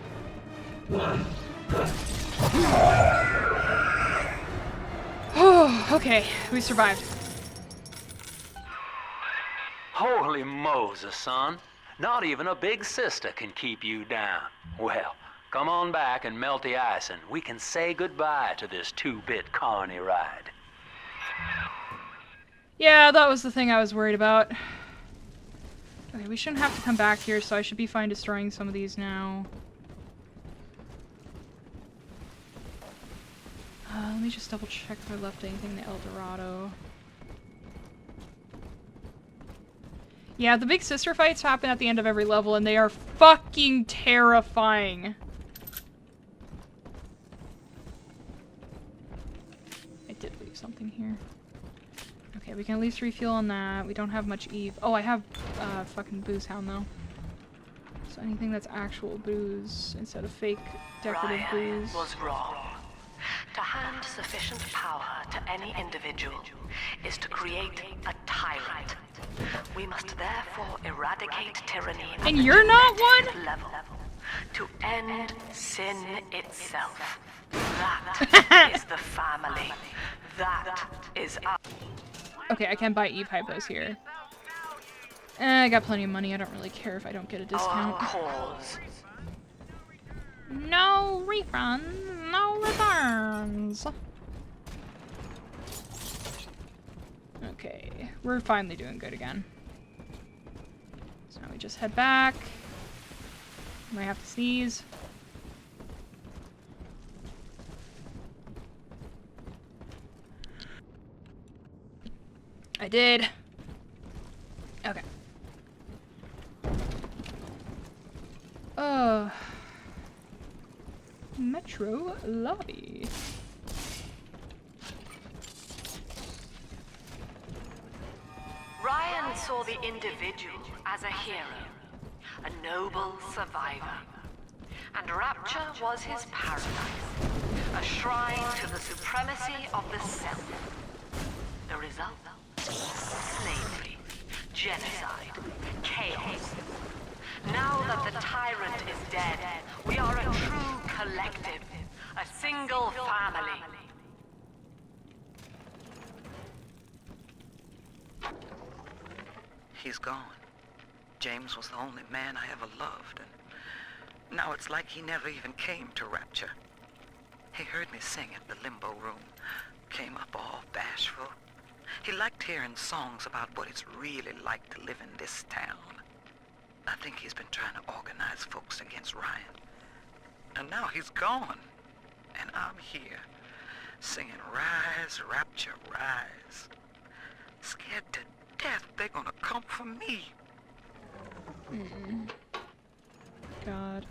Oh, okay, we survived. Holy Moses, son. Not even a big sister can keep you down. Well, come on back and melt the ice and we can say goodbye to this 2-bit carny ride. Yeah, that was the thing I was worried about. Okay, we shouldn't have to come back here, so I should be fine destroying some of these now. Let me just double check if I left anything in the El Dorado. Yeah, the big sister fights happen at the end of every level, and they are fucking terrifying. I did leave something here. Okay, we can at least refuel on that. We don't have much Eve. Oh, I have fucking Booze Hound, though. So anything that's actual booze instead of fake decorative Ryan booze. was wrong. To hand sufficient power to any individual is to create a tyrant. We must therefore eradicate tyranny at And the you're not genetic one? level to end sin itself. That is the family. That is us. Okay, I can buy Eve Hypos here. I got plenty of money. I don't really care if I don't get a discount. Our cause. No refunds, no returns. Okay, we're finally doing good again. So now we just head back. Might have to sneeze. I did. Okay. Metro lobby. Ryan saw the individual as a hero, a noble survivor. And Rapture was his paradise, a shrine to the supremacy of the self. The result? Slavery, genocide, chaos. Now that the tyrant is dead, we are a true collective, a single family. He's gone. James was the only man I ever loved, and now it's like he never even came to Rapture. He heard me sing at the limbo room, came up all bashful. He liked hearing songs about what it's really like to live in this town. I think he's been trying to organize folks against Ryan. And now he's gone. And I'm here, singing Rise, Rapture, Rise. Scared to death they're gonna come for me. God.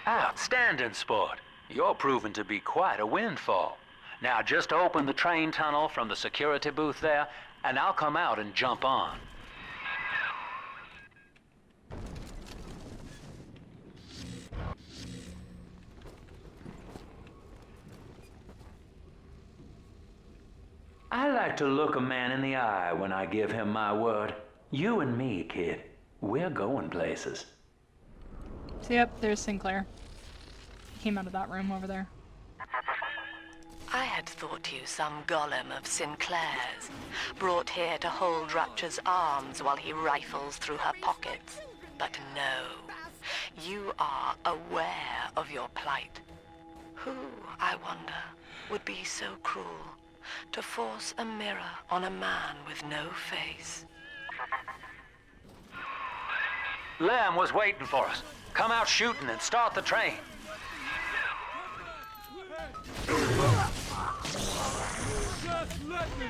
Outstanding, sport. You're proving to be quite a windfall. Now just open the train tunnel from the security booth there, and I'll come out and jump on. I like to look a man in the eye when I give him my word. You and me, kid, we're going places. So yep, there's Sinclair. He came out of that room over there. I had thought you some golem of Sinclair's, brought here to hold Rapture's arms while he rifles through her pockets. But no, you are aware of your plight. Who, I wonder, would be so cruel to force a mirror on a man with no face? Lamb was waiting for us. Come out shooting and start the train. Just let me!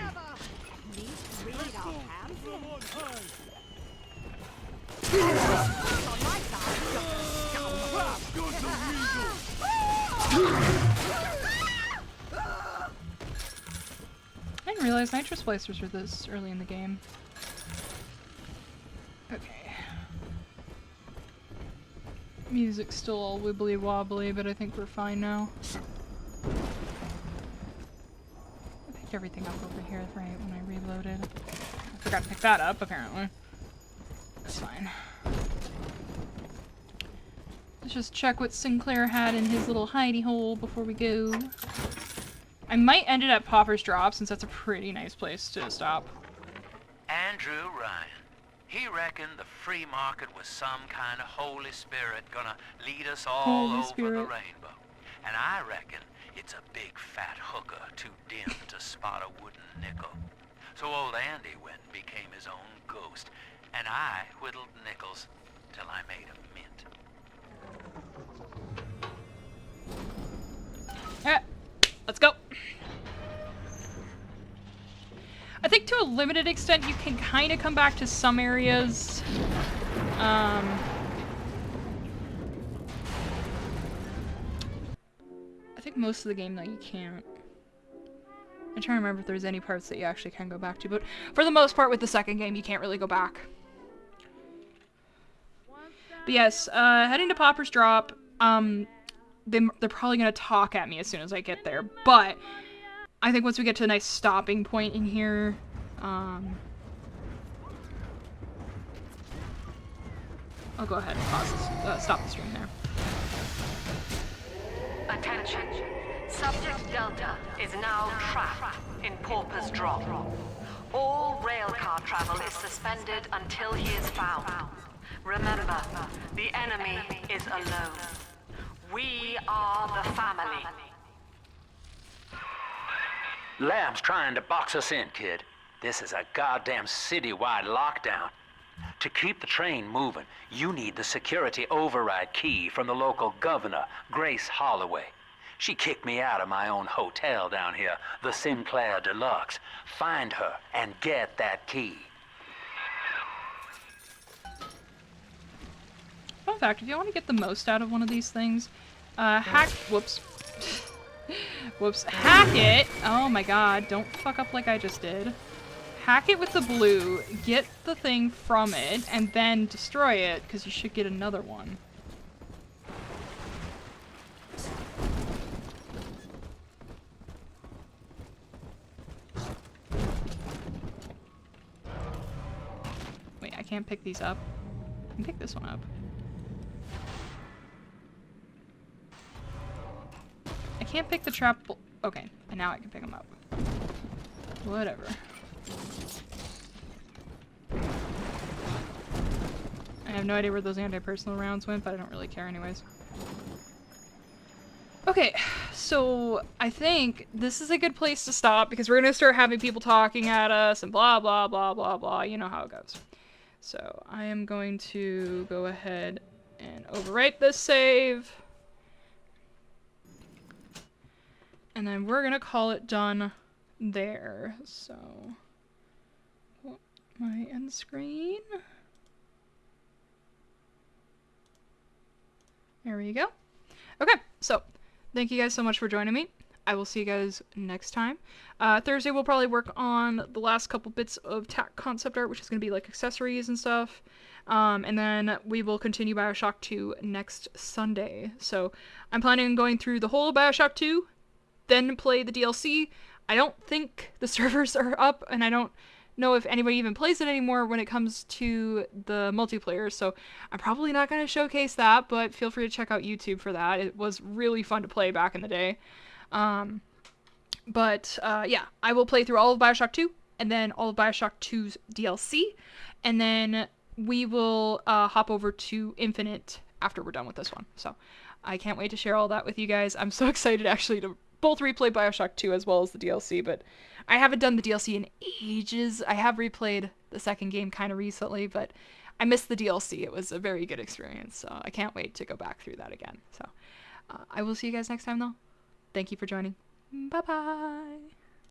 I didn't realize nitro splicers were this early in the game. Okay. Music's still all wibbly wobbly, but I think we're fine now. I picked everything up over here, right, when I reloaded. I forgot to pick that up, apparently. That's fine. Let's just check what Sinclair had in his little hidey hole before we go. I might end it at Popper's Drop, since that's a pretty nice place to stop. Andrew Ryan. He reckoned the free market was some kind of Holy Spirit gonna lead us all over the rainbow. And I reckon it's a big fat hooker too dim to spot a wooden nickel. So old Andy went and became his own ghost, and I whittled nickels till I made a mint. Alright, let's go. I think to a limited extent you can kind of come back to some areas. I think most of the game though you can't. I'm trying to remember if there's any parts that you actually can go back to, but for the most part with the second game you can't really go back. But yes, heading to Popper's Drop, they're probably going to talk at me as soon as I get there, but I think once we get to a nice stopping point in here, I'll go ahead and pause this, stop the stream there. Attention. Subject Delta is now trapped in Pauper's Drop. All railcar travel is suspended until he is found. Remember, the enemy is alone. We are the family. Lamb's trying to box us in, kid. This is a goddamn citywide lockdown. To keep the train moving, you need the security override key from the local governor, Grace Holloway. She kicked me out of my own hotel down here, the Sinclair Deluxe. Find her and get that key. Fun fact, if you want to get the most out of one of these things, whoops. Whoops. Hack it! Oh my god, don't fuck up like I just did. Hack it with the blue, get the thing from it, and then destroy it, because you should get another one. Wait, I can't pick these up. I can pick this one up. I can't pick the trap. Okay, and now I can pick them up. Whatever. I have no idea where those anti-personal rounds went, but I don't really care anyways. Okay, so I think this is a good place to stop because we're gonna start having people talking at us and blah blah blah blah blah. You know how it goes. So I am going to go ahead and overwrite this save. And then we're gonna call it done there. So my end screen. There we go. Okay, so thank you guys so much for joining me. I will see you guys next time. Thursday we'll probably work on the last couple bits of concept art, which is going to be like accessories and stuff. And then we will continue Bioshock 2 next Sunday. So I'm planning on going through the whole Bioshock 2, then play the DLC. I don't think the servers are up, and I don't know if anybody even plays it anymore when it comes to the multiplayer, so I'm probably not going to showcase that, but feel free to check out YouTube for that. It was really fun to play back in the day. Yeah, I will play through all of Bioshock 2, and then all of Bioshock 2's DLC, and then we will hop over to Infinite after we're done with this one. So I can't wait to share all that with you guys. I'm so excited actually to both replay Bioshock 2 as well as the DLC, but I haven't done the DLC in ages. I have replayed the second game kind of recently, but I missed the DLC. It was a very good experience, so I can't wait to go back through that again. So I will see you guys next time, though. Thank you for joining. Bye-bye.